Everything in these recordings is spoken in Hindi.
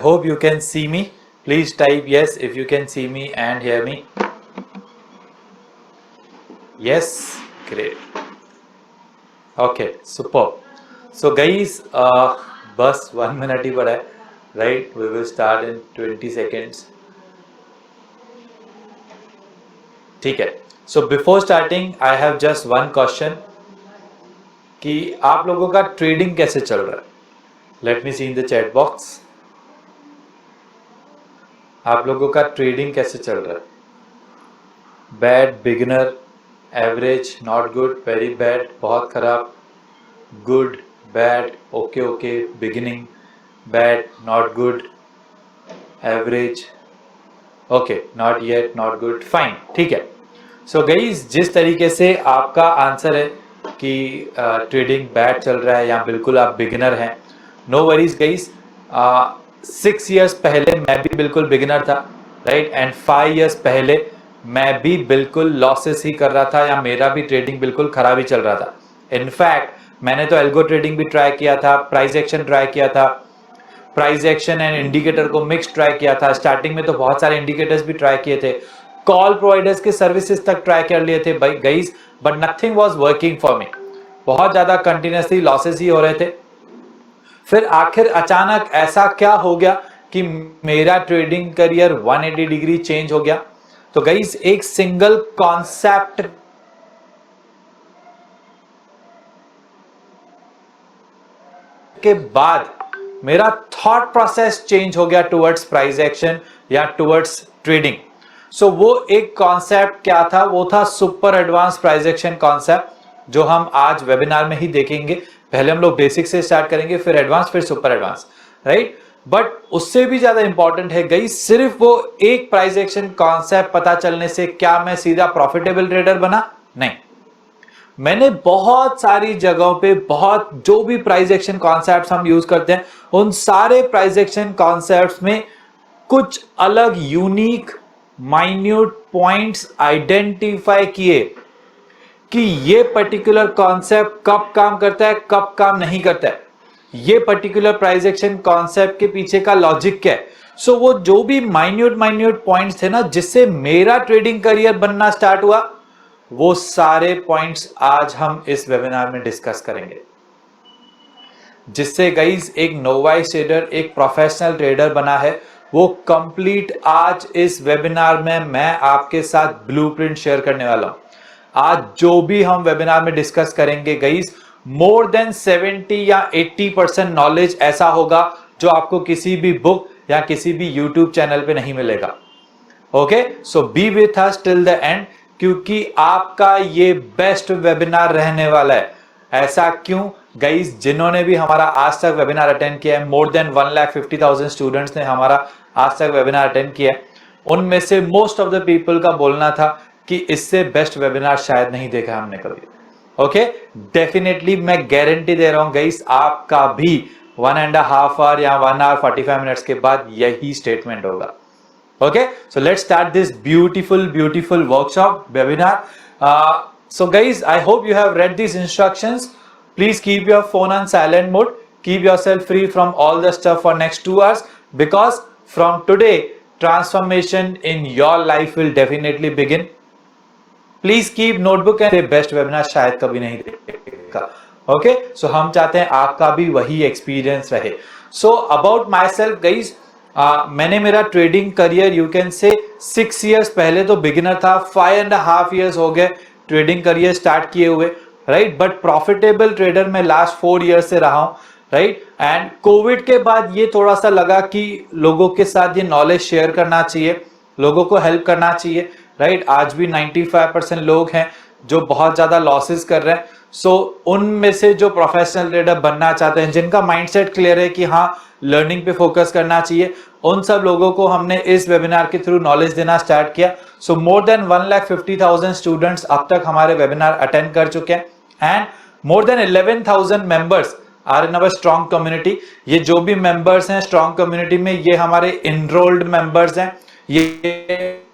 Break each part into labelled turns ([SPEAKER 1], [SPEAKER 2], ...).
[SPEAKER 1] hope you can see me. Please type yes if you can see me and hear me. Yes, great. Okay, superb. So guys, bus 1 minute ही पड़ा है, right? We will start in 20 seconds. ठीक है. So before starting, I have just one question कि आप लोगों का ट्रेडिंग कैसे चल रहा है? Let me see in the chat box. आप लोगों का ट्रेडिंग कैसे चल रहा है? Bad, beginner, average, not good, very bad, बहुत खराब, good, bad, okay okay, beginning, bad, not good, average, okay, not yet, not good, fine. ठीक है. सो गाइस, जिस तरीके से आपका आंसर है कि ट्रेडिंग बैड चल रहा है या बिल्कुल आप बिगिनर हैं, नो वरीज गाइस. 6 years पहले मैं भी बिल्कुल बिगिनर था, राइट, एंड 5 years पहले मैं भी बिल्कुल लॉसेस ही कर रहा था या मेरा भी ट्रेडिंग बिल्कुल खराब ही चल रहा था. इनफैक्ट मैंने तो एल्गो ट्रेडिंग भी ट्राई किया था, प्राइस एक्शन ट्राई किया था, प्राइस एक्शन एंड इंडिकेटर को मिक्स ट्राई किया था. स्टार्टिंग में तो बहुत सारे इंडिकेटर्स भी ट्राई किए थे, कॉल प्रोवाइडर्स के सर्विसेज तक ट्राई कर लिए थे भाई guys, but nothing was working for me. बहुत ज्यादा कंटिन्यूसली लॉसेस ही हो रहे थे. फिर आखिर अचानक ऐसा क्या हो गया कि मेरा ट्रेडिंग करियर 180 डिग्री चेंज हो गया. तो गाइस, एक सिंगल कॉन्सेप्ट के बाद मेरा थॉट प्रोसेस चेंज हो गया टुवर्ड्स प्राइस एक्शन या टुवर्ड्स ट्रेडिंग. सो वो एक कॉन्सेप्ट क्या था? वो था super advance price action concept, जो हम आज वेबिनार में ही देखेंगे. पहले हम लोग बेसिक से स्टार्ट करेंगे, फिर एडवांस, फिर सुपर एडवांस, राइट. बट उससे भी ज्यादा इंपॉर्टेंट है गाइस, सिर्फ वो एक प्राइस एक्शन कॉन्सेप्ट पता चलने से क्या मैं सीधा प्रॉफिटेबल ट्रेडर बना? नहीं. मैंने बहुत सारी जगहों पे बहुत जो भी प्राइस एक्शन कॉन्सेप्ट्स हम यूज करते हैं, उन सारे प्राइस एक्शन कॉन्सेप्ट्स में कुछ अलग यूनिक माइन्यूट पॉइंट्स आइडेंटिफाई किए कि ये पर्टिकुलर कॉन्सेप्ट कब काम करता है, कब काम नहीं करता है, ये पर्टिकुलर प्राइस एक्शन कॉन्सेप्ट के पीछे का लॉजिक क्या है. सो वो जो भी माइन्यूट पॉइंट्स थे ना, जिससे मेरा ट्रेडिंग करियर बनना स्टार्ट हुआ, वो सारे पॉइंट्स आज हम इस वेबिनार में डिस्कस करेंगे, जिससे गाइस एक नोवाइस ट्रेडर, एक प्रोफेशनल ट्रेडर बना है. वो कंप्लीट आज इस वेबिनार में मैं आपके साथ ब्लूप्रिंट शेयर करने वाला हूं. आज जो भी हम वेबिनार में डिस्कस करेंगे गाइस, मोर देन 70 या 80% नॉलेज ऐसा होगा जो आपको किसी भी बुक या किसी भी यूट्यूब चैनल पे नहीं मिलेगा. Okay, so B with us till the end, क्योंकि आपका ये बेस्ट वेबिनार रहने वाला है. ऐसा क्यों गाइस? जिन्होंने भी हमारा आज तक वेबिनार अटेंड किया है, मोर देन 1,50,000 स्टूडेंट्स ने हमारा आज तक वेबिनार अटेंड किया है, उनमें से मोस्ट ऑफ द पीपल का बोलना था कि इससे बेस्ट वेबिनार शायद नहीं देखा हमने कभी. ओके, डेफिनेटली मैं गारंटी दे रहा हूं गाइस, आपका भी 1.5 hour या 1 hour 45 minutes के बाद यही स्टेटमेंट होगा. Okay, so let's start this beautiful workshop webinar. So guys, I hope you have read these instructions. Please keep your phone on silent mode. Keep yourself free from all the stuff for next 2 hours, because from today, transformation in your life will definitely begin. Please keep notebook and best webinar शायद कभी नहीं देखा. Okay, so हम चाहते हैं आपका भी वही एक्सपीरियंस रहे. So about myself guys, मैंने मेरा trading career you can say 6 years पहले तो बिगिनर था, 5.5 years हो गए ट्रेडिंग करियर स्टार्ट किए हुए, राइट. बट प्रॉफिटेबल ट्रेडर मैं लास्ट 4 years से रहा हूं, राइट. एंड कोविड के बाद ये थोड़ा सा लगा कि लोगों के साथ ये नॉलेज शेयर करना चाहिए, लोगों को हेल्प करना चाहिए, राइट. आज भी 95% लोग हैं जो बहुत ज्यादा लॉसेस कर रहे हैं. सो उनमें से जो प्रोफेशनल ट्रेडर बनना चाहते हैं, जिनका माइंडसेट क्लियर है कि हाँ लर्निंग पे फोकस करना चाहिए, उन सब लोगों को हमने इस वेबिनार के थ्रू नॉलेज देना स्टार्ट किया. सो मोर देन 1,50,000 स्टूडेंट्स अब तक हमारे वेबिनार अटेंड कर चुके हैं, and more than 11,000 members are in our strong community. ये जो भी मेंबर्स हैं स्ट्रॉन्ग कम्युनिटी में, ये हमारे इनरोल्ड मेंबर्स हैं. ये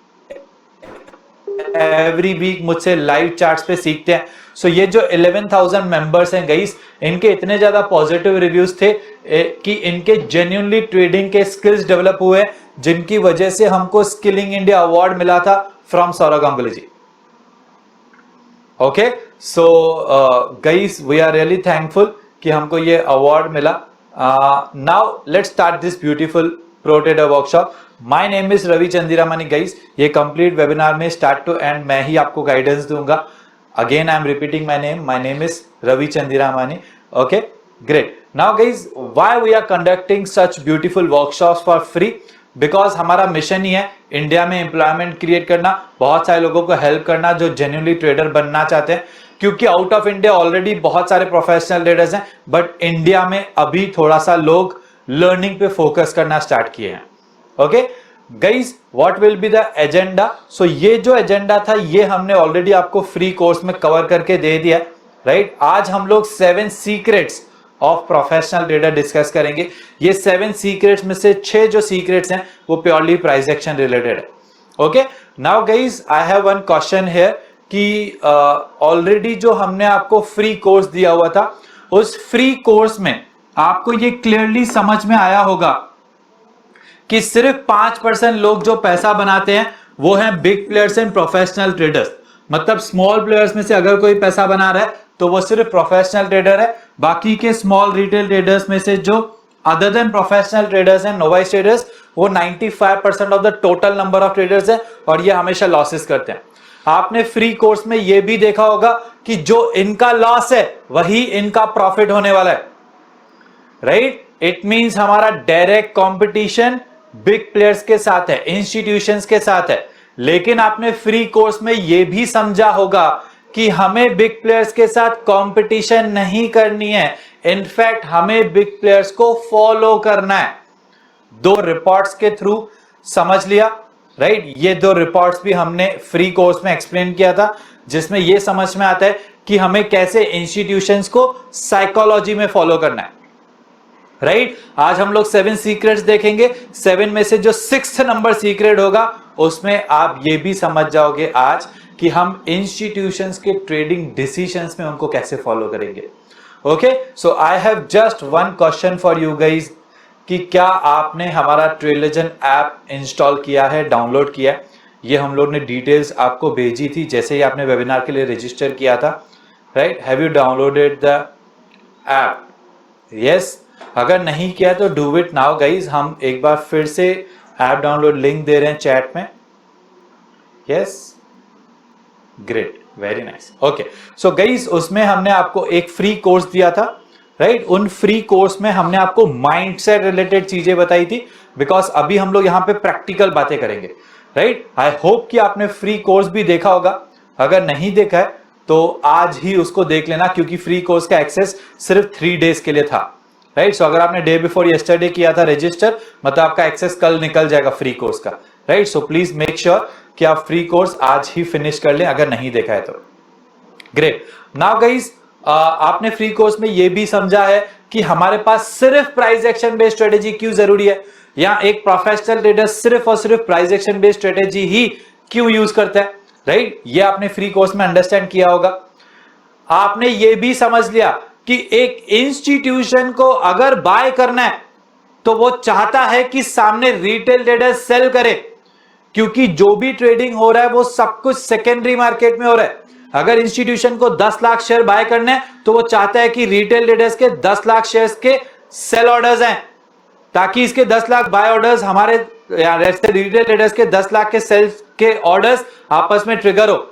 [SPEAKER 1] एवरी वीक मुझसे लाइव चार्ट्स पे सीखते हैं. सो ये जो 11,000 मेंबर्स हैं गाइस, इनके इतने ज्यादा पॉजिटिव रिव्यूज थे, कि इनके जेन्युइनली ट्रेडिंग के स्किल्स डेवलप हुए, जिनकी वजह से हमको स्किलिंग इंडिया अवार्ड मिला था from Sourav Ganguly ji. Okay, so guys we are really thankful कि हमको ये अवार्ड मिला। Now let's start this beautiful pro trader workshop. My name is Ravi Chandramani guys. ये कंप्लीट वेबिनार में स्टार्ट टू एंड मैं ही आपको गाइडेंस दूंगा। Again I am repeating my name is Ravi Chandramani. Okay, great. Now guys, why we are conducting such beautiful workshops for free? Because हमारा मिशन ही है इंडिया में एम्प्लॉयमेंट क्रिएट करना, बहुत सारे लोगों को हेल्प करना जो जेन्युइनली ट्रेडर बनना चाहते हैं। क्योंकि आउट ऑफ इंडिया ऑलरेडी बहुत सारे प्रोफेशनल ट्रेडर्स हैं, बट इंडिया में अभी थोड़ा सा लोग लर्निंग पे फोकस करना स्टार्ट किए हैं। Okay guys, what will be the agenda? So ये जो एजेंडा था ये हमने ऑलरेडी आपको फ्री कोर्स में कवर करके दे दिया, राइट? आज हम लोग 7 secrets of professional trader discuss करेंगे। ये 7 सीक्रेट्स में से 6 जो सीक्रेट्स हैं वो प्योरली प्राइस एक्शन रिलेटेड है। Okay, now guys I have one question here कि ऑलरेडी जो हमने आपको फ्री कोर्स दिया हुआ था, उस फ्री कोर्स में आपको ये क्लियरली समझ में आया होगा कि सिर्फ 5% लोग जो पैसा बनाते हैं वो हैं big players and professional traders. मतलब स्मॉल प्लेयर्स में से अगर कोई पैसा बना रहा है तो वो सिर्फ प्रोफेशनल ट्रेडर है। बाकी के स्मॉल रिटेल ट्रेडर्स में से जो other than professional traders and novice traders, वो 95% of the total number of traders है और ये हमेशा लॉसेस करते हैं। आपने फ्री कोर्स में ये भी देखा होगा कि जो इनका लॉस है वही इनका प्रॉफिट होने वाला है, राइट? इट मींस हमारा डायरेक्ट कंपटीशन बिग प्लेयर्स के साथ है, इंस्टीट्यूशंस के साथ है। लेकिन आपने फ्री कोर्स में यह भी समझा होगा कि हमें बिग प्लेयर्स के साथ कंपटीशन नहीं करनी है, इनफैक्ट हमें बिग प्लेयर्स को फॉलो करना है। 2 रिपोर्ट्स के थ्रू समझ लिया, राइट? ये 2 रिपोर्ट्स भी हमने फ्री कोर्स में एक्सप्लेन किया था, जिसमें यह समझ में आता है कि हमें कैसे इंस्टीट्यूशंस को साइकोलॉजी में फॉलो करना है, राइट? आज हम लोग 7 सीक्रेट्स देखेंगे। 7 में से जो 6th नंबर सीक्रेट होगा उसमें आप ये भी समझ जाओगे आज कि हम इंस्टीट्यूशंस के ट्रेडिंग डिसीजंस में उनको कैसे फॉलो करेंगे। Okay, so I have just one question for you guys कि क्या आपने हमारा ट्रेडलेजेंड ऐप इंस्टॉल किया है, डाउनलोड किया है? ये हम लोग ने डिटेल्स आपको भेजी थी जैसे ही आपने वेबिनार के लिए रजिस्टर किया था, right? Have you downloaded the app? Yes, अगर नहीं किया तो डू इट नाउ गाइज। हम एक बार फिर से ऐप डाउनलोड लिंक दे रहे हैं चैट में। Yes, great, very nice. Okay, so guys उसमें हमने आपको एक फ्री कोर्स दिया था, राइट? उन फ्री कोर्स में हमने आपको माइंडसेट रिलेटेड चीजें बताई थी, बिकॉज अभी हम लोग यहाँ पे प्रैक्टिकल बातें करेंगे, राइट? आई होप कि आपने फ्री कोर्स भी देखा होगा। अगर नहीं देखा है तो आज ही उसको देख लेना, क्योंकि फ्री कोर्स का एक्सेस सिर्फ 3 डेज के लिए था, राइट? सो अगर आपने डे बिफोर यस्टरडे किया था रजिस्टर, मतलब आपका एक्सेस कल निकल जाएगा फ्री कोर्स का, right? So please make sure कि आप फ्री कोर्स आज ही फिनिश कर लें अगर नहीं देखा है तो। ग्रेट। नाउ गाइस, आपने फ्री कोर्स में यह भी समझा है कि हमारे पास सिर्फ प्राइस एक्शन बेस्ड स्ट्रेटेजी क्यों जरूरी है, या एक प्रोफेशनल ट्रेडर सिर्फ और सिर्फ प्राइस एक्शन बेस्ड स्ट्रेटेजी ही क्यों यूज करता है, राइट? ये आपने फ्री कोर्स में अंडरस्टैंड किया होगा। आपने ये भी समझ लिया कि एक इंस्टीट्यूशन को अगर बाय करना है तो वो चाहता है कि सामने रिटेल ट्रेडर सेल करे, क्योंकि जो भी ट्रेडिंग हो रहा है वो सब कुछ सेकेंडरी मार्केट में हो रहा है। अगर इंस्टीट्यूशन को 10 लाख शेयर बाय करने हैं तो वो चाहता है कि रिटेल ट्रेडर्स के 10 लाख शेयर्स के सेल ऑर्डर्स हैं, ताकि इसके 10 लाख बाय ऑर्डर्स हमारे रिटेल ट्रेडर्स के 10 लाख के सेल के ऑर्डर्स आपस में ट्रिगर हो।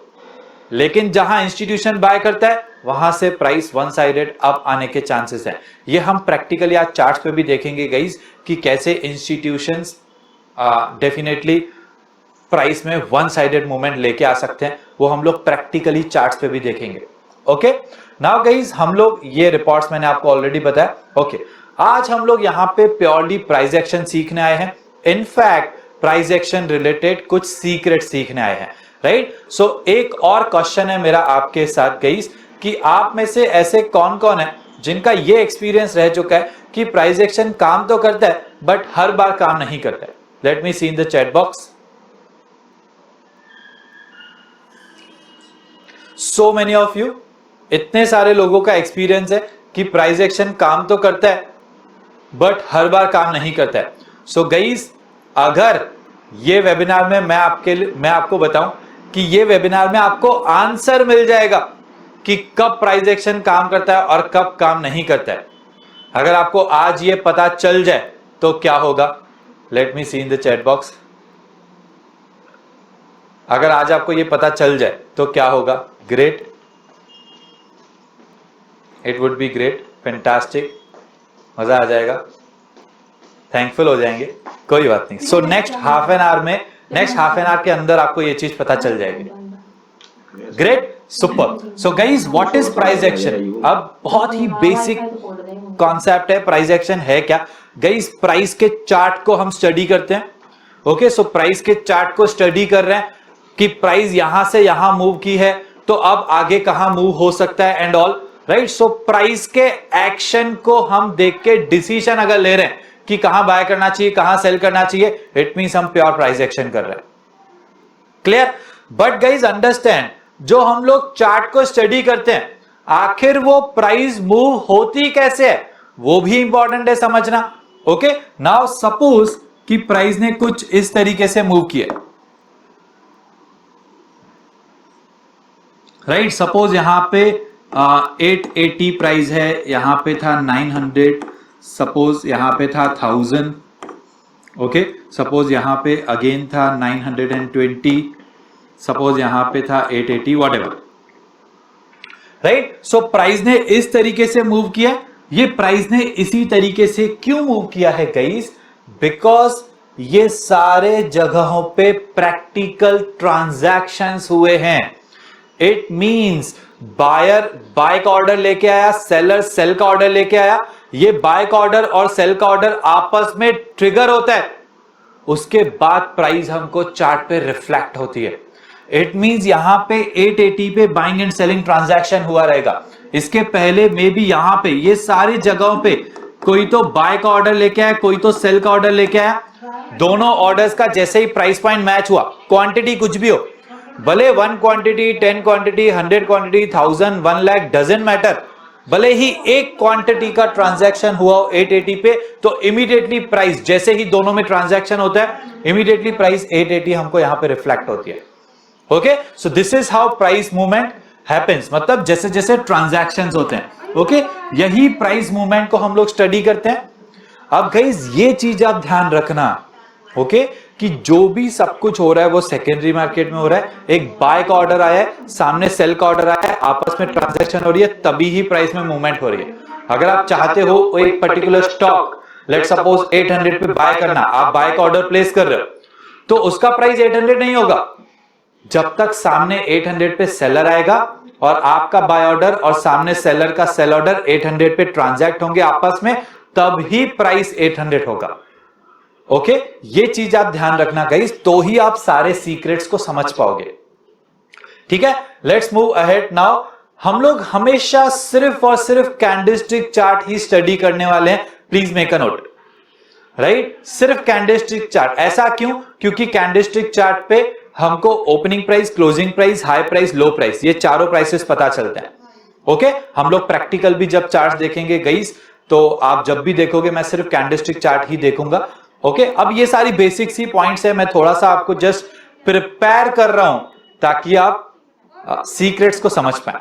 [SPEAKER 1] लेकिन जहां इंस्टीट्यूशन बाय करता है वहां से प्राइस वन साइडेड अप आने के चांसेस हैं। ये हम प्रैक्टिकली आज चार्ट्स पे भी देखेंगे गाइस कि कैसे इंस्टीट्यूशंस डेफिनेटली प्राइस में वन साइडेड मूवमेंट लेके आ सकते हैं, वो हम लोग प्रैक्टिकली चार्ट्स पे भी देखेंगे। ओके, नाउ गाइस हम लोग ये रिपोर्ट्स मैंने आपको ऑलरेडी बताया। ओके, आज हम लोग यहाँ पे प्योरली प्राइस एक्शन सीखने आए हैं। इनफैक्ट प्राइस एक्शन रिलेटेड कुछ सीक्रेट सीखने आए हैं, राइट? सो एक और क्वेश्चन है मेरा आपके साथ गाइस कि आप में से ऐसे कौन कौन है जिनका ये एक्सपीरियंस रह चुका है कि प्राइस एक्शन काम तो करता है बट हर बार काम नहीं करता है? Let me see in the chat box. So many of you, इतने सारे लोगों का एक्सपीरियंस है कि प्राइस एक्शन काम तो करता है बट हर बार काम नहीं करता है। सो गाइस, अगर ये वेबिनार में मैं आपको बताऊं कि ये वेबिनार में आपको आंसर मिल जाएगा कि कब प्राइस एक्शन काम करता है और कब काम नहीं करता है। अगर आपको आज ये पता चल जाए तो क्या होगा? Let me see in the chat box. अगर आज आपको ये पता चल जाए तो क्या होगा? Great, it would be great, fantastic, मजा आ जाएगा, थैंकफुल हो जाएंगे, कोई बात नहीं। So next half an hour के अंदर आपको ये चीज पता चल जाएगी। Great, super. So guys, what is price action? अब बहुत ही बेसिक कॉन्सेप्ट है। प्राइस एक्शन है क्या गाइस? प्राइस के चार्ट को हम स्टडी करते हैं। ओके, सो प्राइस के चार्ट को स्टडी कर रहे हैं कि प्राइस यहां से यहां मूव की है, तो अब आगे कहां मूव हो सकता है and all, right. So price के एक्शन को हम देख के डिसीजन अगर ले रहे हैं कि कहां बाय करना चाहिए, कहां सेल करना चाहिए, इट मींस हम प्योर प्राइस एक्शन कर रहे हैं। क्लियर? बट गाइस अंडरस्टैंड, जो हम लोग चार्ट को स्टडी करते हैं, आखिर वो प्राइस मूव होती कैसे है, वो भी इंपॉर्टेंट है समझना। ओके, नाउ सपोज कि प्राइस ने कुछ इस तरीके से मूव किया, राइट। सपोज यहां पे 880 प्राइस है, यहां पे था 900, सपोज यहां पे था 1000, ओके। सपोज यहां पे अगेन था 920, सपोज यहां पे था 880, व्हाटएवर, राइट। सो प्राइस ने इस तरीके से मूव किया। ये प्राइस ने इसी तरीके से क्यों मूव किया है गाइस? बिकॉज ये सारे जगहों पे प्रैक्टिकल ट्रांजैक्शंस हुए हैं। इट मींस बायर बाय का ऑर्डर लेके आया, सेलर सेल का ऑर्डर लेके आया, ये बाय का ऑर्डर और सेल का ऑर्डर आपस में ट्रिगर होता है, उसके बाद प्राइस हमको चार्ट पे रिफ्लेक्ट होती है। इट मींस यहां पे 880 पे बाइंग एंड सेलिंग ट्रांजैक्शन हुआ रहेगा। इसके पहले मे बी यहां पे ये सारी जगहों पे कोई तो बाय का ऑर्डर लेके आया, कोई तो सेल का ऑर्डर लेके आया। दोनों ऑर्डर्स का जैसे ही प्राइस पॉइंट मैच हुआ, क्वांटिटी कुछ भी हो, भले 1 quantity, 10 quantity, 100 quantity, 1000, 1 lakh, doesn't matter, भले ही एक क्वांटिटी का ट्रांजैक्शन हुआ 880 पे, तो इमीडिएटली प्राइस, जैसे ही दोनों में ट्रांजैक्शन होता है, इमीडिएटली प्राइस 880 हमको यहां पे रिफ्लेक्ट होती है। Okay, so this is how price movement happens, मतलब जैसे जैसे ट्रांजैक्शंस होते हैं। ओके, यही प्राइस मूवमेंट को हम लोग स्टडी करते हैं। अब गाइस ये चीज आप ध्यान रखना, ओके, कि जो भी सब कुछ हो रहा है वो सेकेंडरी मार्केट में हो रहा है। एक बाय का ऑर्डर आया है, सामने सेल का ऑर्डर आया है, आपस में ट्रांजैक्शन हो रही है, तभी ही प्राइस में मूवमेंट हो रही है। अगर आप चाहते हो एक पर्टिकुलर स्टॉक, लेट्स सपोज 800 पे बाय करना, आप बाय का ऑर्डर प्लेस कर रहे हो, तो उसका प्राइस 800 नहीं होगा जब तक सामने 800 पे सेलर आएगा और आपका बाय ऑर्डर और सामने सेलर का सेल ऑर्डर 800 पे ट्रांजैक्ट होंगे आपस में, तब ही प्राइस 800 होगा। ओके, ये चीज आप ध्यान रखना गाइस, तो ही आप सारे सीक्रेट्स को समझ पाओगे। ठीक है, लेट्स मूव अहेड नाउ। हम लोग हमेशा सिर्फ और सिर्फ कैंडलस्टिक चार्ट ही स्टडी करने वाले हैं, please make a note, right. सिर्फ कैंडलस्टिक चार्ट। ऐसा क्यों? क्योंकि कैंडलस्टिक चार्ट पे हमको opening price, closing price, high price, लो प्राइस, ये चारों प्राइसेस पता चलते हैं। ओके, हम लोग प्रैक्टिकल भी जब चार्ट देखेंगे गाइस, तो आप जब भी देखोगे मैं सिर्फ कैंडलस्टिक चार्ट ही देखूंगा। ओके, अब ये सारी बेसिक सी पॉइंट्स है, मैं थोड़ा सा आपको जस्ट प्रिपेयर कर रहा हूं ताकि आप सीक्रेट्स को समझ पाए।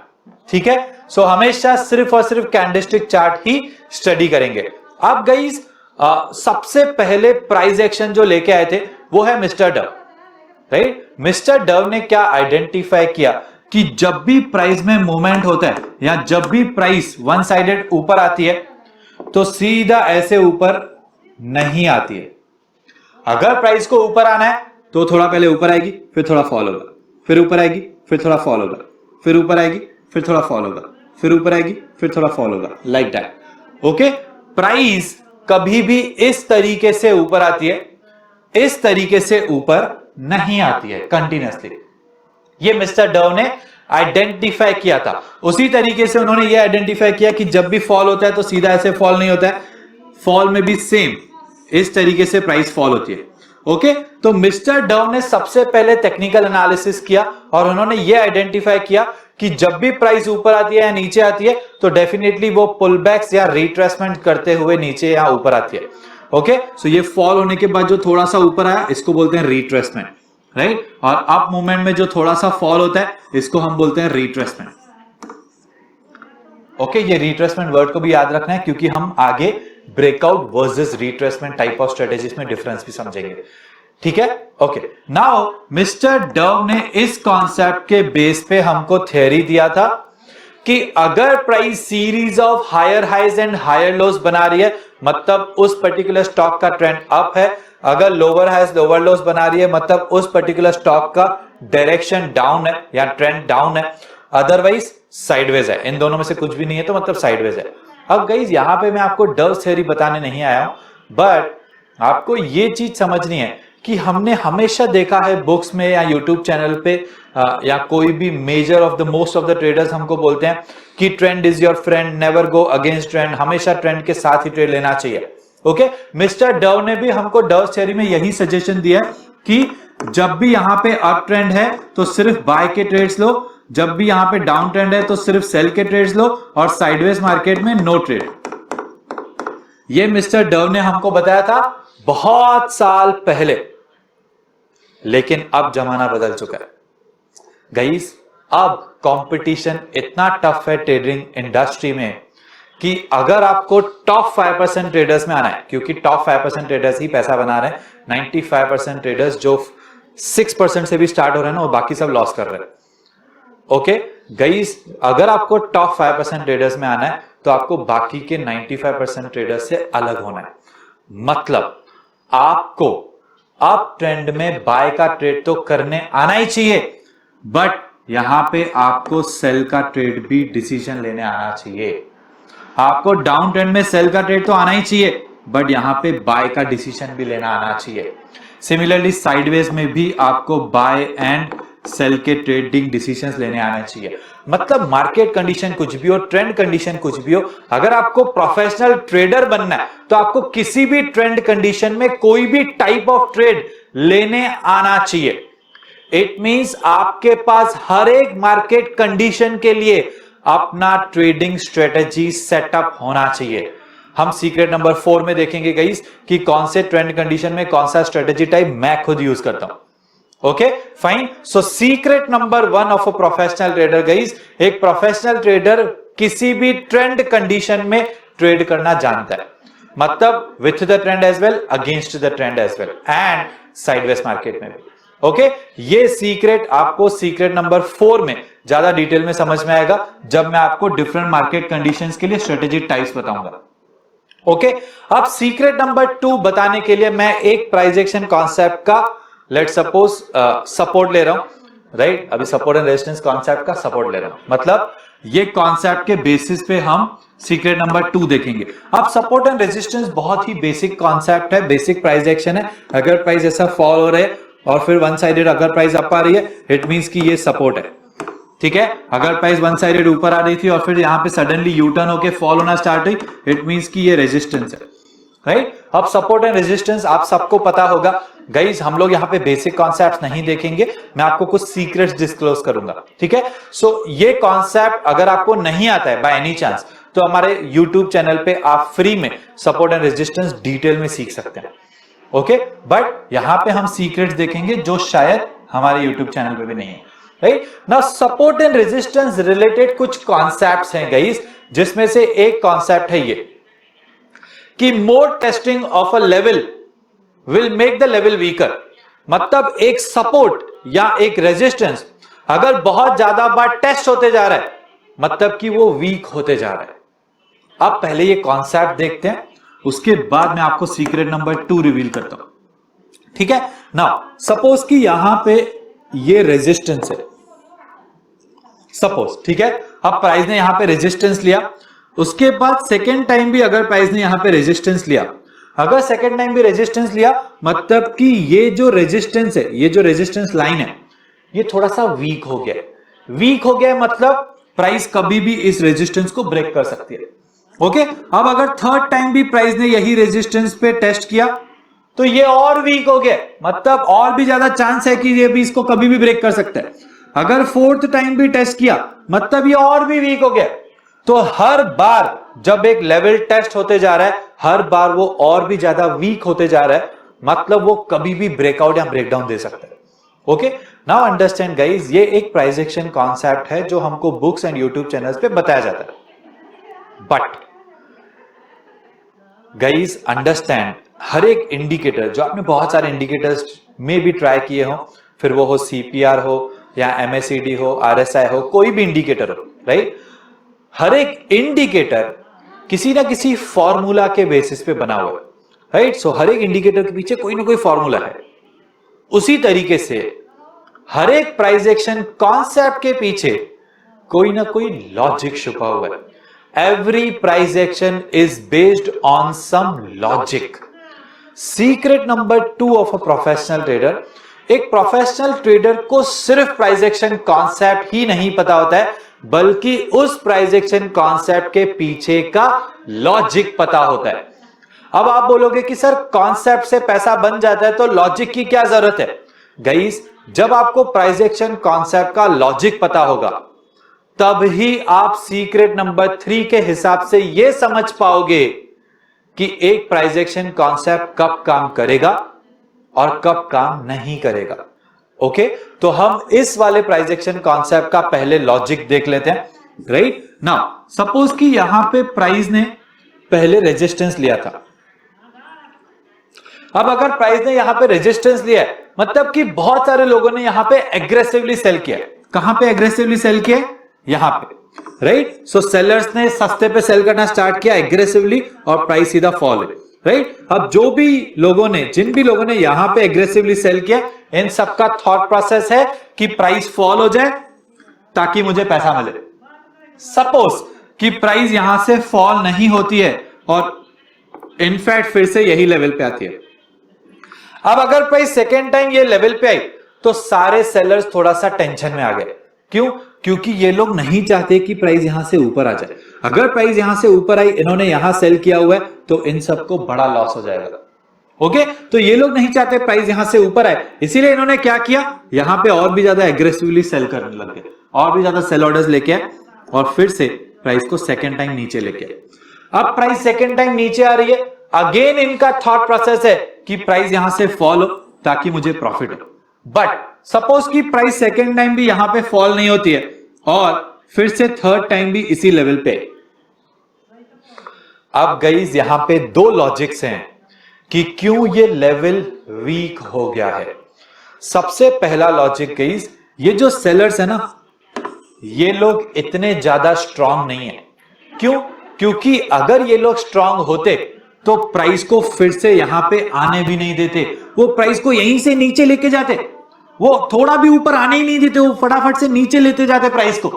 [SPEAKER 1] ठीक है, सो हमेशा सिर्फ और सिर्फ कैंडलस्टिक चार्ट ही स्टडी करेंगे। अब गाइस सबसे पहले प्राइस एक्शन जो लेके आए थे वो है mister Dove, right. Mister Dove ने क्या आइडेंटिफाई किया कि जब भी प्राइस में मूवमेंट होता है या जब भी प्राइस वन साइडेड ऊपर आती है तो सीधा ऐसे ऊपर नहीं आती है। अगर प्राइस को ऊपर आना है तो थोड़ा पहले ऊपर आएगी, फिर थोड़ा फॉल होगा, फिर ऊपर आएगी, फिर थोड़ा फॉल होगा, फिर ऊपर आएगी, फिर थोड़ा फॉल होगा, फिर ऊपर आएगी, फिर थोड़ा फॉल होगा, लाइक दैट। ओके, प्राइस कभी भी इस तरीके से ऊपर आती है, इस तरीके से ऊपर नहीं आती है कंटिन्यूअसली। ये मिस्टर डव ने आइडेंटिफाई किया था। उसी तरीके से उन्होंने ये आइडेंटिफाई किया कि जब भी फॉल होता है तो सीधा ऐसे फॉल नहीं होता है, फॉल में भी सेम इस तरीके से प्राइस फॉल होती है। ओके, तो मिस्टर डव ने सबसे पहले टेक्निकल एनालिसिस किया और उन्होंने ये आइडेंटिफाई किया कि जब भी प्राइस ऊपर आती है या नीचे आती है तो डेफिनेटली वो पुल बैक्स या रिट्रेसमेंट करते हुए नीचे या ऊपर आती है। ओके, सो ये फॉल होने के बाद जो थोड़ा सा ऊपर आया इसको बोलते हैं रिट्रेसमेंट, राइट। और अप मूवमेंट में जो थोड़ा सा फॉल होता है इसको हम बोलते हैं रिट्रेसमेंट। ओके, ये रिट्रेसमेंट वर्ड को भी याद रखना है क्योंकि हम आगे breakout versus retracement type of strategies में डिफरेंस भी समझेंगे, ठीक है। ओके, नाउ मिस्टर डव ने इस कॉन्सेप्ट के बेस पे हमको थ्योरी दिया था कि अगर price series of higher highs and higher lows बना रही है मतलब उस पर्टिकुलर स्टॉक का ट्रेंड अप है, अगर लोअर हाइज लोअर लोज बना रही है मतलब उस पर्टिकुलर स्टॉक का डायरेक्शन डाउन है या ट्रेंड डाउन है, अदरवाइज साइडवेज है। इन दोनों में से कुछ भी नहीं है तो मतलब साइडवेज है। अब गाइस यहां पे मैं आपको डव थ्योरी बताने नहीं आया हूं, बट आपको ये चीज समझनी है कि हमने हमेशा देखा है बुक्स में या यूट्यूब चैनल पे या कोई भी measure of the most of the traders हमको बोलते हैं कि trend is your friend, never go against trend, हमेशा ट्रेंड के साथ ही ट्रेड लेना चाहिए। ओके, मिस्टर डव ने भी हमको डव थ्योरी में यही सजेशन दिया है कि जब भी यहां पे अप ट्रेंड है तो सिर्फ बाय के ट्रेड्स लो, जब भी यहां पे डाउन ट्रेंड है तो सिर्फ सेल के ट्रेड्स लो, और साइडवेज मार्केट में नो ट्रेड। ये मिस्टर डव ने हमको बताया था बहुत साल पहले, लेकिन अब जमाना बदल चुका है गाइस। अब कंपटीशन इतना टफ है ट्रेडिंग इंडस्ट्री में कि अगर आपको टॉप 5% ट्रेडर्स में आना है, क्योंकि टॉप 5% ट्रेडर्स ही पैसा बना रहे हैं, 95% ट्रेडर्स जो 6% से भी स्टार्ट हो रहे हैं ना वो बाकी सब लॉस कर रहे हैं। ओके गाइस, अगर आपको टॉप 5% ट्रेडर्स में आना है तो आपको बाकी के 95% ट्रेडर्स से अलग होना है। मतलब आपको अप ट्रेंड में बाय का ट्रेड तो करने आना ही चाहिए, बट यहां पे आपको सेल का ट्रेड भी डिसीजन लेने आना चाहिए। आपको डाउन ट्रेंड में सेल का ट्रेड तो आना ही चाहिए, बट यहां पे बाय का डिसीजन भी लेना आना चाहिए। सिमिलरली साइडवेज में भी आपको बाय एंड सेल के ट्रेडिंग डिसीजंस लेने आने चाहिए। मतलब मार्केट कंडीशन कुछ भी हो, ट्रेंड कंडीशन कुछ भी हो, अगर आपको प्रोफेशनल ट्रेडर बनना है तो आपको किसी भी ट्रेंड कंडीशन में कोई भी टाइप ऑफ ट्रेड लेने आना चाहिए। इट मींस आपके पास हर एक मार्केट कंडीशन के लिए अपना ट्रेडिंग स्ट्रेटजी सेटअप होना चाहिए। हम सीक्रेट नंबर 4 में देखेंगे गाइस कि कौन से ट्रेंड कंडीशन में कौन सा स्ट्रेटजी टाइप मैं खुद यूज करता हूं। Okay fine, so secret number 1 of a professional trader guys, एक प्रोफेशनल ट्रेडर किसी भी ट्रेंड कंडीशन में ट्रेड करना जानता है। मतलब with the trend as well, against the trend as well, and sideways market में भी। ओके, ये सीक्रेट आपको सीक्रेट नंबर 4 में ज्यादा डिटेल में समझ में आएगा जब मैं आपको डिफरेंट मार्केट कंडीशंस के लिए स्ट्रेटेजी टाइप्स बताऊंगा। ओके, अब सीक्रेट नंबर 2 बताने के लिए मैं एक प्राइस एक्शन कॉन्सेप्ट का लेट सपोज सपोर्ट ले रहा हूं, राइट। अभी सपोर्ट एंड रेजिस्टेंस कॉन्सेप्ट का सपोर्ट ले रहा हूं, मतलब ये कॉन्सेप्ट के बेसिस पे हम सीक्रेट नंबर 2 देखेंगे। अब सपोर्ट एंड रेजिस्टेंस बहुत ही बेसिक कॉन्सेप्ट है, बेसिक प्राइस एक्शन है। अगर प्राइस ऐसा फॉल हो रहा है और फिर वन साइडेड अगर प्राइस अप आ रही है, इट मींस कि ये सपोर्ट है, ठीक है। अगर प्राइस वन साइडेड ऊपर आ रही थी और फिर यहां पे सडनली यू टर्न होके फॉल होना स्टार्ट हुई, इट मींस कि ये रेजिस्टेंस है, राइट। अब सपोर्ट एंड रेजिस्टेंस आप सबको पता होगा गाइस। हम लोग यहाँ पे बेसिक कॉन्सेप्ट नहीं देखेंगे, मैं आपको कुछ सीक्रेट्स डिस्क्लोज करूंगा, ठीक है। सो ये कॉन्सेप्ट अगर आपको नहीं आता है बाय एनी चांस तो हमारे यूट्यूब चैनल पे आप फ्री में सपोर्ट एंड रेजिस्टेंस डिटेल में सीख सकते हैं। ओके, बट यहां पे हम सीक्रेट्स देखेंगे जो शायद हमारे यूट्यूब चैनल पे भी नहीं है, right. Now support and resistance related कुछ कॉन्सेप्ट्स हैं गाइस, जिसमें से एक कॉन्सेप्ट है ये कि मोर testing of a level will make the level weaker. मतलब एक सपोर्ट या एक रेजिस्टेंस अगर बहुत ज्यादा बार टेस्ट होते जा रहा है मतलब कि वो वीक होते जा रहा है। अब पहले ये कॉन्सेप्ट देखते हैं, उसके बाद मैं आपको सीक्रेट नंबर 2 रिवील करता हूं, ठीक है। नाउ सपोज कि यहां पे ये रेजिस्टेंस है, सपोज, ठीक है। अब प्राइस ने यहां पे रेजिस्टेंस लिया, उसके बाद सेकेंड टाइम भी अगर प्राइस ने यहां पे रेजिस्टेंस लिया, अगर सेकेंड टाइम भी रेजिस्टेंस लिया मतलब कि ये जो रेजिस्टेंस है, ये जो रेजिस्टेंस लाइन है, ये थोड़ा सा वीक हो गया है। वीक हो गया मतलब प्राइस कभी भी इस रेजिस्टेंस को ब्रेक कर सकती है। ओके, अब अगर थर्ड टाइम भी प्राइस ने यही रेजिस्टेंस पे टेस्ट किया तो ये और वीक हो गया, मतलब और भी ज्यादा चांस है कि ये भी इसको कभी भी ब्रेक कर सकता है। अगर फोर्थ टाइम भी टेस्ट किया मतलब ये और भी वीक हो गया। तो हर बार जब एक लेवल टेस्ट होते जा रहा है, हर बार वो और भी ज्यादा वीक होते जा रहा है, मतलब वो कभी भी ब्रेकआउट या ब्रेकडाउन दे सकता है। ओके, नाउ अंडरस्टैंड गाइस, ये एक प्राइस एक्शन कॉन्सेप्ट है जो हमको बुक्स एंड यूट्यूब चैनल्स पे बताया जाता है। बट गाइस अंडरस्टैंड, हर एक इंडिकेटर, जो आपने बहुत सारे इंडिकेटर्स में भी ट्राई किए हो, फिर वो हो सीपीआर हो या एमएसीडी हो, आरएसआई हो, कोई भी इंडिकेटर हो, राइट, हर एक इंडिकेटर किसी ना किसी फॉर्मूला के बेसिस पे बना हुआ है, राइट। सो हर एक इंडिकेटर के पीछे कोई ना कोई फॉर्मूला है। उसी तरीके से हर एक प्राइस एक्शन कॉन्सेप्ट के पीछे कोई ना कोई लॉजिक छुपा हुआ है। Every price action is based on some logic. Secret number 2 of a professional trader, एक प्रोफेशनल ट्रेडर को सिर्फ प्राइस एक्शन कॉन्सेप्ट ही नहीं पता होता है, बल्कि उस प्राइस एक्शन कॉन्सेप्ट के पीछे का लॉजिक पता होता है। अब आप बोलोगे कि सर कॉन्सेप्ट से पैसा बन जाता है तो लॉजिक की क्या जरूरत है? गाइस, जब आपको प्राइस एक्शन कॉन्सेप्ट का लॉजिक पता होगा तब ही आप सीक्रेट नंबर 3 के हिसाब से यह समझ पाओगे कि एक प्राइस एक्शन कॉन्सेप्ट कब काम करेगा और कब काम नहीं करेगा। ओके, तो हम इस वाले प्राइस एक्शन कॉन्सेप्ट का पहले लॉजिक देख लेते हैं, राइट। नाउ सपोज कि यहां पे प्राइस ने पहले रेजिस्टेंस लिया था। अब अगर प्राइस ने यहां पे रेजिस्टेंस लिया है, मतलब कि बहुत सारे लोगों ने यहां पे एग्रेसिवली सेल किया। कहां पे एग्रेसिवली सेल किया? यहां पे, राइट। सो सेलर्स ने सस्ते पे सेल करना स्टार्ट किया एग्रेसिवली और प्राइस सीधा फॉल है, राइट। अब जो भी लोगों ने, जिन भी लोगों ने यहां पे एग्रेसिवली सेल किया, इन सबका थॉट प्रोसेस है कि प्राइस फॉल हो जाए ताकि मुझे पैसा मिले। सपोज कि प्राइस यहां से फॉल नहीं होती है और इनफैक्ट फिर से यही लेवल पे आती है। अब अगर प्राइस सेकेंड टाइम ये लेवल पे आई तो सारे सेलर्स थोड़ा सा टेंशन में आ गए। क्यों? क्योंकि ये लोग नहीं चाहते कि प्राइस यहां से ऊपर आ जाए। अगर प्राइस यहां से ऊपर आई, इन्होंने यहां सेल किया हुआ है, तो इन सबको बड़ा लॉस हो जाएगा। ओके, तो ये लोग नहीं चाहते प्राइस यहां से ऊपर आए, इसीलिए इन्होंने क्या किया, यहां पे और भी ज्यादा एग्रेसिवली सेल करने लग गए, और भी ज्यादा सेल ऑर्डर्स लेके आए और फिर से प्राइस को सेकेंड टाइम नीचे लेके आए। अब प्राइस सेकेंड टाइम नीचे आ रही है, अगेन इनका थॉट प्रोसेस है कि प्राइस यहां से फॉल हो ताकि मुझे प्रॉफिट हो। बट सपोज कि प्राइस सेकेंड टाइम भी यहां पे फॉल नहीं होती है और फिर से थर्ड टाइम भी इसी लेवल पे। अब गाइस यहां पे दो लॉजिक्स हैं कि क्यों ये लेवल वीक हो गया है। सबसे पहला लॉजिक गाइस, ये जो सेलर्स है ना, ये लोग इतने ज्यादा स्ट्रांग नहीं है। क्यों? क्योंकि अगर ये लोग स्ट्रांग होते तो प्राइस को फिर से यहां पे आने भी नहीं देते, वो प्राइस को यहीं से नीचे लेके जाते, वो थोड़ा भी ऊपर आने ही नहीं देते, वो फटाफट से नीचे लेते जाते प्राइस को,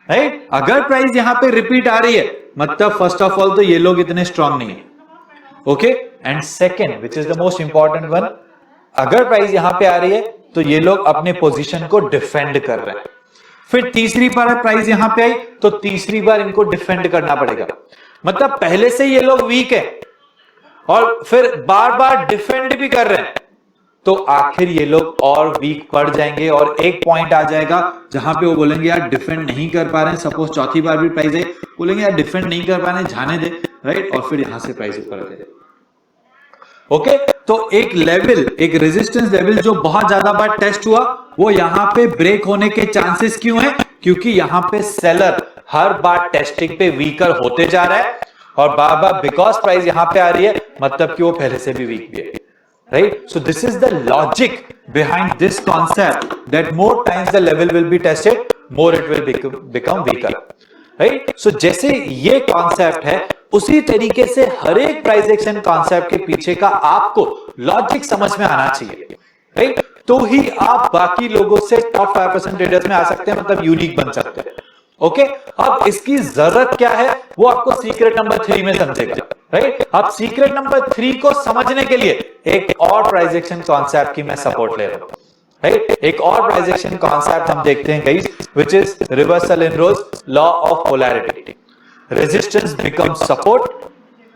[SPEAKER 1] राइट। अगर प्राइस यहां पे रिपीट आ रही है मतलब फर्स्ट ऑफ ऑल तो ये लोग इतने स्ट्रांग नहीं है। Okay, and second which is the most important one, अगर प्राइस यहां पे आ रही है तो ये लोग अपने पोजीशन को डिफेंड कर रहे हैं। फिर तीसरी बार प्राइस यहां पे आई तो तीसरी बार इनको डिफेंड करना पड़ेगा। मतलब पहले से ये लोग वीक है और फिर बार बार डिफेंड भी कर रहे हैं, तो आखिर ये लोग और वीक पड़ जाएंगे और एक पॉइंट आ जाएगा जहां पे वो बोलेंगे यार डिफेंड नहीं कर पा रहे हैं। सपोज चौथी बार भी प्राइस है, बोलेंगे यार डिफेंड नहीं कर पा रहे हैं, जाने दे, राइट, और फिर यहां से प्राइस ऊपर आ जाएगा। ओके, तो एक लेवल, एक रेजिस्टेंस लेवल जो बहुत ज्यादा बार टेस्ट हुआ, वो यहां पे ब्रेक होने के चांसेस क्यों है? क्योंकि यहां पे सेलर हर बार टेस्टिंग पे वीकर होते जा रहा है और बार बार बिकॉज प्राइस यहां पे आ रही है मतलब कि वो पहले से भी वीक भी है, right. So this is the logic behind this concept that more times the level will be tested, more it will become weaker, right. So जैसे ये कॉन्सेप्ट है, उसी तरीके से हर एक प्राइस एक्शन कॉन्सेप्ट के पीछे का आपको लॉजिक समझ में आना चाहिए, राइट। तो ही आप बाकी लोगों से टॉप 5% ट्रेडर्स में आ सकते हैं, मतलब यूनिक बन सकते हैं। ओके, अब इसकी जरूरत क्या है वो आपको सीक्रेट नंबर 3 में समझेगा, राइट। अब सीक्रेट नंबर 3 को समझने के लिए एक और प्राइस एक्शन कॉन्सेप्ट की मैं सपोर्ट ले रहा हूं, राइट। एक और प्राइस एक्शन कॉन्सेप्ट हम देखते हैं guys, which is reversal in roles law of polarity. Resistance becomes support,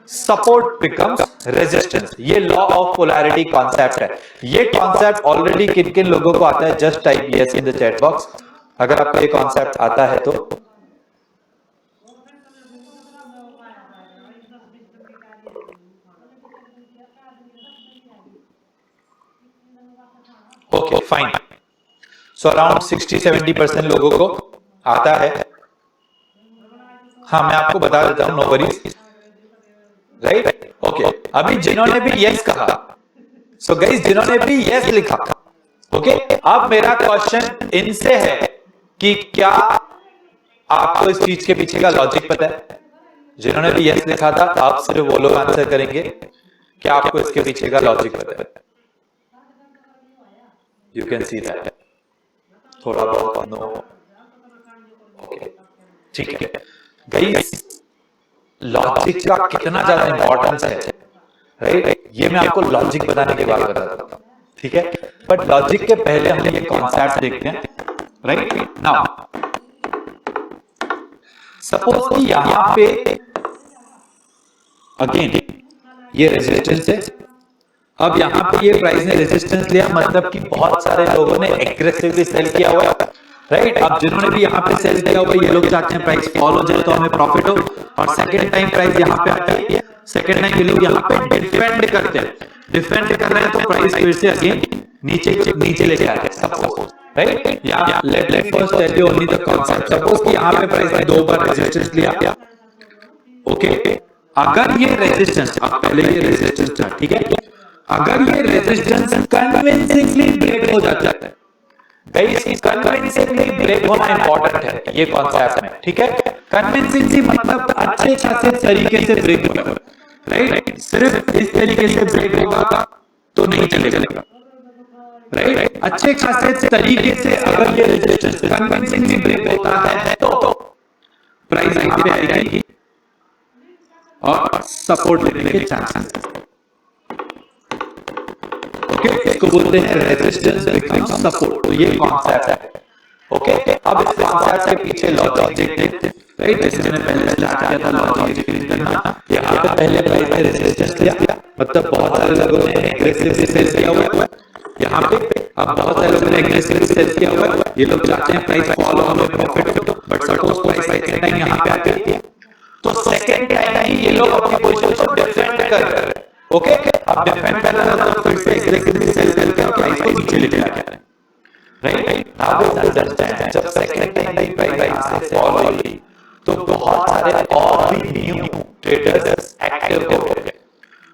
[SPEAKER 1] support becomes resistance, ये लॉ ऑफ पोलैरिटी कॉन्सेप्ट है। ये कॉन्सेप्ट ऑलरेडी किन किन लोगों को आता है, just type yes in the chat box. अगर आपको ये कॉन्सेप्ट आता है तो ओके फाइन। सो अराउंड 60-70% लोगों को आता है। हाँ मैं आपको बता देता हूं, नो वरीज, राइट। ओके, अभी जिन्होंने भी यस कहा, सो गाइस जिन्होंने भी यस लिखा, ओके, अब मेरा क्वेश्चन इनसे है कि क्या आपको इस चीज के पीछे का लॉजिक पता है? जिन्होंने भी यस लिखा था आप सिर्फ वो लोग आंसर करेंगे, क्या आपको इसके पीछे का लॉजिक पता है? यू कैन सी दैट, थोड़ा बहुत नो, ओके ठीक है। गाइस लॉजिक का कितना ज्यादा इंपॉर्टेंस है, राइट, ये मैं आपको लॉजिक बताने के बाद बताता हूं, ठीक है। बट लॉजिक के पहले हम ये कॉन्सेप्ट देखते हैं, राइट। नाउ सपोज कि यहां पे अगेन ये रेजिस्टेंस है, अब यहां पे ये प्राइस ने रेजिस्टेंस लिया, मतलब कि बहुत सारे लोगों ने एग्रेसिवली सेल किया हुआ है, राइट। अब जिन्होंने भी यहाँ पे सेल किया हुआ है, ये लोग चाहते हैं प्राइस फॉल हो जाए तो हमें प्रॉफिट हो, और सेकंड टाइम प्राइस यहाँ पे आती है, सेकंड टाइम ये लोग यहाँ पे डिफेंड करते हैं, डिफेंड कर रहे हैं तो प्राइस फिर से अगेन नीचे लेके आते हैं, सपोज, राइट। या let first tell you only the concept. Suppose कि यहाँ पे प्राइस ने दो बार रेजिस्टेंस लिया, ओके, अगर ये रेजिस्टेंस, पहले ये रेजिस्टेंस था, ठीक है, अगर ये रेजिस्टेंस कन्विंसिंगली ब्रेक हो जाता है, गाइस कन्विंसिंगली ब्रेक होना इंपॉर्टेंट है ये कॉन्सेप्ट में, ठीक है। कन्विंसिंगली मतलब अच्छे खासे तरीके से ब्रेक होगा, राइट। सिर्फ इस तरीके से ब्रेक होगा तो नहीं चलेगा, राइट। अच्छे खासे तरीके से अगर ये रेजिस्टेंस कन्विंसिंगली ब्रेक होता है तो प्राइस यहां पे आएगी और सपोर्ट लेने के चांसेस, ओके, इसको बोलते हैं रेजिस्टेंस बिकम्स सपोर्ट। तो ये कॉन्सेप्ट है, ओके। अब इस कॉन्सेप्ट के पीछे लॉजिक देखते हैं, राइट। जैसे मैंने पहले स्टार्ट किया था लॉजिक एक्सप्लेन करना, यहाँ पे पहले प्राइस ने रेजिस्टेंस लिया, मतलब बहुत सारे लोगों ने एग्रेसिवली सेल किया हुआ है यहाँ पे, अब बहुत सारे लोगों ने एग्रेसिवली सेल किया हुआ है, ये लोग चाहते हैं प्राइस फॉल हो, हमें प्रॉफिट हो, but suppose price second time यहाँ पे आती है तो सेकंड टाइम ये लोग अपनी पोजीशन को डिफेंड कर रहे हैं, ओके। अब डिफेंड कर रहे हैं तो फिर से एग्रेसिवली सेल करके प्राइस को नीचे लेके आ गया, राइट। नाउ अंडरस्टैंड, जब सेकंड टाइम प्राइस से फॉल हुई तो बहुत सारे और भी न्यू ट्रेडर्स एक्टिव हो गए,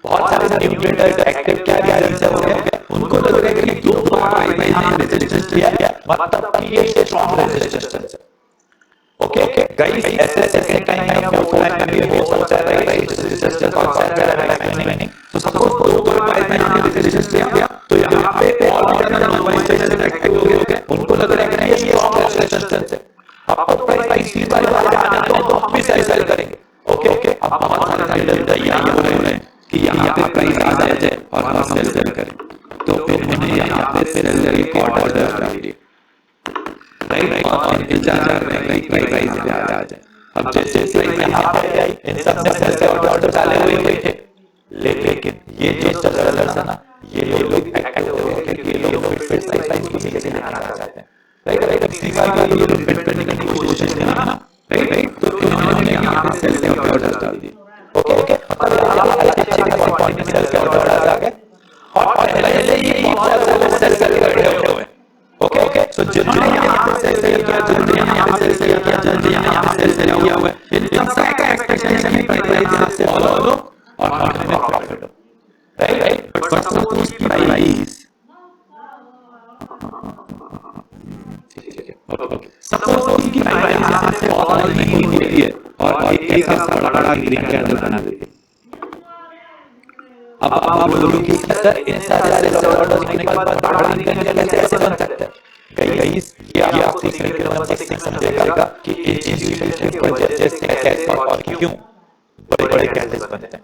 [SPEAKER 1] बहुत सारे न्यू ट्रेडर्स एक्टिव क्या रीजन हो गए, उनको लग रहा है कि दो बार प्राइस यहां रेजिस्टेंस लिया गया, मतलब कि ये स्ट्रांग रेजिस्टेंस है, ओके। गाइस ऐसे टाइम में हम टाइम में हो सकता है रेजिस्टेंस कॉन्सेप्ट है, तो सपोज दो बार प्राइस में यहां रेजिस्टेंस लिया गया तो यहां पे और भी ज्यादा नो बाइस एक्टिव हो गए, उनको लग रहा है कि ये स्ट्रांग रेजिस्टेंस है, अब प्राइस तीसरी बार आना तो हम भी सेल करेंगे, ओके। अब बहुत सारे ट्रेडर तैयार हो रहे हैं कि यहां पे प्राइस आ जाए और हम सेल करें, तो फिर उन्हें यहां पे सेल के ऑर्डर डाल दिए, राइट, और इंतजार कर रहे हैं कि प्राइस पे आ जाए। अब जैसे प्राइस यहां पे आई, इन सब ने सेल के ऑर्डर डाले हुए थे, लेकिन ये जो सेलर्स है ना, ये लोग एक्टिव हो गए कि ये लोग फिर से प्राइस को नीचे लेके आना चाहते हैं, राइट। तीसरी बार ये लोग डिफेंड करने की कोशिश कर रहे हैं ना, राइट, तो इन्होंने यहां पे सेल के ऑर्डर डाल दिए, ओके। अच्छे खासे क्वांटिटी सेल के ऑर्डर आ गए और पहले से ही बहुत सारे सेल करके बैठे हुए हैं, ओके। सो जिन्होंने यहां पे सेल किया, जल्दी यहां पे सेल किया, जल्दी यहां पे सेल किया हुआ है, इन सब का एक्सपेक्टेशन है कि प्राइस यहां से फॉल हो और हमें प्रॉफिट हो, राइट। बट सपोज की प्राइस, सपोज की प्राइस यहां से फॉल नहीं होती है और एक ऐसा बड़ा ग्रीन कैंडल बना देती है, अब आप बोलोगे कि सर इतना सारे ऑर्डर निकलने के बाद बड़ा ग्रीन कैंडल कैसे बन सकता है? गाइस ये आप सीख समझेगा कि इस इंस्टीट्यूशन की वजह से कैसे और क्यों बड़े कैंडल्स बनते हैं,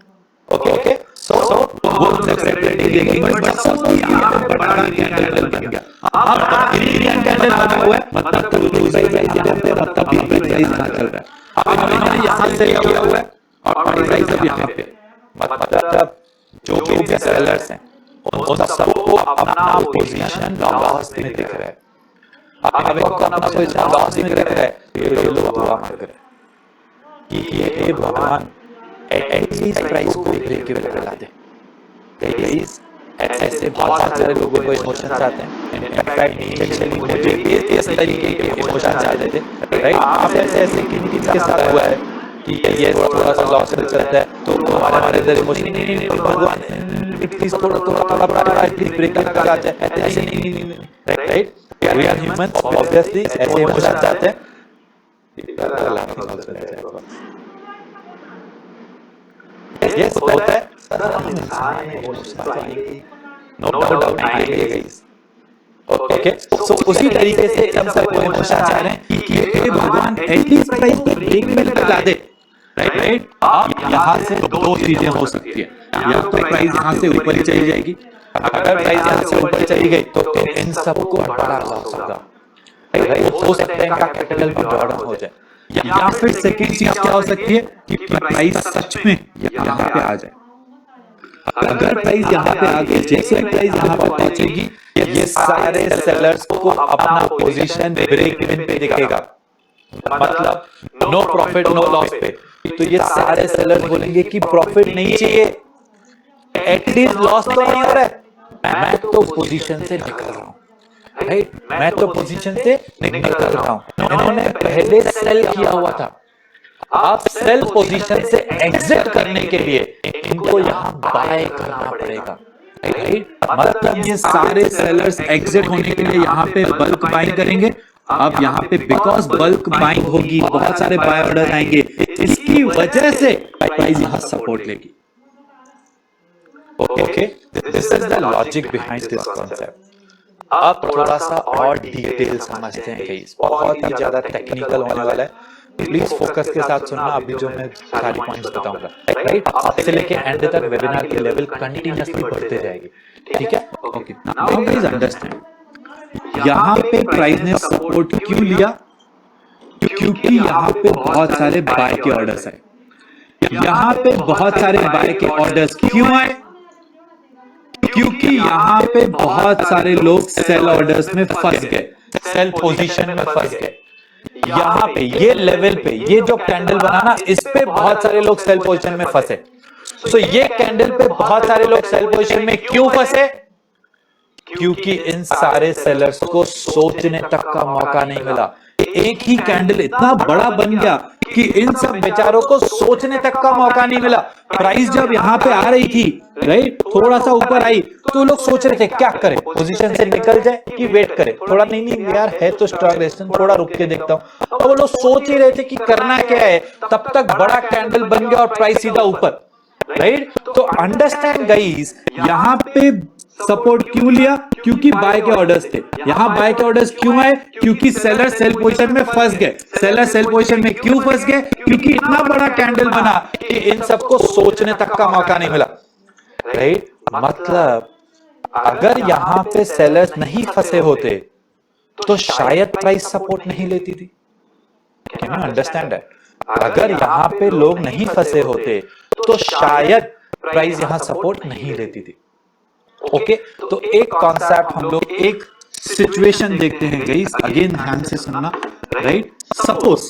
[SPEAKER 1] ओके। सो वो सेपरेटली देखेंगे, बट सब यहां पे बड़ा कैंडल बन गया, अब ग्रीन कैंडल बना हुआ है, मतलब क्लोज प्राइस यहां पे, मतलब भी प्राइस यहां चल रहा है, अब इन्होंने यहां से किया हुआ है और प्राइस अब यहां पे, मतलब जो भी सेलर्स हैं उन सबको अपना पोजीशन लॉस में दिख रहा है, अब इनको अपना पोजीशन लॉस में कर रहा है, तो ये लोग दुआ मांग रहे हैं कि ये भगवान एटलीस्ट प्राइस को ब्रेक इवन करा दे। गाइस ऐसे बहुत सारे लोगों को इमोशंस आते हैं। इनफैक्ट इनिशियली मुझे इस तरीके के इमोशंस आते थे, राइट? आप ऐसे किसके साथ हुआ है कि ये थोड़ा सा लॉस में चलता है तो हमारे अंदर इमोशन नहीं भगवान प्लीज थोड़ा ब्रेक लगा जाए, ऐसे नहीं, right? We are humans, obviously ऐसे इमोशंस आते हैं। यस होता है, नो डाउट आएंगे गाइस। ओके, सो उसी तरीके से हम सबको इमोशंस आ रहे हैं कि ये भगवान एटलीस्ट प्राइस पे ब्रेक में लगा दे, राइट? अब यहाँ से दो चीजें हो सकती है, या तो प्राइस यहाँ से ऊपर ही चली जाएगी। अगर प्राइस यहाँ से ऊपर चली गई तो इन सबको बड़ा लॉस होगा, राइट? हो सकता है इनका कैपिटल भी ड्रॉडाउन हो जाए, या फिर सेकंड चीज क्या हो सकती है कि प्राइस सच में यहाँ पे आ जाए। अगर प्राइस यहाँ पे आ गई, जैसे प्राइस यहाँ पे पहुंचेगी, ये सारे सेलर्स को अपना पोजीशन ब्रेक इवन पे दिखेगा, मतलब नो प्रॉफिट नो लॉस पे। तो ये सारे सेलर्स बोलेंगे कि प्रॉफिट नहीं चाहिए, एटलीस्ट लॉस तो नहीं हो रहा है, मैं तो पोजीशन से निकल रहा हूं, राइट? मैं तो पोजीशन से निकल रहा हूं। इन्होंने पहले सेल किया हुआ था, अब सेल पोजीशन से एग्जिट करने के लिए इनको यहां बाय करना पड़ेगा, राइट? मतलब ये सारे सेलर्स एग्जिट होने के लिए यहां पे बल्क बाइंग करेंगे। अब यहाँ पे बिकॉज बल्क बाइंग होगी, बहुत सारे बाय ऑर्डर आएंगे, इसकी वजह से प्राइस यहाँ सपोर्ट लेगी। Okay, this is the logic behind this concept. अब थोड़ा सा और डिटेल समझते हैं गाइस, बहुत ही ज्यादा टेक्निकल होने वाला है, प्लीज फोकस के साथ सुनना अभी जो मैं सारी पॉइंट्स बताऊंगा, राइट? अब से लेके एंड तक वेबिनार की लेवल कंटिन्यूअसली बढ़ते जाएगी, ठीक है? ओके, नाउ प्लीज अंडरस्टैंड, यहाँ पे प्राइस ने सपोर्ट क्यों लिया? क्योंकि यहाँ पे बहुत सारे बाय के ऑर्डर्स आए। यहाँ पे बहुत सारे बाय के ऑर्डर्स क्यों आए? क्योंकि यहाँ पे बहुत सारे लोग सेल ऑर्डर्स में फंस गए, सेल पोजीशन में फंस गए। यहाँ पे ये लेवल पे ये जो कैंडल बना ना, इस पे बहुत सारे लोग सेल पोजीशन में फंसे। तो ये कैंडल पे बहुत सारे लोग सेल पोजीशन में क्यों फंसे? क्योंकि इन सारे सेलर्स को सोचने तक का मौका नहीं मिला। एक ही कैंडल इतना बड़ा बन गया कि इन सब बेचारों को सोचने तक का मौका नहीं मिला। प्राइस जब यहाँ पे आ रही थी, राइट, थोड़ा सा ऊपर आई तो लोग सोच रहे थे क्या करें, पोजीशन से निकल जाए कि वेट करें। थोड़ा नहीं यार, है तो स्ट्रॉन्ग रेजिस्टेंस, थोड़ा रुक के देखता हूं। अब वो लोग सोच ही रहे थे कि करना क्या है, तब तक बड़ा कैंडल बन गया और प्राइस सीधा ऊपर, राइट? तो अंडरस्टैंड गाइस, यहाँ पे सपोर्ट क्यों लिया? क्योंकि बाय के ऑर्डर्स थे। यहां बाय के ऑर्डर्स क्यों आए? क्योंकि सेलर सेल पोजीशन में फंस गए। सेलर सेल पोजीशन में क्यों फंस गए? क्योंकि इतना बड़ा कैंडल बना कि इन सबको सोचने तक का मौका नहीं मिला, राइट? मतलब अगर यहां पे सेलर्स नहीं फंसे होते तो शायद प्राइस सपोर्ट नहीं लेती थी। Can you understand that? अगर यहां पे लोग नहीं फंसे होते तो शायद प्राइस यहां सपोर्ट नहीं लेती थी। ओके, तो एक कॉन्सेप्ट हम लोग एक सिचुएशन देखते हैं गाइस, अगेन ध्यान से सुनना, राइट? सपोज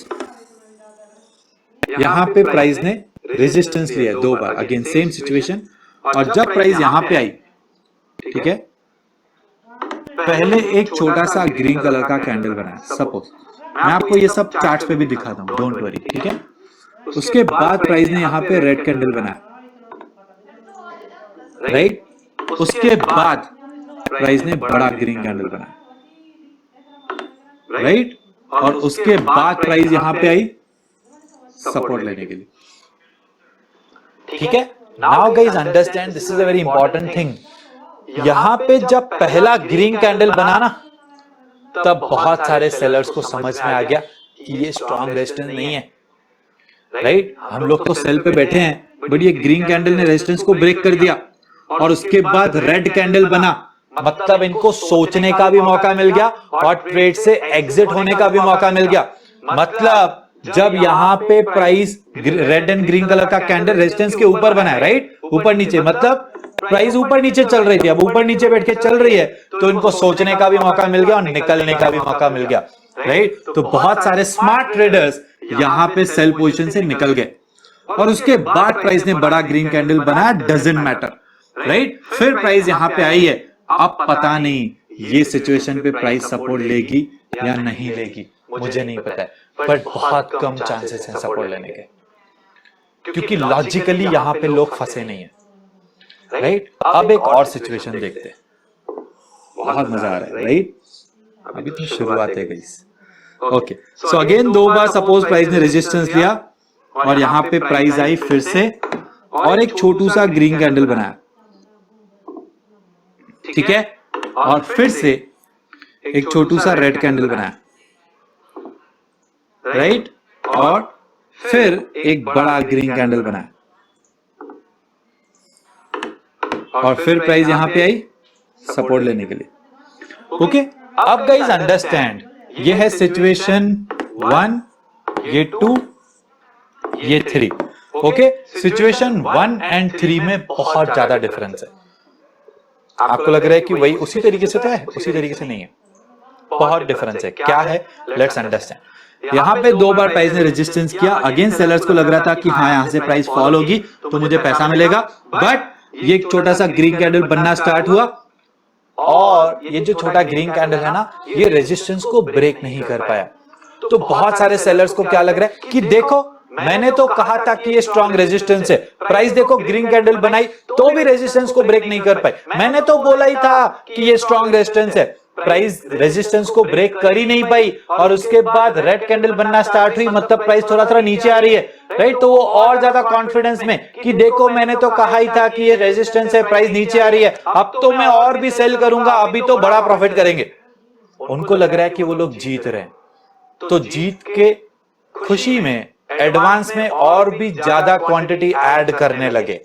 [SPEAKER 1] यहां पे प्राइस ने रेजिस्टेंस लिया दो बार, अगेन सेम सिचुएशन, और जब प्राइस यहां पे आई, ठीक है, पहले एक छोटा सा ग्रीन कलर का कैंडल बनाया, सपोज मैं आपको ये सब चार्ट्स पे भी दिखाता हूं, डोंट वरी, ठीक है? उसके बाद प्राइस ने यहां पे रेड कैंडल बनाया, राइट? उसके बाद प्राइस ने बड़ा ग्रीन कैंडल बनाया, राइट? और उसके बाद प्राइस यहां पे आई सपोर्ट लेने के लिए, ठीक है? Now guys understand, this is a very important thing. यहां पे जब पहला ग्रीन कैंडल बना ना, तब बहुत सारे सेलर्स को समझ में आ गया कि ये स्ट्रॉन्ग रेजिस्टेंस नहीं है, राइट? हम लोग तो सेल पे बैठे हैं, बट ये ग्रीन कैंडल ने रेजिस्टेंस को ब्रेक कर दिया और उसके बाद रेड कैंडल बना, मतलब इनको सोचने का भी मौका मिल गया और ट्रेड से एग्जिट होने का भी मौका मिल गया। मतलब जब यहां पे price red and green colour का कैंडल रेजिस्टेंस के ऊपर बना है, राइट, ऊपर नीचे, मतलब प्राइस ऊपर नीचे चल रही थी, अब ऊपर नीचे बैठ के चल रही है, तो इनको सोचने का भी मौका मिल गया और निकलने का भी मौका मिल गया, राइट। तो बहुत सारे स्मार्ट ट्रेडर्स यहां पे सेल पोजीशन से निकल गए और उसके बाद प्राइस ने बड़ा ग्रीन कैंडल बनाया, डजंट मैटर, राइट। फिर प्राइस यहां पे आई है, अब पता नहीं ये सिचुएशन पे प्राइस सपोर्ट लेगी या नहीं लेगी, मुझे नहीं पता है, बट बहुत कम चांसेस हैं सपोर्ट लेने के, क्योंकि लॉजिकली यहां पे लोग फंसे नहीं है, राइट। अब एक और सिचुएशन देखते हैं, बहुत मजा आ रहा है, राइट। अभी तो शुरुआत है गाइस। ओके, सो अगेन दो बार सपोज प्राइस ने रेजिस्टेंस लिया और यहां पे प्राइस आई फिर से और एक छोटू सा ग्रीन कैंडल बनाया, ठीक है, और फिर से एक छोटू सा रेड कैंडल बनाया, राइट, और फिर एक बड़ा ग्रीन कैंडल बनाया और फिर प्राइस यहां पे आई सपोर्ट लेने के लिए। ओके, अब गाइस अंडरस्टैंड, ये है सिचुएशन 1, ये 2, ये 3। ओके, सिचुएशन 1 एंड 3 में बहुत ज्यादा डिफरेंस है। आपको लग रहा है कि वही उसी तरीके से तो है, उसी तरीके से नहीं है, बहुत डिफरेंस है। क्या है, लेट्स अंडरस्टैंड। यहां पे दो बार प्राइस ने रेजिस्टेंस किया, अगेन सेलर्स को लग रहा था कि हाँ यहां से प्राइस फॉल होगी तो मुझे पैसा मिलेगा, बट ये एक छोटा सा ग्रीन कैंडल बनना स्टार्ट हुआ और ये जो छोटा ग्रीन कैंडल है ना, ये रेजिस्टेंस को ब्रेक नहीं कर पाया। तो बहुत सारे सेलर्स को क्या लग रहा है कि देखो मैंने तो कहा था कि ये स्ट्रॉन्ग रेजिस्टेंस है, प्राइस देखो ग्रीन कैंडल बनाई तो भी रेजिस्टेंस को ब्रेक नहीं कर पाई, मैंने तो बोला ही था कि ये स्ट्रॉन्ग रेजिस्टेंस है, प्राइस रेजिस्टेंस को ब्रेक कर ही नहीं पाई और उसके बाद रेड कैंडल बनना स्टार्ट हुई, मतलब प्राइस थोड़ा थोड़ा नीचे आ रही है, राइट। तो वो और ज्यादा कॉन्फिडेंस में कि देखो मैंने तो कहा ही था कि ये रेजिस्टेंस है, प्राइस नीचे आ रही है, अब तो मैं और भी सेल करूंगा, अभी तो बड़ा प्रॉफिट करेंगे। उनको लग रहा है कि वो लोग जीत रहे हैं, तो जीत के खुशी में एडवांस में और भी ज्यादा क्वांटिटी ऐड करने लगे।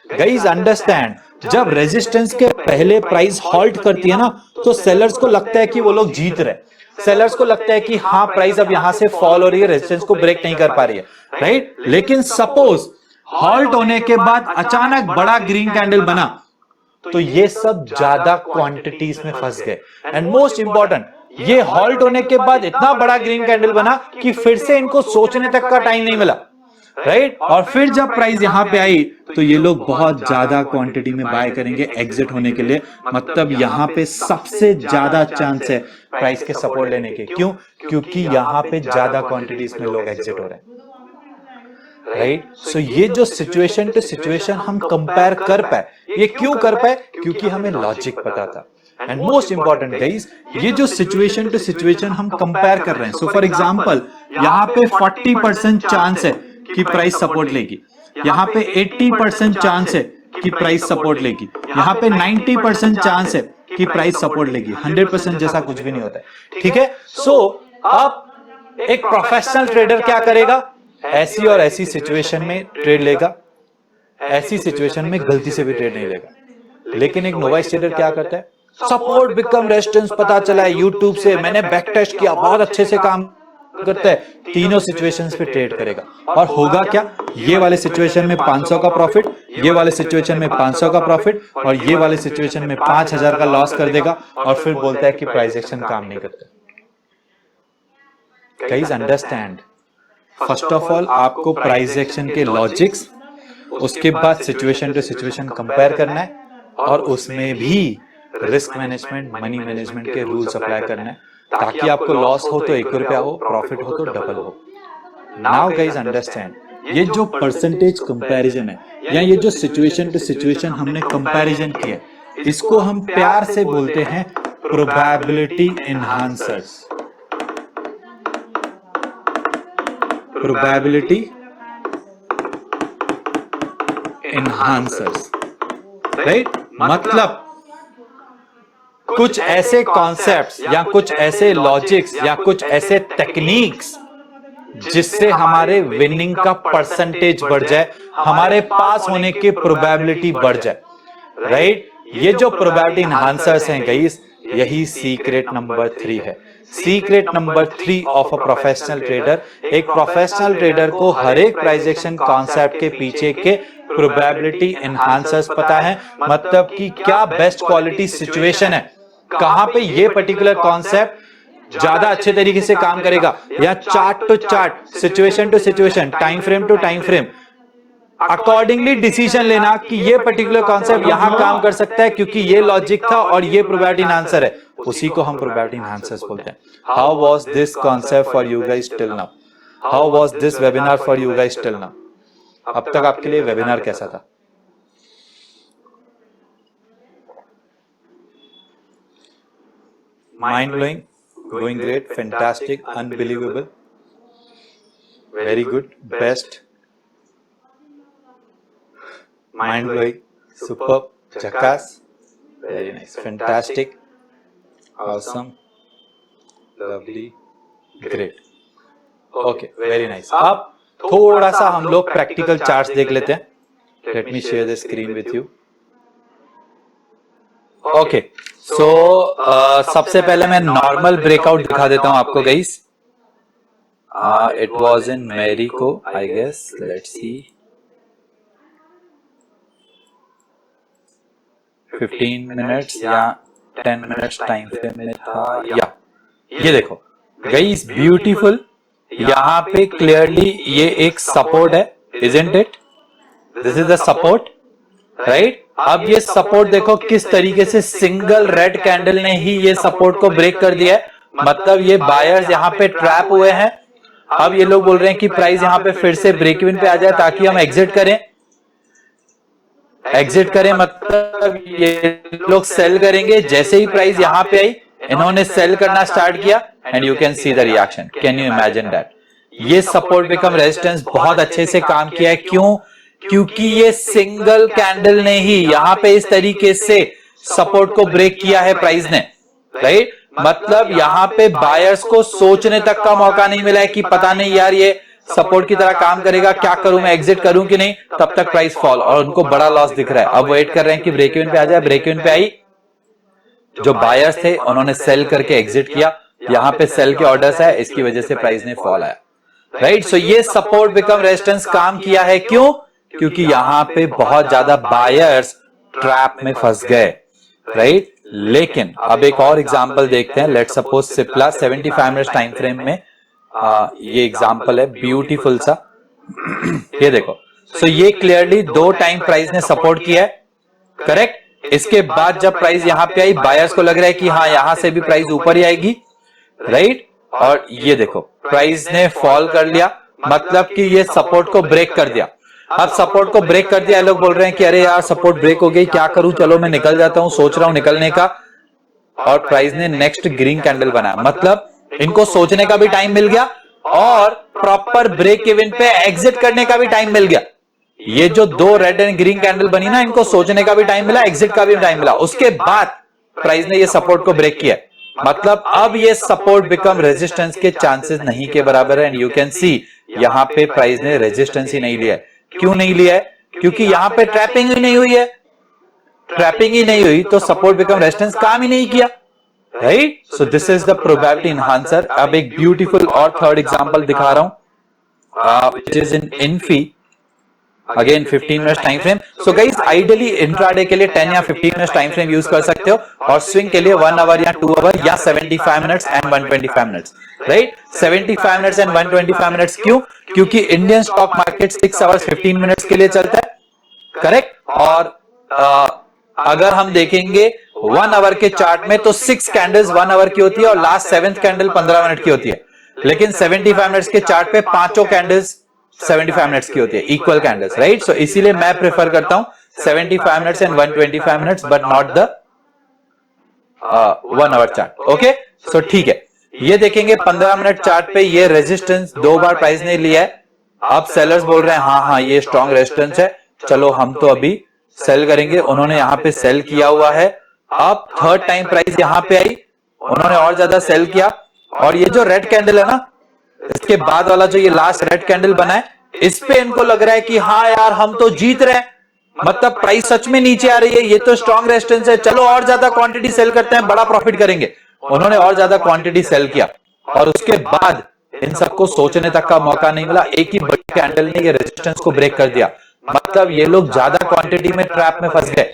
[SPEAKER 1] गाइस अंडरस्टैंड, जब रेजिस्टेंस के पहले प्राइस हॉल्ट करती है ना, तो सेलर्स को लगता है कि वो लोग जीत रहे, सेलर्स को लगता है कि हाँ प्राइस अब यहां से फॉल हो रही है, रेजिस्टेंस को ब्रेक नहीं कर पा रही है, राइट। लेकिन सपोज हॉल्ट होने के बाद अचानक बड़ा ग्रीन कैंडल बना, तो ये सब ज्यादा क्वांटिटीज में फंस गए। एंड मोस्ट इंपॉर्टेंट, ये हॉल्ट होने के बाद इतना बड़ा ग्रीन कैंडल बना कि फिर से इनको सोचने तक का टाइम नहीं मिला, राइट। और फिर जब प्राइस यहां पे आई तो ये लोग बहुत ज्यादा क्वांटिटी में बाय करेंगे एग्जिट होने के लिए, मतलब यहां पे सबसे ज्यादा चांस है प्राइस के सपोर्ट लेने के। क्यों? क्योंकि यहां पे ज्यादा क्वांटिटीज में लोग एग्जिट हो रहे हैं, राइट। सो ये जो सिचुएशन टू सिचुएशन हम कंपेयर कर पाए, ये क्यों कर पाए? क्योंकि हमें लॉजिक पता था। एंड मोस्ट इंपॉर्टेंट गाइस, ये जो सिचुएशन टू सिचुएशन हम कंपेयर कर रहे हैं, सो फॉर एग्जांपल यहां पे 40% चांस है कि प्राइस सपोर्ट लेगी, यहां पे 80% चांस है कि प्राइस सपोर्ट लेगी, यहां पे 90% चांस है कि प्राइस सपोर्ट लेगी, 100% जैसा कुछ भी नहीं होता है, ठीक है। सो अब एक प्रोफेशनल ट्रेडर क्या करेगा? ऐसी और ऐसी सिचुएशन में ट्रेड लेगा, ऐसी सिचुएशन में गलती से भी ट्रेड नहीं लेगा। लेकिन एक नोवाइस ट्रेडर क्या करता है? सपोर्ट बिकम रेजिस्टेंस पता चला है यूट्यूब से, मैंने बैक टेस्ट किया, बहुत अच्छे से काम करता है, तीनों सिचुएशंस पे ट्रेड करेगा। और होगा क्या? ये वाले सिचुएशन में 500 का प्रॉफिट, ये वाले सिचुएशन में 500 का प्रॉफिट और ये वाले सिचुएशन में 5000 का लॉस कर देगा और फिर बोलता है कि प्राइस एक्शन काम नहीं करता। Guys understand, first of all आपको प्राइस एक्शन के लॉजिक्स, उसके बाद सिचुएशन टू सिचुएशन कंपेयर करना है और उसमें भी रिस्क मैनेजमेंट, मनी मैनेजमेंट के रूल्स अप्लाई करना है, ताकि आपको लॉस हो तो 1 रुपया हो, प्रॉफिट हो तो डबल हो। नाउ गाइस अंडरस्टैंड, ये जो परसेंटेज कंपैरिजन है या ये जो सिचुएशन टू सिचुएशन हमने कंपैरिजन किया, इसको हम प्यार से बोलते हैं probability enhancers. Probability enhancers, right. मतलब कुछ ऐसे कॉन्सेप्ट्स या कुछ ऐसे लॉजिक्स या कुछ ऐसे टेक्निक्स जिससे हमारे विनिंग का परसेंटेज बढ़ जाए, हमारे पास होने की प्रोबेबिलिटी बढ़ जाए, राइट। ये जो प्रोबेबिलिटी एनहांसर्स हैं गाइस, यही सीक्रेट नंबर 3 है। Secret number 3 of a professional trader, एक प्रोफेशनल ट्रेडर को हर एक प्राइस एक्शन कॉन्सेप्ट के पीछे के प्रोबेबिलिटी एनहांसर्स पता है, मतलब कि क्या बेस्ट क्वालिटी सिचुएशन है, कहां पे ये पर्टिकुलर कॉन्सेप्ट ज्यादा अच्छे तरीके से काम करेगा, या chart to chart, situation to situation, time frame to time frame, accordingly decision लेना कि ये पर्टिकुलर कॉन्सेप्ट यहां काम कर सकता है क्योंकि ये लॉजिक था और ये प्रोबेबिलिटी एनहांसर है, उसी को हम प्रोबेबिलिटी एनहांसर्स बोलते हैं। How was this concept for you guys till now? How was this webinar for you guys till now? अब तक आपके लिए वेबिनार कैसा था? Mind blowing, going great, fantastic, unbelievable, very good, best, mind blowing, superb, jackass, very nice, fantastic, awesome, lovely, great, okay, very nice। अब थोड़ा सा हम लोग प्रैक्टिकल चार्ट्स देख लेते हैं। Let me share the screen with you. Okay, so सबसे पहले मैं नॉर्मल ब्रेकआउट दिखा देता हूं आपको guys. It was in Marico I guess, let's see, 15 minutes या 10 मिनट्स टाइम फ्रेम में था, या ये देखो गाइस, ब्यूटीफुल, यहां पे क्लियरली ये एक सपोर्ट है, isn't it? This is the support, right? अब ये सपोर्ट देखो किस तरीके से सिंगल रेड कैंडल ने ही ये सपोर्ट को ब्रेक कर दिया है, मतलब ये बायर्स यहां पे ट्रैप हुए हैं। अब ये लोग बोल रहे हैं कि प्राइस यहां पे फिर से ब्रेक इवन पे आ जाए ताकि हम एग्जिट करें। एग्जिट करें मतलब ये लोग सेल करेंगे। जैसे ही प्राइस यहां पे आई, इन्होंने सेल करना स्टार्ट किया and you can see the reaction. Can you imagine that? ये सपोर्ट बिकम रेजिस्टेंस बहुत अच्छे से काम किया है। क्यों? क्योंकि ये सिंगल कैंडल ने ही यहां पे इस तरीके से सपोर्ट को ब्रेक किया है प्राइस ने, राइट? मतलब यहां पे बायर्स को सोचने तक का मौका नहीं मिला है कि पता नहीं यार ये सपोर्ट की तरह काम करेगा, क्या करूं मैं, एग्जिट करूं कि नहीं, तब तक प्राइस फॉल, और उनको बड़ा लॉस दिख रहा है। अब वेट कर रहे हैं कि ब्रेक इवन पे आ जाए। ब्रेक इवन पे आई, जो बायर्स थे उन्होंने सेल करके एग्जिट किया, यहां पे सेल के ऑर्डर्स है, इसकी वजह से प्राइस ने फॉल आया, राइट? सो ये सपोर्ट बिकम रेजिस्टेंस काम किया है। क्यों? क्योंकि यहां पे बहुत ज्यादा बायर्स ट्रैप में फंस गए, राइट? लेकिन अब एक और एग्जांपल देखते हैं। Let's suppose Cipla 75 minutes time frame में ये एग्जांपल है, ब्यूटीफुल सा। ये देखो, सो ये क्लियरली 2 टाइम प्राइस ने सपोर्ट किया है, करेक्ट? इसके बाद जब प्राइस यहां पे आई, बायर्स को लग रहा है कि हाँ यहां से भी प्राइस ऊपर ही आएगी, राइट? और ये देखो प्राइस ने फॉल कर लिया, मतलब कि ये सपोर्ट को ब्रेक कर दिया। अब सपोर्ट को ब्रेक कर दिया, लोग बोल रहे हैं कि अरे यार सपोर्ट ब्रेक हो गई, क्या करूं, चलो मैं निकल जाता हूं, सोच रहा हूं निकलने का। और प्राइस ने नेक्स्ट ग्रीन कैंडल बनाया, मतलब इनको सोचने का भी टाइम मिल गया और प्रॉपर ब्रेक इवन पे एग्जिट करने का भी टाइम मिल गया। ये जो 2 रेड एंड ग्रीन कैंडल बनी ना, इनको सोचने का भी टाइम मिला, एग्जिट का भी टाइम मिला। उसके बाद प्राइस ने ये सपोर्ट को ब्रेक किया, मतलब अब ये सपोर्ट बिकम रेजिस्टेंस के चांसेस नहीं के बराबर है। एंड यू कैन सी यहां पे प्राइस ने रेजिस्टेंस ही नहीं लिया है। क्यों नहीं लिया है? क्योंकि यहां पे ट्रैपिंग ही नहीं हुई है। ट्रैपिंग ही नहीं हुई तो सपोर्ट बिकम रेजिस्टेंस काम ही नहीं किया, right? So this is the probability enhancer. अब एक ब्यूटीफुल और थर्ड एग्जांपल दिखा रहा हूं, which is in Infy, again 15 minutes time frame. So guys, ideally intraday के लिए 10 या 15 मिनट्स टाइम फ्रेम यूज कर सकते हो, और स्विंग के लिए 1 आवर या 2 आवर या 75 minutes and 125 minutes, right? 75 minutes and 125 minutes क्यों? क्योंकि Indian stock market 6 hours 15 minutes के लिए चलता है, करेक्ट? और अगर हम देखेंगे 1 आवर के चार्ट में तो 6 कैंडल्स 1 आवर की होती है और लास्ट 7th कैंडल 15 मिनट की होती है। लेकिन 75 मिनट्स के चार्ट पे 5 कैंडल्स 75 मिनट्स की होती है, इक्वल कैंडल्स, राइट? सो इसीलिए मैं प्रेफर करता हूं 75 minutes and 125 minutes, but not the 1 hour chart. Okay, so ठीक है। ये देखेंगे 15 मिनट चार्ट पे ये रेजिस्टेंस 2 बार प्राइस ने लिया है। अब सेलर्स बोल रहे हैं हाँ ये स्ट्रॉन्ग रेजिस्टेंस है, चलो हम तो अभी सेल करेंगे। उन्होंने यहां पे सेल किया हुआ है। अब थर्ड टाइम प्राइस यहां पे आई, उन्होंने और ज्यादा सेल किया, और ये जो रेड कैंडल है ना, इसके बाद वाला जो ये लास्ट रेड कैंडल बना है, इस पे इनको लग रहा है कि हाँ यार हम तो जीत रहे हैं, मतलब प्राइस सच में नीचे आ रही है, ये तो स्ट्रॉन्ग रेजिस्टेंस है, चलो और ज्यादा क्वांटिटी सेल करते हैं, बड़ा प्रॉफिट करेंगे। उन्होंने और ज्यादा क्वांटिटी सेल किया और उसके बाद इन सबको सोचने तक का मौका नहीं मिला, एक ही बड़ी कैंडल ने ये रेजिस्टेंस को ब्रेक कर दिया। मतलब ये लोग ज्यादा क्वांटिटी में ट्रैप में फंस गए।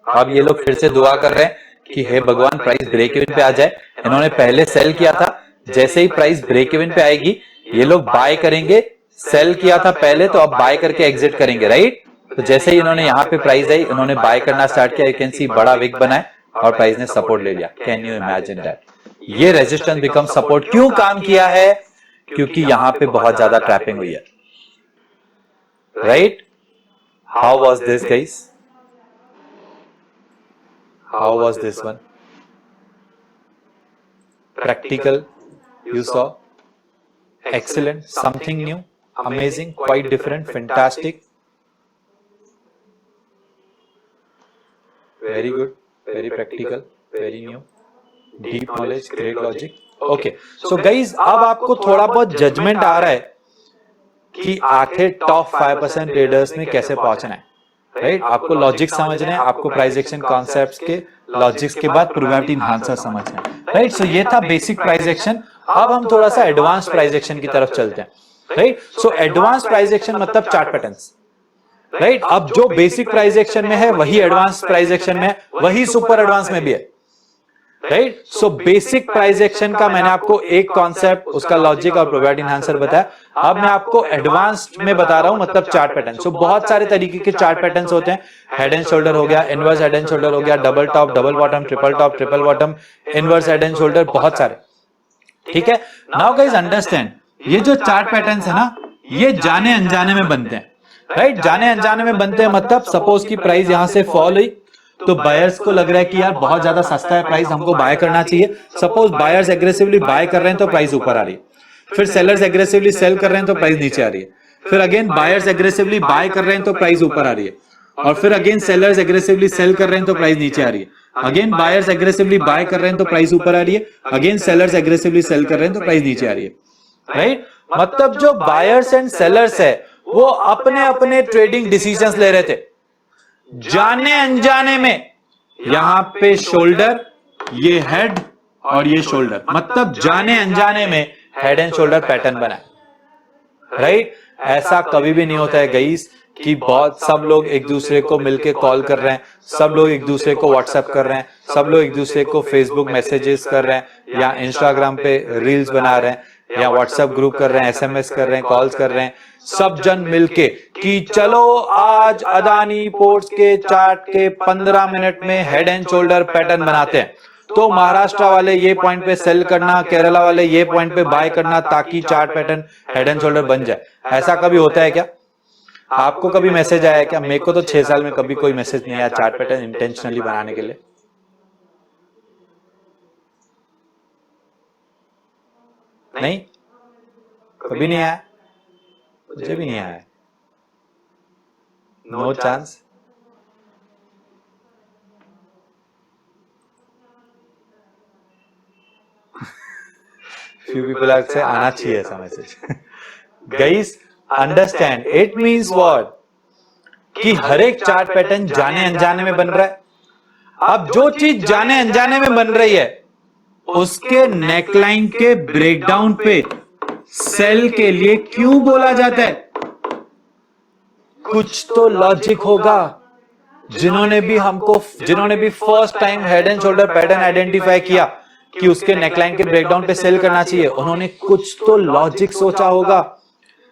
[SPEAKER 1] अब ये लोग फिर से दुआ कर रहे हैं कि हे भगवान प्राइस ब्रेक इवन पे आ जाए। इन्होंने पहले सेल किया था, जैसे ही प्राइस ब्रेक इवन पे आएगी ये लोग बाय करेंगे। सेल किया था पहले तो अब बाय करके एग्जिट करेंगे, राइट। तो जैसे ही इन्होंने यहाँ पे प्राइस आई, इन्होंने बाय करना स्टार्ट किया, यू कैन सी बड़ा विक बनाए और प्राइस ने सपोर्ट ले लिया। Can you imagine that? ये रेजिस्टेंस बिकम सपोर्ट क्यों काम किया है? क्योंकि यहां पे बहुत ज्यादा ट्रैपिंग हुई है, right. How was this guys? How was this one? Practical, you saw? Excellent, something new, amazing, quite different, fantastic, very good, very practical, very new, deep knowledge, great logic. Okay, so guys, अब आपको थोड़ा बहुत जजमेंट आ रहा है कि आखिर टॉप 5% ट्रेडर्स में कैसे पहुंचना है, राइट। आपको लॉजिक समझना है, आपको प्राइस एक्शन कॉन्सेप्ट्स के लॉजिक्स के बाद प्रोबेबिलिटी एनहांसर समझना है, राइट। सो ये था बेसिक प्राइस एक्शन। अब हम थोड़ा सा एडवांस प्राइस एक्शन की तरफ चलते हैं, right. So advance price action मतलब चार्ट पैटर्न्स, राइट। अब जो बेसिक प्राइस एक्शन में है वही एडवांस प्राइस एक्शन में है, वही सुपर एडवांस में भी है, right. So basic price action का मैंने आपको एक कॉन्सेप्ट, उसका लॉजिक और प्रोबेबिलिटी एनहांसर बताया। अब मैं आपको एडवांस्ड में बता रहा हूं, मतलब चार्ट पैटर्न। सो बहुत सारे तरीके के चार्ट पैटर्न्स होते हैं। हेड एंड शोल्डर हो गया, इनवर्स हेड एंड शोल्डर हो गया, double top, double bottom, triple top, triple bottom, inverse head and shoulder, बहुत सारे, ठीक है। नाउ गाइस अंडरस्टैंड, ये जो चार्ट पैटर्न्स है ना, ये जाने अनजाने में बनते हैं, राइट। जाने अनजाने में बनते हैं मतलब सपोज की प्राइस यहां से फॉल हुई तो बायर्स को लग रहा है कि यार बहुत ज्यादा सस्ता है प्राइस, हमको बाय करना चाहिए। सपोज बायर्स एग्रेसिवली बाय कर रहे हैं तो प्राइस ऊपर आ रही है, फिर सेलर्स एग्रेसिवली सेल कर रहे हैं तो प्राइस नीचे आ रही है, फिर अगेन बायर्स एग्रेसिवली बाय कर रहे हैं तो प्राइस ऊपर आ रही है, और फिर अगेन सेलर्स एग्रेसिवली सेल कर रहे हैं तो प्राइस नीचे आ रही है, अगेन बायर्स एग्रेसिवली बाय कर रहे हैं तो प्राइस ऊपर आ रही है, अगेन सेलर्स एग्रेसिवली सेल कर रहे हैं तो प्राइस नीचे आ रही है, राइट। मतलब जो बायर्स एंड सेलर्स है वो अपने अपने ट्रेडिंग डिसीजंस ले रहे थे, जाने अनजाने में। यहां पे शोल्डर, ये हेड और ये शोल्डर, मतलब जाने अनजाने में हेड एंड शोल्डर पैटर्न बना है, राइट। ऐसा कभी भी नहीं होता है गाइस कि बहुत सब लोग एक दूसरे को मिलके कॉल कर रहे हैं, सब लोग एक दूसरे को व्हाट्सएप कर रहे हैं, सब लोग एक दूसरे को फेसबुक मैसेजेस कर रहे हैं या इंस्टाग्राम पे रील्स बना रहे हैं या व्हाट्सएप ग्रुप कर रहे हैं, एसएमएस कर रहे हैं, कॉल्स कर रहे हैं, सब जन मिलके कि चलो आज अदानी पोर्ट्स के चार्ट के 15 मिनट में हेड एंड शोल्डर पैटर्न बनाते हैं। तो महाराष्ट्र वाले ये पॉइंट पे सेल करना, केरला वाले ये पॉइंट पे बाय करना, ताकि chart pattern head and shoulder बन जाए। ऐसा कभी होता है क्या? आपको कभी मैसेज आया क्या? मेरे को तो 6 साल में कभी कोई मैसेज नहीं आया चार्ट पैटर्न इंटेंशनली बनाने के लिए। नहीं, कभी नहीं आया, मुझे भी नहीं आया, no chance. few people are say आना चाहिए ऐसा message. Guys understand, it means what, कि हर एक चार्ट पैटर्न जाने अनजाने में बन रहा है। अब जो चीज जाने अनजाने में बन रही है उसके नेकलाइन के ब्रेकडाउन पे सेल के लिए क्यों बोला जाता है? कुछ तो लॉजिक होगा। जिन्होंने भी first time head and shoulder pattern identify किया कि उसके नेकलाइन के ब्रेकडाउन पे सेल करना चाहिए, उन्होंने कुछ तो लॉजिक सोचा होगा,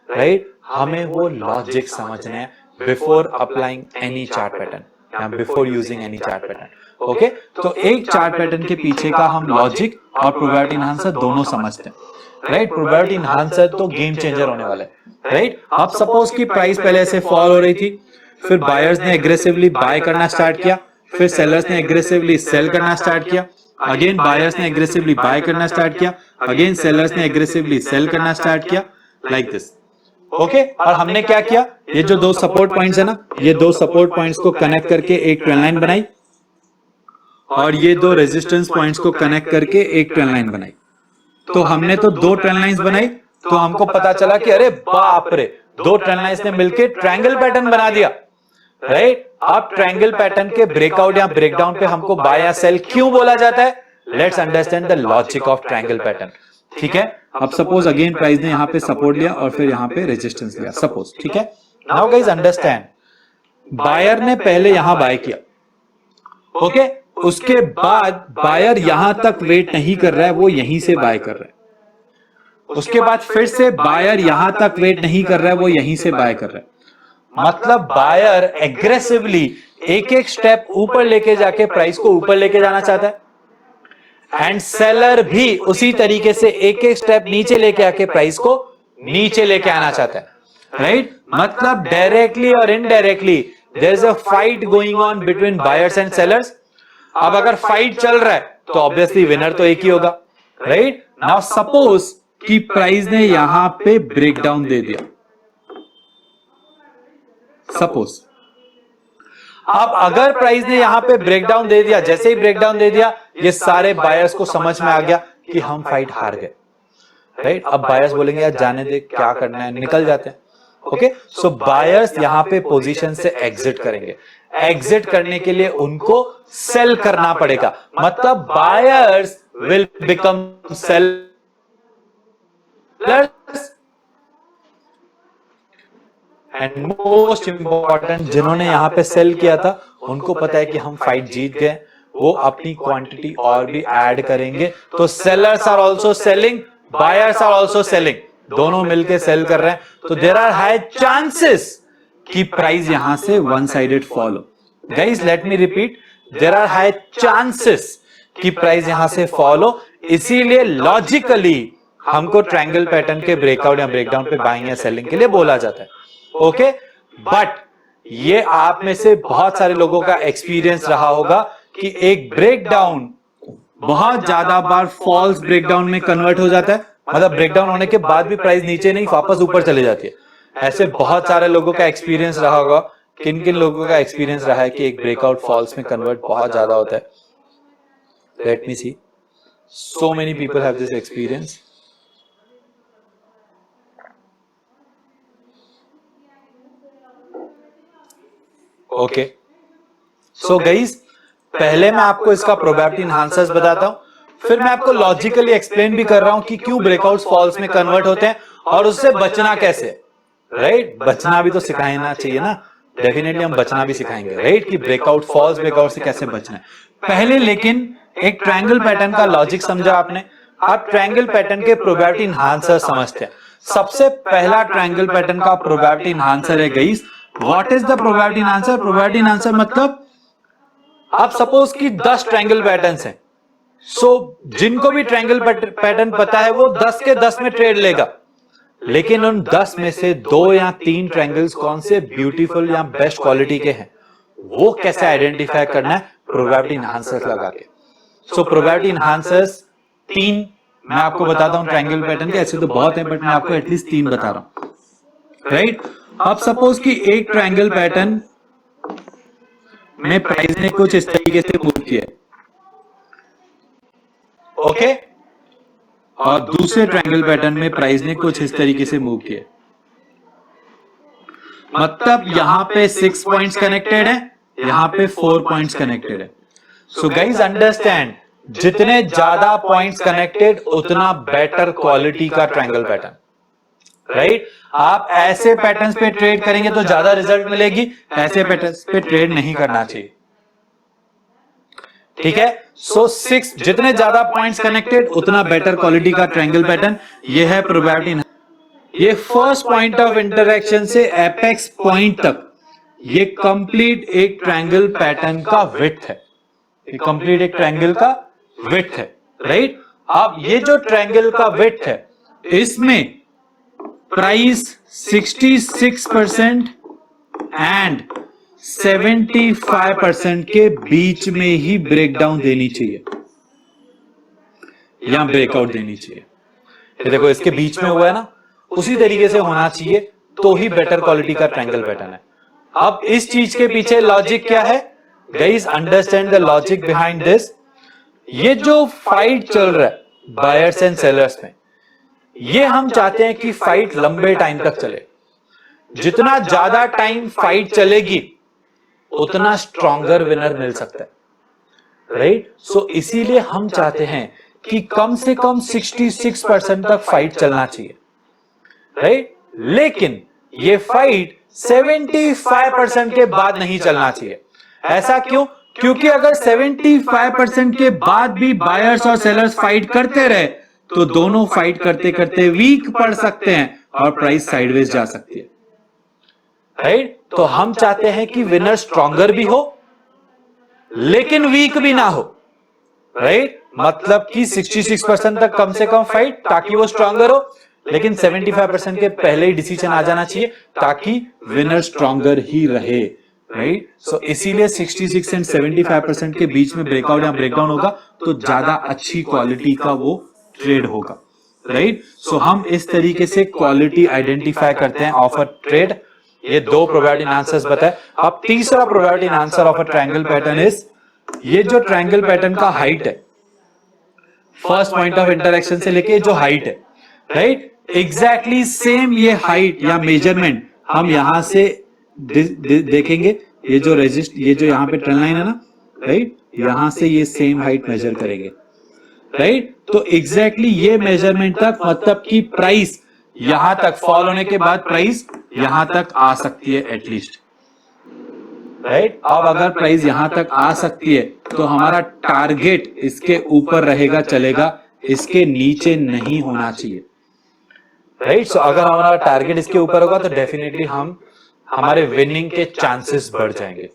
[SPEAKER 1] राइट। हमें वो लॉजिक समझना है before applying any chart pattern या before using any chart pattern. Okay, तो एक चार्ट पैटर्न के पीछे का हम लॉजिक और प्रोबेबिलिटी एनहांसर दोनों समझते हैं, राइट। प्रोबेबिलिटी एनहांसर तो गेम चेंजर होने वाला है, राइट। अब सपोज की प्राइस पहले से फॉल हो रही थी, फिर बायर्स ने एग्रेसिवली बाय करना स्टार्ट किया, फिर सेलर्स ने एग्रेसिवली सेल करना स्टार्ट किया, अगेन बायर्स ने एग्रेसिवली बाय करना स्टार्ट किया, अगेन सेलर्स ने एग्रेसिवली सेल करना स्टार्ट किया, लाइक दिस। ओके, और हमने क्या किया, ये जो दो सपोर्ट पॉइंट्स है ना, ये दो सपोर्ट पॉइंट्स को कनेक्ट करके एक ट्रेंड लाइन बनाई और ये दो रेजिस्टेंस पॉइंट्स को कनेक्ट करके एक ट्रेंड लाइन बनाई। तो हमने तो दो ट्रेंड लाइंस बनाई, तो हमको पता चला कि अरे बाप रे, दो ट्रेंड लाइंस ने मिलकर ट्रायंगल पैटर्न बना दिया। राइट? अब ट्रायंगल पैटर्न के ब्रेकआउट या ब्रेकडाउन पे हमको बाय या सेल क्यों बोला जाता है? Let's understand the logic of triangle pattern. ठीक है, अब सपोज अगेन प्राइस ने यहां पे सपोर्ट लिया और फिर यहां पे रेजिस्टेंस लिया, सपोज। ठीक है, नाउ गाइस अंडरस्टैंड, बायर ने पहले यहां बाय किया, ओके, उसके बाद बायर यहां तक वेट नहीं कर रहा है, वो यहीं से बाय कर रहा है। उसके बाद फिर से बायर यहां तक वेट नहीं कर रहा है, वो यहीं से बाय कर रहा है। मतलब बायर एग्रेसिवली एक एक स्टेप ऊपर लेके जाके प्राइस को ऊपर लेके जाना चाहता है, एंड सेलर भी उसी तरीके से एक एक स्टेप नीचे लेके आके प्राइस को नीचे लेके आना चाहता है, राइट? मतलब डायरेक्टली और indirectly there is a fight going on between buyers and sellers. अब अगर फाइट चल रहा है तो ऑब्वियसली विनर तो एक ही होगा, राइट? नाउ सपोज कि प्राइस ने यहां पे ब्रेकडाउन दे दिया, सपोज। अब अगर प्राइस ने यहां पे ब्रेकडाउन दे दिया, जैसे ही ब्रेकडाउन दे दिया, ये सारे बायर्स को समझ में आ गया कि हम फाइट हार गए, राइट? अब बायर्स बोलेंगे यार जाने दे, क्या करना है, निकल जाते हैं। ओके, सो बायर्स यहां पे पोजीशन से एग्जिट करेंगे। एग्जिट करने के लिए उनको सेल करना पड़ेगा, मतलब buyers will become sellers, and most important, जिन्होंने यहां पे सेल किया था उनको पता है कि हम फाइट जीत गए, वो अपनी क्वांटिटी और भी ऐड करेंगे। तो sellers are also selling, buyers are also selling, दोनों मिलके सेल कर रहे हैं। तो देयर आर हाई चांसेस कि प्राइस यहां से वन साइडेड फॉल हो। Guys let me repeat, there are high chances कि प्राइस यहां से फॉल हो। इसीलिए लॉजिकली हमको ट्रायंगल पैटर्न के ब्रेकआउट या ब्रेकडाउन पे बाइंग या सेलिंग के लिए बोला जाता है। ओके, बट ये आप में से बहुत सारे लोगों का एक्सपीरियंस रहा होगा कि एक ब्रेकडाउन बहुत ज्यादा बार फॉल्स ब्रेकडाउन में कन्वर्ट हो जाता है, मतलब ब्रेकडाउन होने के बाद भी प्राइस नीचे नहीं वापस ऊपर चले जाती है। ऐसे बहुत सारे लोगों का एक्सपीरियंस रहा होगा। किन किन लोगों का एक्सपीरियंस रहा है कि एक ब्रेकआउट फॉल्स में कन्वर्ट बहुत ज्यादा होता है? Let me see, so many people have this experience. Okay, so guys पहले मैं आपको इसका प्रोबेबिलिटी एनहांसर्स बताता हूं, फिर मैं आपको लॉजिकली एक्सप्लेन भी कर रहा हूं कि क्यों ब्रेकआउट्स फॉल्स में कन्वर्ट होते हैं और उससे बचना कैसे, राइट? बचना भी तो सिखाना चाहिए ना, डेफिनेटली हम बचना भी सिखाएंगे, राइट? कि ब्रेकआउट फॉल्स ब्रेकआउट से कैसे बचना है। पहले लेकिन एक ट्रायंगल पैटर्न का लॉजिक समझा आपने, अब ट्रायंगल पैटर्न के प्रोबेबिलिटी एनहांसर समझते हैं। सबसे पहला ट्रायंगल पैटर्न का प्रोबेबिलिटी एनहांसर है guys, what is the probability enhancer? Probability enhancer मतलब आप सपोज कि 10 ट्रायंगल पैटर्न्स हैं, सो जिनको भी ट्रायंगल पैटर्न पता है वो 10 के 10 में ट्रेड लेगा, लेकिन उन 10 में से 2 या 3 ट्रायंगल्स कौन से ब्यूटीफुल या बेस्ट क्वालिटी के हैं, वो कैसे आइडेंटिफाई करना है? प्रोबेबिलिटी एनहांसर्स लगा के। सो प्रोबेबिलिटी एनहांसर्स 3 मैं आपको बताता हूं ट्रायंगल पैटर्न के, ऐसे तो बहुत है बट मैं आपको एटलीस्ट 3 बता रहा हूं, राइट? अब सपोज कि एक ट्रायंगल पैटर्न में प्राइस ने कुछ इस तरीके से मूव किया, ओके, और दूसरे ट्रायंगल पैटर्न में प्राइस ने कुछ इस तरीके से मूव किया, मतलब यहां पे 6 पॉइंट्स कनेक्टेड है, यहां पे 4 पॉइंट्स कनेक्टेड है। सो गाइस अंडरस्टैंड, जितने ज्यादा पॉइंट्स कनेक्टेड उतना बेटर क्वालिटी का ट्रायंगल पैटर्न, राइट? आप ऐसे पैटर्न्स पे ट्रेड करेंगे तो ज्यादा रिजल्ट मिलेगी, ऐसे पैटर्न्स पे ट्रेड नहीं करना चाहिए, ठीक है? सो 6 जितने ज्यादा पॉइंट्स कनेक्टेड उतना बेटर क्वालिटी का ट्रायंगल पैटर्न, ये है प्रोबेबिलिटी। ये फर्स्ट पॉइंट ऑफ इंटरेक्शन से एपेक्स पॉइंट तक ये कंप्लीट एक ट्रायंगल पैटर्न का विड्थ है, ये कंप्लीट एक ट्रायंगल का विड्थ है, राइट? अब ये जो ट्रायंगल का विड्थ है इसमें प्राइस 66% एंड 75% के बीच में ही ब्रेकडाउन देनी चाहिए या ब्रेकआउट देनी चाहिए। ये देखो इसके बीच में हुआ है ना, उसी तरीके से होना चाहिए तो ही बेटर क्वालिटी का ट्रायंगल पैटर्न है। अब इस चीज के पीछे लॉजिक क्या है? Guys understand the logic behind this. ये जो फाइट चल रहा है बायर्स एंड सेलर्स में, ये हम चाहते हैं कि फाइट लंबे टाइम तक चले। जितना ज्यादा टाइम फाइट चलेगी उतना स्ट्रॉन्गर विनर मिल सकता है, राइट। सो इसीलिए हम चाहते हैं कि कम से कम 66% तक फाइट चलना चाहिए, राइट। लेकिन ये फाइट 75% के बाद नहीं चलना चाहिए। ऐसा क्यों? क्योंकि अगर 75% के बाद भी बायर्स और सेलर्स फाइट करते रहे तो दोनों फाइट करते करते वीक पड़ सकते हैं और प्राइस साइडवेज जा सकती है, राइट। तो हम चाहते हैं कि विनर स्ट्रॉन्गर भी हो लेकिन वीक भी ना हो, राइट। मतलब कि 66% तक कम से कम फाइट ताकि वो स्ट्रॉन्गर हो, लेकिन 75% के पहले ही डिसीजन आ जाना चाहिए ताकि विनर स्ट्रॉन्गर ही रहे, राइट। सो इसीलिए 66 एंड 75% के बीच में ब्रेकआउट या ब्रेकडाउन होगा तो ज्यादा अच्छी क्वालिटी का वो ट्रेड होगा, राइट। सो हम इस तरीके से क्वालिटी आइडेंटिफाई करते हैं ऑफ अ ट्रेड। ये दो प्रोबेबिलिटी आंसर्स बताए। अब तीसरा probability answer of a triangle pattern is, ये जो ट्रायंगल पैटर्न का हाइट है, फर्स्ट पॉइंट ऑफ इंटरेक्शन से लेके जो हाइट है, राइट, एग्जैक्टली सेम ये हाइट या मेजरमेंट हम यहां से देखेंगे। ये जो रेजिस्ट, ये जो यहां पे ट्रेंड लाइन है ना, राइट, यहां से ये सेम हाइट मेजर करेंगे, राइट। तो एग्जैक्टली ये मेजरमेंट तक, मतलब कि प्राइस यहां तक फॉल होने के बाद प्राइस यहां तक आ सकती है एटलीस्ट, राइट। अब अगर प्राइस यहां तक आ सकती है तो हमारा टारगेट इसके ऊपर रहेगा, चलेगा, इसके नीचे नहीं होना चाहिए, राइट। सो अगर हमारा टारगेट इसके ऊपर होगा तो डेफिनेटली हमारे विनिंग के चांसेस बढ़ जाएंगे।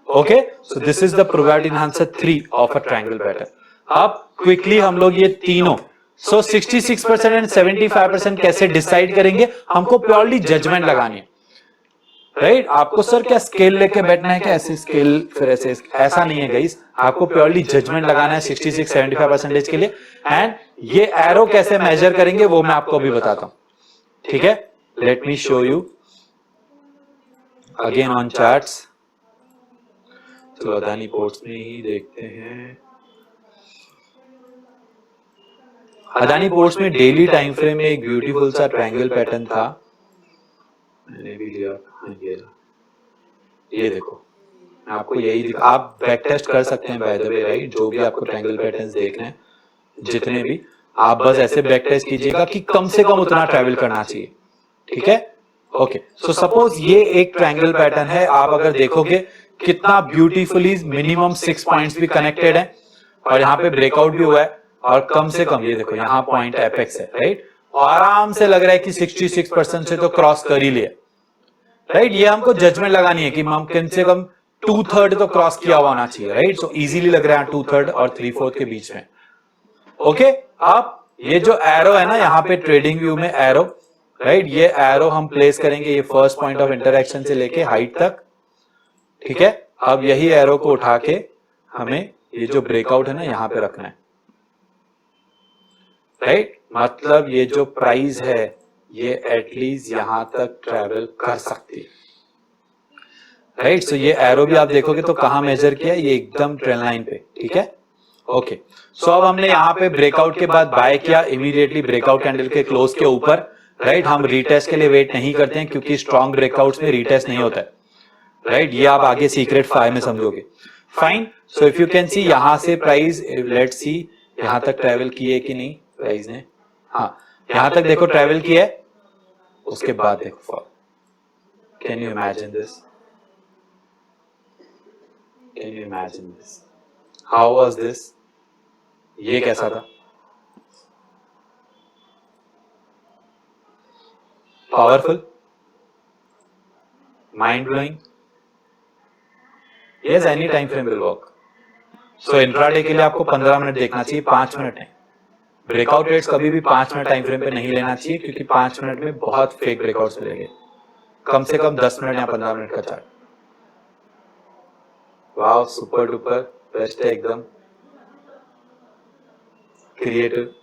[SPEAKER 1] Okay, so this is the probability answer 3 of a triangle pattern. अब क्विकली हम लोग ये तीनों, सो 66% एंड 75% कैसे डिसाइड करेंगे? हमको प्योरली जजमेंट लगानी है, राइट। आपको सर क्या स्केल लेके बैठना है क्या? ऐसे स्केल फिर ऐसा नहीं है गाइस, आपको प्योरली जजमेंट लगाना है 66-75% के लिए। एंड ये एरो कैसे मेजर करेंगे वो मैं आपको अभी बताता हूं, ठीक है। Let me show you again on charts. तो अदानी पोर्ट्स में ही देखते हैं। अदानी पोर्ट्स में डेली टाइम फ्रेम में एक ब्यूटीफुल सा ट्रायंगल पैटर्न था, मैंने भी लिया। ये देखो, मैं आपको यही दिखा, आप बैक टेस्ट कर सकते हैं बाय द वे, राइट। जो भी आपको ट्रायंगल पैटर्न्स देखने हैं, जितने भी, आप बस ऐसे बैक टेस्ट कीजिएगा कि कम से कम उतना ट्रैवल करना चाहिए, ठीक है। ओके, सो सपोज ये एक ट्रायंगल पैटर्न है, आप अगर देखोगे कितना ब्यूटीफुली मिनिमम 6 पॉइंट्स भी कनेक्टेड है और यहाँ पे ब्रेकआउट भी हुआ है, और कम से कम ये देखो यहाँ पॉइंट एपेक्स है, राइट। आराम से लग रहा है कि 66% से तो क्रॉस कर ही लिया, राइट। ये हमको जजमेंट लगानी है कि हम कम से कम 2/3 तो क्रॉस किया हुआ होना चाहिए, राइट। सो इजीली लग रहा है 2/3 और 3/4 के बीच में। ओके, अब ये जो एरो है ना यहाँ पे ट्रेडिंग व्यू में एरो, राइट, ये एरो हम प्लेस करेंगे ये फर्स्ट पॉइंट ऑफ इंटरेक्शन से लेके हाइट तक, ठीक है। अब यही एरो को उठा के हमें ये जो ब्रेकआउट है ना यहाँ पे रखना है, राइट। मतलब ये जो प्राइस है ये एटलीस्ट यहां तक ट्रेवल कर सकती है, राइट। सो ये एरो भी आप देखोगे तो कहां मेजर किया है, ये एकदम ट्रेंड लाइन पे, ठीक है। ओके, सो अब हमने यहाँ पे ब्रेकआउट के बाद बाय किया, इमीडिएटली ब्रेकआउट कैंडल के क्लोज के ऊपर, राइट। हम रीटेस्ट के लिए वेट नहीं करते हैं क्योंकि स्ट्रॉन्ग ब्रेकआउट्स में रीटेस्ट नहीं होता है, राइट। ये आप आगे सीक्रेट 5 में समझोगे, fine. So if you can सी यहां से प्राइस, लेट्स सी यहां तक ट्रेवल किए कि नहीं प्राइस ने, हाँ यहां तक देखो ट्रेवल किया है, उसके बाद देखो fall. Can you imagine this? Can you imagine this? How was this? ये कैसा था? Powerful, mind blowing. Yes, any time frame will work. So intraday के लिए आपको 15 मिनट देखना चाहिए, 5 मिनट नहीं। ब्रेकआउट रेट्स कभी भी 5 मिनट टाइम फ्रेम पे नहीं लेना चाहिए क्योंकि 5 मिनट में बहुत फेक ब्रेकआउट्स मिलेंगे। कम से कम 10 मिनट या 15 मिनट का चार्ट। वाव, सुपर डुपर बेस्ट है, एकदम क्रिएटिव।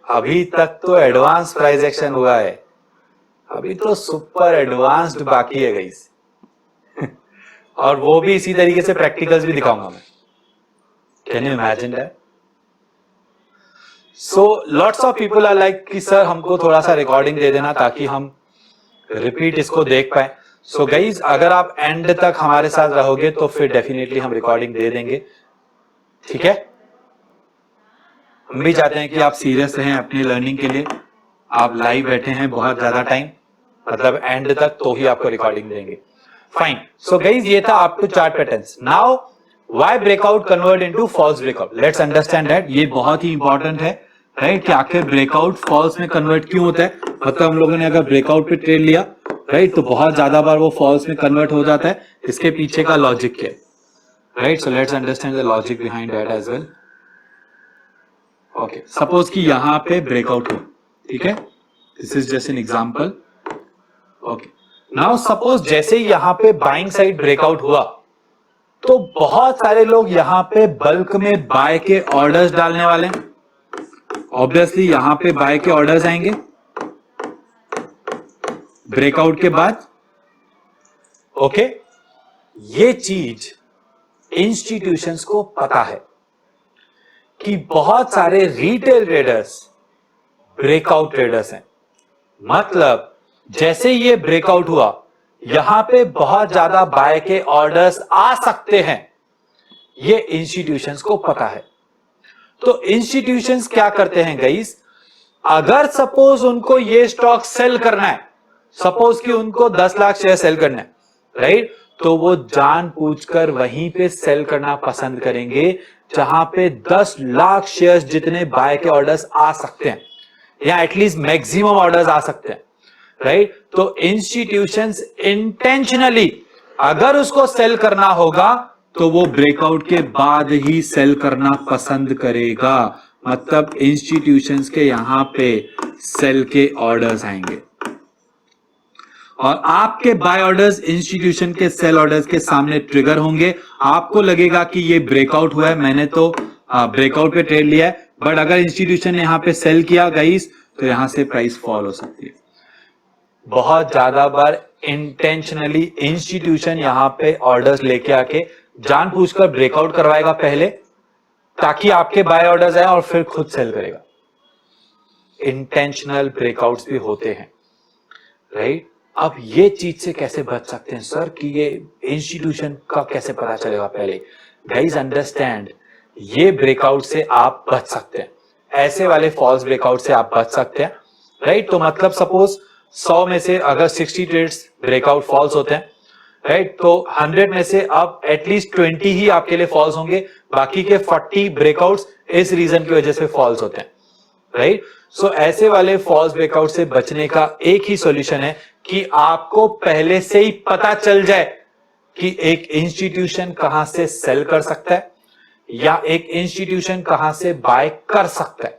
[SPEAKER 1] अभी तक तो एडवांस प्राइस एक्शन हुआ है, अभी तो सुपर एडवांस्ड बाकी है गाइस और वो भी इसी तरीके से प्रैक्टिकल्स भी दिखाऊंगा मैं। Can you imagine that? So lots of people are like कि सर हमको थोड़ा सा रिकॉर्डिंग दे देना ताकि हम रिपीट इसको देख पाए। सो गाइज अगर आप एंड तक हमारे साथ रहोगे तो फिर डेफिनेटली हम रिकॉर्डिंग दे देंगे, ठीक है। हम भी चाहते हैं कि आप सीरियस रहें अपनी लर्निंग के लिए, आप लाइव बैठे हैं बहुत ज्यादा टाइम, मतलब एंड तक, तो ही आपको रिकॉर्डिंग देंगे। फाइन। सो गाइज ये था up to chart patterns. Now why breakout convert into false breakout, let's understand that. ये बहुत ही इंपॉर्टेंट है, राइट, कि आखिर ब्रेकआउट फॉल्स में कन्वर्ट क्यों होता है। मतलब हम लोगों ने अगर ब्रेकआउट पे ट्रेड लिया, राइट, तो बहुत ज्यादा बार वो फॉल्स में कन्वर्ट हो जाता है। इसके पीछे का लॉजिक क्या है, right. So let's understand the logic behind that as well. Okay, suppose कि यहां पे ब्रेकआउट हो, ठीक है, this is just an example. Okay, now suppose जैसे ही यहां पे बाइंग साइड ब्रेकआउट हुआ तो बहुत सारे लोग यहां पे बल्क में बाय के ऑर्डर्स डालने वाले हैं। ऑब्वियसली यहां पे बाय के ऑर्डर्स आएंगे ब्रेकआउट के बाद। ओके, ये चीज इंस्टीट्यूशंस को पता है कि बहुत सारे रिटेल ट्रेडर्स ब्रेकआउट ट्रेडर्स हैं। मतलब जैसे ये ब्रेकआउट हुआ, यहां पे बहुत ज्यादा बाय के ऑर्डर्स आ सकते हैं, ये इंस्टीट्यूशंस को पता है। तो इंस्टीट्यूशंस क्या करते हैं गाइस, अगर सपोज उनको ये स्टॉक सेल करना है, सपोज कि उनको 10 लाख शेयर सेल करना है, राइट, तो वो जानबूझकर वहीं पे सेल करना पसंद करेंगे जहां पे 10 लाख शेयर्स जितने बाय के ऑर्डर्स आ सकते हैं, या एटलीस्ट मैक्सिमम ऑर्डर्स आ सकते हैं, राइट। तो इंस्टीट्यूशंस इंटेंशनली अगर उसको सेल करना होगा तो वो ब्रेकआउट के बाद ही सेल करना पसंद करेगा। मतलब इंस्टीट्यूशंस के यहां पे सेल के ऑर्डर्स आएंगे और आपके बाय ऑर्डर्स इंस्टीट्यूशन के सेल ऑर्डर्स के सामने ट्रिगर होंगे। आपको लगेगा कि ये ब्रेकआउट हुआ है, मैंने तो ब्रेकआउट पे ट्रेड लिया है, बट अगर इंस्टीट्यूशन ने यहां पे सेल किया गाइस तो यहां से प्राइस फॉल हो सकती है। बहुत ज्यादा बार इंटेंशनली इंस्टीट्यूशन यहां पे ऑर्डर्स लेके आके जानबूझकर ब्रेकआउट करवाएगा पहले, ताकि आपके बाय ऑर्डर्स आए और फिर खुद सेल करेगा। इंटेंशनल ब्रेकआउट्स भी होते हैं, राइट। अब ये चीज से कैसे बच सकते हैं सर, कि ये इंस्टीट्यूशन का कैसे पता चलेगा पहले। गाइस अंडरस्टैंड, ये ब्रेकआउट से आप बच सकते हैं, ऐसे वाले फॉल्स ब्रेकआउट से आप बच सकते हैं, राइट। तो मतलब सपोज 100 में से अगर 60 ट्रेड्स ब्रेकआउट फॉल्स होते हैं, राइट, तो 100 में से अब एटलीस्ट 20 ही आपके लिए फॉल्स होंगे, बाकी के 40 ब्रेकआउट्स इस रीजन की वजह से फॉल्स होते हैं, राइट। सो ऐसे वाले फॉल्स ब्रेकआउट से बचने का एक ही सॉल्यूशन है कि आपको पहले से ही पता चल जाए कि एक इंस्टीट्यूशन कहां से सेल कर सकता है या एक इंस्टीट्यूशन कहां से बाय कर सकता है।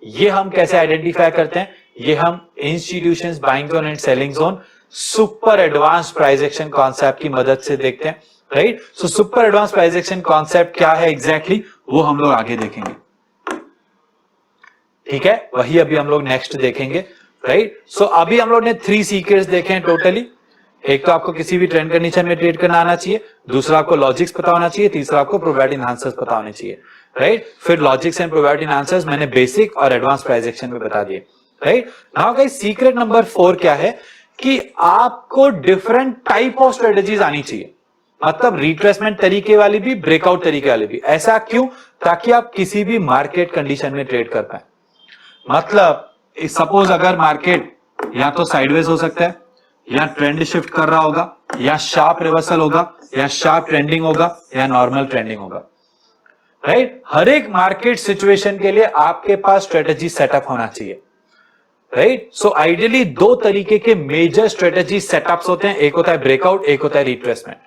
[SPEAKER 1] ये हम कैसे आइडेंटिफाई करते हैं, ये हम institutions buying zone and selling zone super advance price action concept की मदद से देखते हैं, right. So super advance price action concept क्या है एग्जैक्टली, वो हम लोग आगे देखेंगे, ठीक है, वही अभी हम लोग नेक्स्ट देखेंगे, राइट। सो अभी हम लोग ने 3 सीक्रेट्स देखे हैं टोटली। एक तो आपको किसी भी ट्रेंड कंडीशन में ट्रेड करना आना चाहिए, दूसरा आपको लॉजिक्स पता होना चाहिए, तीसरा आपको प्रोबेबिलिटी एनहांसर्स पता होने चाहिए, राइट। फिर लॉजिक्स एंड प्रोबेबिलिटी एनहांसर्स मैंने बेसिक और एडवांस प्राइस एक्शन में बता दिए, right. Now guys secret number 4 क्या है कि आपको डिफरेंट टाइप ऑफ स्ट्रेटेजीज आनी चाहिए। मतलब रिट्रेसमेंट तरीके वाली भी, ब्रेकआउट तरीके वाली भी। ऐसा क्यों, ताकि आप किसी भी मार्केट कंडीशन में ट्रेड कर पाए। मतलब सपोज अगर मार्केट या तो साइडवेज हो सकता है, या ट्रेंड शिफ्ट कर रहा होगा, या शार्प रिवर्सल होगा, या शार्प ट्रेंडिंग होगा, या नॉर्मल ट्रेंडिंग होगा, राइट। हर एक मार्केट सिचुएशन के लिए आपके पास स्ट्रेटेजी सेटअप होना चाहिए, राइट। सो आइडियली 2 तरीके के मेजर स्ट्रेटेजी सेटअप्स होते हैं, एक होता है ब्रेकआउट, एक होता है रिट्रेसमेंट।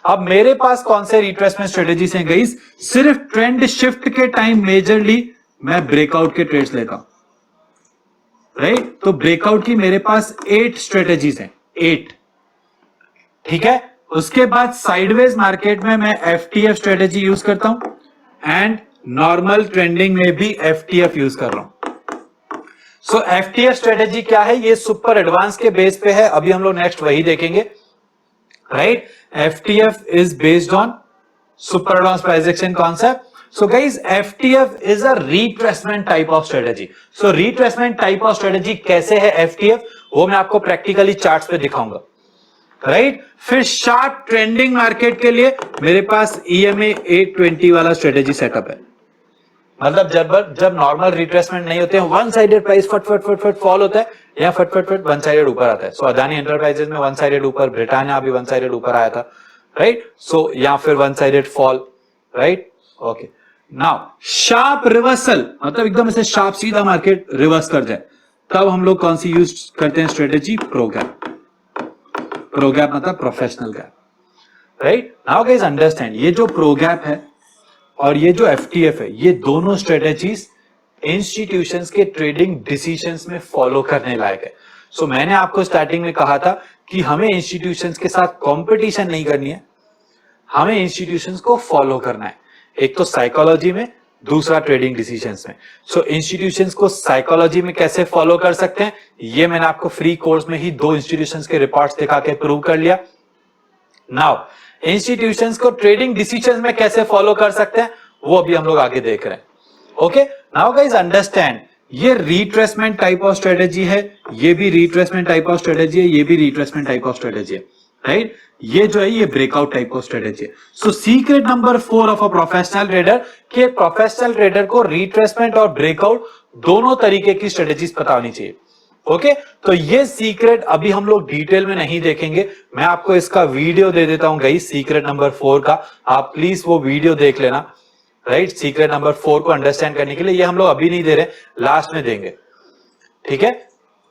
[SPEAKER 1] अब मेरे पास कौन से रिट्रेसमेंट स्ट्रेटेजीज हैं गाइस, सिर्फ ट्रेंड शिफ्ट के टाइम मेजरली मैं ब्रेकआउट के ट्रेड्स लेता हूं, राइट। तो ब्रेकआउट की मेरे पास 8 स्ट्रेटेजीज हैं, 8, ठीक है। उसके बाद साइडवेज मार्केट में मैं एफटीएफ स्ट्रेटेजी यूज करता हूं एंड नॉर्मल ट्रेंडिंग में भी एफटीएफ यूज कर रहा हूं। सो एफटीएफ स्ट्रेटेजी क्या है, ये सुपर एडवांस के बेस पे है, अभी हम लोग नेक्स्ट वही देखेंगे, right. FTF is based on super advance price action concept. So guys, FTF is a retracement type of strategy. So retracement type of strategy कैसे है FTF, वो मैं आपको प्रैक्टिकली चार्ट्स पे दिखाऊंगा, राइट। फिर शार्प ट्रेंडिंग मार्केट के लिए मेरे पास EMA 820 वाला स्ट्रेटेजी सेटअप है। मतलब जब नॉर्मल रिट्रेसमेंट नहीं होते हैं, वन साइडेड प्राइस फट फट फट फट फॉल होता है, या फट फट फट वन साइडेड ऊपर आता है। सो अदानी एंटरप्राइजेस में वन साइडेड ऊपर, ब्रिटानिया भी वन साइडेड ऊपर आया था, राइट। सो या फिर one sided fall, right. Okay, now sharp reversal, मतलब एकदम ऐसे शार्प सीधा मार्केट रिवर्स कर जाए, तब हम लोग कौन सी यूज करते हैं स्ट्रेटेजी? प्रोगैप। प्रोगैप मतलब professional gap, right. Now guys understand, ये जो प्रोगैप है और ये जो FTF है, ये दोनों स्ट्रेटेजीज इंस्टीट्यूशंस के ट्रेडिंग डिसीजंस में फॉलो करने लायक है। सो मैंने आपको स्टार्टिंग में कहा था कि हमें इंस्टीट्यूशंस के साथ कंपटीशन नहीं करनी है, हमें इंस्टीट्यूशंस को फॉलो करना है, एक तो साइकोलॉजी में, दूसरा ट्रेडिंग डिसीजंस में। सो इंस्टीट्यूशंस को साइकोलॉजी में कैसे फॉलो कर सकते हैं, ये मैंने आपको फ्री कोर्स में ही 2 इंस्टीट्यूशंस के रिपोर्ट्स दिखा के प्रूव कर लिया। नाउ इंस्टीट्यूशंस को ट्रेडिंग डिसीजंस में कैसे फॉलो कर सकते हैं, वो अभी हम लोग आगे देख रहे हैं। ओके, नाउ गाइस अंडरस्टैंड, ये रिट्रेसमेंट टाइप ऑफ स्ट्रेटेजी है, ये भी रिट्रेसमेंट टाइप ऑफ स्ट्रेटेजी है, ये भी रिट्रेसमेंट टाइप ऑफ स्ट्रेटेजी है, राइट। ये जो है ये ब्रेकआउट टाइप ऑफ स्ट्रेटेजी है। सो secret number 4 of a professional trader, कि प्रोफेशनल ट्रेडर को रिट्रेसमेंट और ब्रेकआउट दोनों तरीके की स्ट्रेटेजीज पता होनी चाहिए। ओके, तो ये सीक्रेट अभी हम लोग डिटेल में नहीं देखेंगे, मैं आपको इसका वीडियो दे देता हूं गाइस, सीक्रेट नंबर 4 का, आप प्लीज वो वीडियो देख लेना, राइट। सीक्रेट नंबर 4 को अंडरस्टैंड करने के लिए, ये हम लोग अभी नहीं दे रहे, लास्ट में देंगे, ठीक है।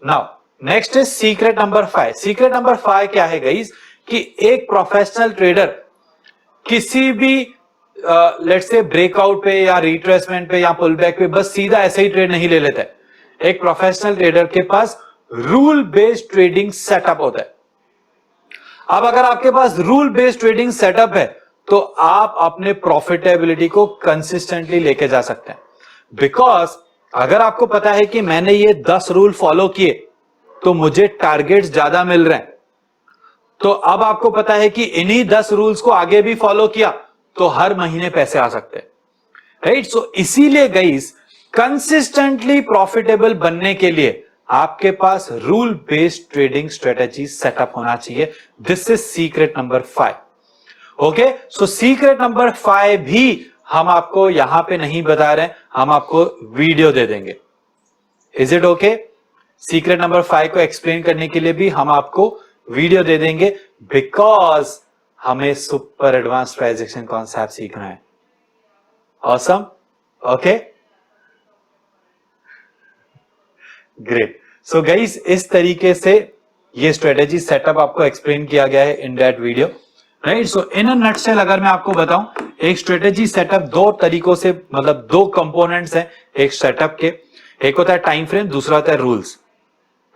[SPEAKER 1] Now next is secret number 5। Secret number 5 क्या है गाइस, कि एक प्रोफेशनल ट्रेडर किसी भी लेट्स से ब्रेकआउट पे या रिट्रेसमेंट पे या पुलबैक पे बस सीधा ऐसे ही ट्रेड नहीं ले लेता है। एक प्रोफेशनल ट्रेडर के पास रूल बेस्ड ट्रेडिंग सेटअप होता है। अब अगर आपके पास रूल बेस्ड ट्रेडिंग सेटअप है, तो आप अपने प्रॉफिटेबिलिटी को कंसिस्टेंटली लेके जा सकते हैं। बिकॉज अगर आपको पता है कि मैंने ये 10 रूल फॉलो किए तो मुझे टारगेट्स ज्यादा मिल रहे हैं, तो अब आपको पता है कि इन्हीं 10 रूल्स को आगे भी फॉलो किया तो हर महीने पैसे आ सकते हैं, राइट। सो इसीलिए गाइस, कंसिस्टेंटली प्रॉफिटेबल बनने के लिए आपके पास rule based trading strategy setup होना चाहिए। This is secret number 5। Okay, so secret number 5 भी हम आपको यहां पे नहीं बता रहे हैं, हम आपको वीडियो दे देंगे। Is it okay? Secret number 5 को एक्सप्लेन करने के लिए भी हम आपको वीडियो दे देंगे, बिकॉज हमें super advance price action concept सीखना है। Awesome, okay, great. So guys, इस तरीके से ये स्ट्रेटेजी सेटअप आपको एक्सप्लेन किया गया है in that video, right. So in a nutshell अगर मैं आपको बताऊं, एक स्ट्रेटेजी सेटअप 2 तरीकों से, मतलब 2 कंपोनेंट्स हैं एक सेटअप के, एक होता है टाइम फ्रेम, दूसरा होता है रूल्स,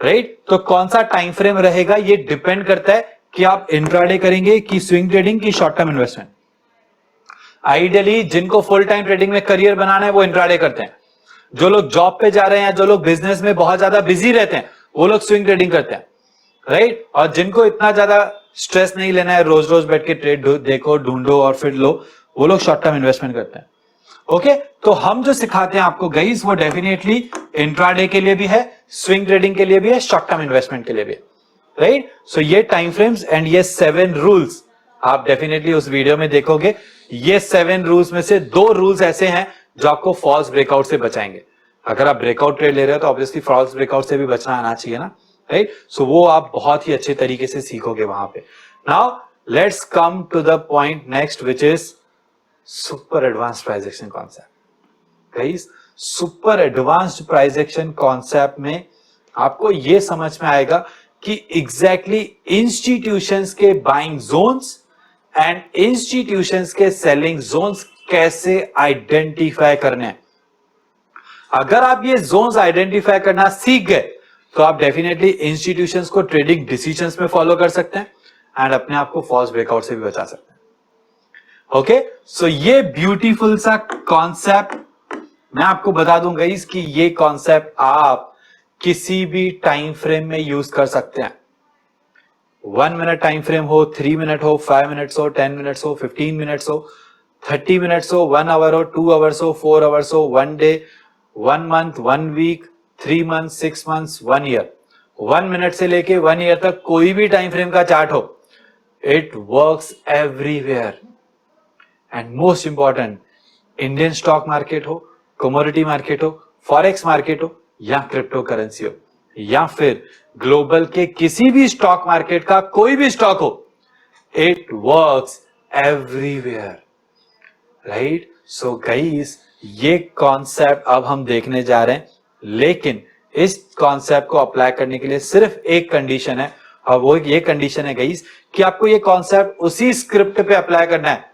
[SPEAKER 1] राइट। तो कौन सा टाइम फ्रेम रहेगा ये डिपेंड करता है कि आप इंट्राडे करेंगे कि स्विंग ट्रेडिंग की शॉर्ट टर्म इन्वेस्टमेंट। आइडियली जिनको फुल टाइम ट्रेडिंग में करियर बनाना है वो इंट्राडे करते हैं, जो लोग जॉब पे जा रहे हैं, जो लोग बिजनेस में बहुत ज्यादा बिजी रहते हैं, वो लोग स्विंग ट्रेडिंग करते हैं, राइट। और जिनको इतना ज्यादा स्ट्रेस नहीं लेना है, रोज रोज बैठ के ट्रेड देखो, ढूंढो और फिर लो, वो लोग शॉर्ट टर्म इन्वेस्टमेंट करते हैं। ओके, तो हम जो सिखाते हैं आपको गाइस, वो डेफिनेटली इंट्राडे के लिए भी है, स्विंग ट्रेडिंग के लिए भी है, शॉर्ट टर्म इन्वेस्टमेंट के लिए भी है, राइट। सो ये टाइम फ्रेम्स एंड ये 7 रूल्स आप डेफिनेटली उस वीडियो में देखोगे। ये 7 रूल्स में से 2 रूल्स ऐसे हैं जो आपको फॉल्स ब्रेकआउट से बचाएंगे। अगर आप ब्रेकआउट ट्रेड ले रहे हो तो ऑब्वियसली फॉल्स ब्रेकआउट से भी बचना आना चाहिए ना, राइट। सो वो आप बहुत ही अच्छे तरीके से सीखोगे वहां पे। Now let's come to the point next, which is super advanced price action concept. Guys, super advanced price action concept में आपको यह समझ में आएगा कि एग्जैक्टली इंस्टीट्यूशंस के बाइंग जोन्स एंड इंस्टीट्यूशंस के सेलिंग जोन्स कैसे आइडेंटिफाई करने हैं। अगर आप ये जोन्स आइडेंटिफाई करना सीख गए तो आप डेफिनेटली इंस्टीट्यूशंस को ट्रेडिंग डिसीजंस में फॉलो कर सकते हैं एंड अपने आप को फॉल्स ब्रेकआउट से भी बचा सकते हैं। ओके, सो ये ब्यूटीफुल सा कॉन्सेप्ट मैं आपको बता दूंगा गाइस कि ये कॉन्सेप्ट आप किसी भी टाइम फ्रेम में यूज कर सकते हैं। 1 मिनट टाइम फ्रेम हो, 3 मिनट हो, 5 मिनट्स हो, 10 मिनट्स हो, 15 मिनट्स हो, 30 मिनट्स हो, 1 आवर हो, 2 आवर्स हो, 4 आवर्स हो, 1 day, 1 month, 1 week, 3 month, 6 months, 1 year. 1 minute से लेके 1 ईयर तक कोई भी टाइम फ्रेम का चार्ट हो, it works everywhere and most important, Indian stock market हो, कमोडिटी मार्केट हो, फॉरेक्स मार्केट हो या क्रिप्टो करेंसी हो या फिर ग्लोबल के किसी भी स्टॉक मार्केट का कोई भी स्टॉक हो, it works everywhere, right? So guys, ये कॉन्सेप्ट अब हम देखने जा रहे हैं, लेकिन इस कॉन्सेप्ट को अप्लाई करने के लिए सिर्फ एक कंडीशन है, और वो ये कंडीशन है गाइस कि आपको ये कॉन्सेप्ट उसी स्क्रिप्ट पे अप्लाई करना है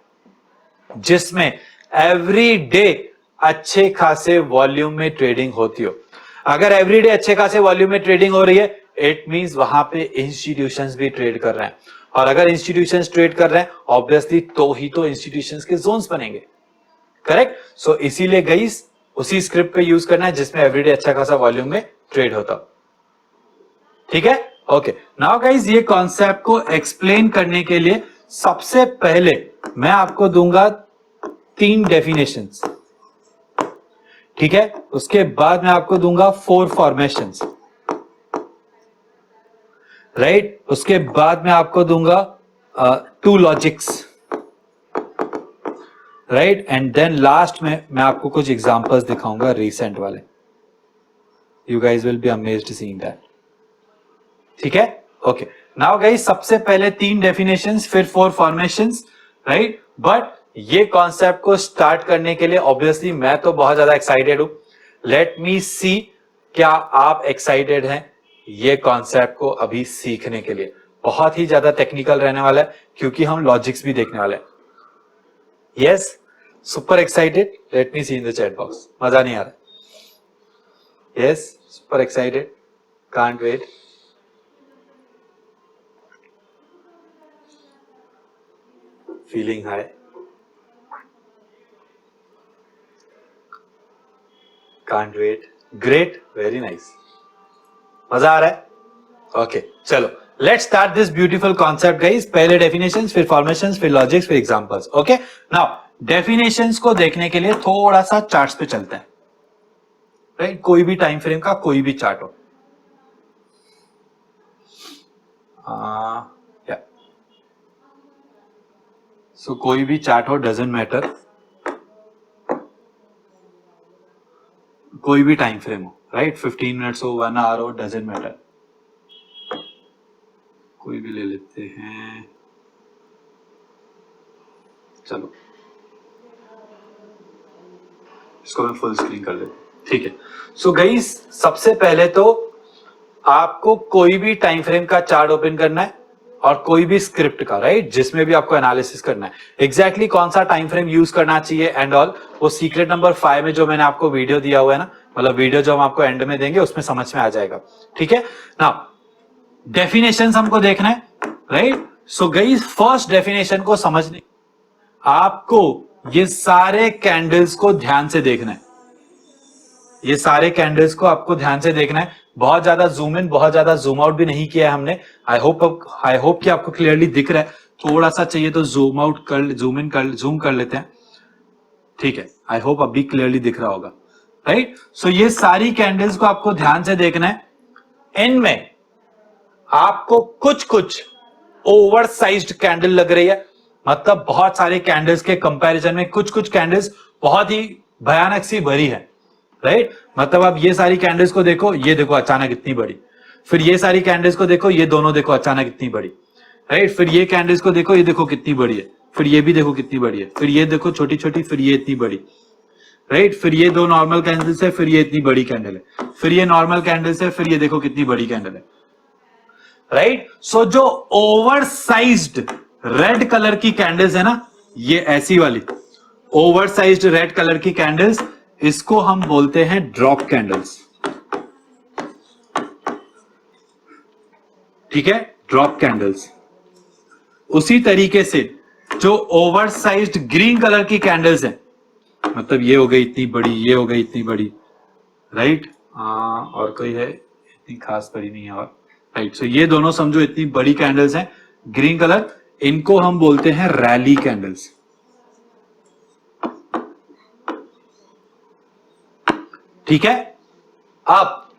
[SPEAKER 1] जिसमें एवरी डे अच्छे खासे वॉल्यूम में ट्रेडिंग होती हो। अगर एवरीडे अच्छे खासे वॉल्यूम में ट्रेडिंग हो रही है, इट मींस वहां पे इंस्टीट्यूशंस भी ट्रेड कर रहे हैं, और अगर इंस्टीट्यूशंस ट्रेड कर रहे हैं ऑब्वियसली तो ही तो इंस्टीट्यूशंस के जोन्स बनेंगे, करेक्ट? सो इसीलिए गाइस उसी स्क्रिप्ट पे यूज करना है जिसमें एवरीडे अच्छा खासा वॉल्यूम में ट्रेड होता। ठीक है, ओके। नाउ गाइस, ये कॉन्सेप्ट को एक्सप्लेन करने के लिए सबसे पहले मैं आपको दूंगा 3 डेफिनेशंस, ठीक है? उसके बाद मैं आपको दूंगा 4 फॉर्मेशंस, राइट? उसके बाद मैं आपको दूंगा 2 logics, right? And then last में मैं आपको कुछ एग्जांपल्स दिखाऊंगा रिसेंट वाले। You guys will be amazed seeing that, ठीक है? ओके, नाउ गाइज, सबसे पहले 3 डेफिनेशंस, फिर 4 फॉर्मेशंस, राइट? बट ये कॉन्सेप्ट को स्टार्ट करने के लिए ऑब्वियसली मैं तो बहुत ज्यादा एक्साइटेड हूं। लेट मी सी, क्या आप एक्साइटेड हैं ये कॉन्सेप्ट को अभी सीखने के लिए? बहुत ही ज्यादा टेक्निकल रहने वाला है क्योंकि हम लॉजिक्स भी देखने वाले हैं। Yes, super excited? Let me see in the chat box. मजा नहीं आ रहा? Yes, super excited, can't wait. Feeling high, can't wait, great, very nice. मजा आ रहा है? ओके, चलो let's start this beautiful concept guys. पहले डेफिनेशंस, फिर फॉर्मेशंस, फिर लॉजिक्स, फिर एग्जांपल्स। ओके, नाउ डेफिनेशंस को देखने के लिए थोड़ा सा चार्ट्स पे चलते हैं, राइट? कोई भी टाइम फ्रेम का कोई भी चार्ट हो, सो कोई भी चार्ट हो, डजंट मैटर, कोई भी टाइम फ्रेम हो, राइट? 15 मिनट्स हो, 1 आवर हो, डजंट मैटर, कोई भी ले लेते हैं। चलो इसको मैं फुल स्क्रीन कर लेता हूं, ठीक है? सो गाइस, सबसे पहले तो आपको कोई भी टाइम फ्रेम का चार्ट ओपन करना है और कोई भी स्क्रिप्ट का, राइट? जिसमें भी आपको एनालिसिस करना है, एग्जैक्टली कौन सा टाइम फ्रेम यूज करना चाहिए एंड ऑल, वो सीक्रेट नंबर 5 में जो मैंने आपको वीडियो दिया हुआ है ना, मतलब वीडियो जो हम आपको एंड में देंगे उसमें समझ में आ जाएगा, ठीक है? नाउ डेफिनेशंस हमको देखना है, right? So guys, first definition को समझने आपको ये सारे कैंडल्स को ध्यान से देखना है, ये सारे कैंडल्स को आपको ध्यान से देखना है। बहुत ज्यादा जूम इन, बहुत ज्यादा जूम आउट भी नहीं किया है हमने। आई होप कि आपको क्लियरली दिख रहा है। थोड़ा सा चाहिए तो जूम आउट कर, जूम इन कर, जूम कर लेते हैं, ठीक है? आई होप अभी क्लियरली दिख रहा होगा, राइट? सो ये सारी कैंडल्स को आपको ध्यान से देखना है। इनमें आपको कुछ कुछ ओवर साइज्ड कैंडल लग रही है, मतलब बहुत सारे कैंडल्स के कंपैरिजन में कुछ कुछ कैंडल्स बहुत ही भयानक सी भरी है, राइट? मतलब आप ये सारी कैंडल्स को देखो, ये देखो अचानक इतनी बड़ी, फिर ये सारी कैंडल्स को देखो, ये दोनों देखो अचानक इतनी बड़ी, राइट? फिर ये कैंडल्स को देखो, ये देखो कितनी बड़ी है, फिर ये भी देखो कितनी बड़ी है, फिर ये देखो छोटी छोटी, फिर ये इतनी बड़ी, राइट? फिर ये 2 नॉर्मल कैंडल्स है, फिर ये इतनी बड़ी कैंडल है, फिर ये नॉर्मल कैंडल्स है, फिर ये देखो कितनी बड़ी कैंडल है, राइट? सो जो ओवर साइज्ड रेड कलर की कैंडल्स है ना, ये ऐसी वाली ओवर साइज्ड रेड कलर की कैंडल्स, इसको हम बोलते हैं ड्रॉप कैंडल्स, ठीक है? Drop candles. उसी तरीके से जो ओवर साइज्ड ग्रीन कलर की कैंडल्स हैं, मतलब ये हो गई इतनी बड़ी, ये हो गई इतनी बड़ी, राइट? और कोई है इतनी खास बड़ी नहीं है, और राइट? सो ये दोनों समझो इतनी बड़ी कैंडल्स हैं, ग्रीन कलर, इनको हम बोलते हैं रैली कैंडल्स, ठीक है? अब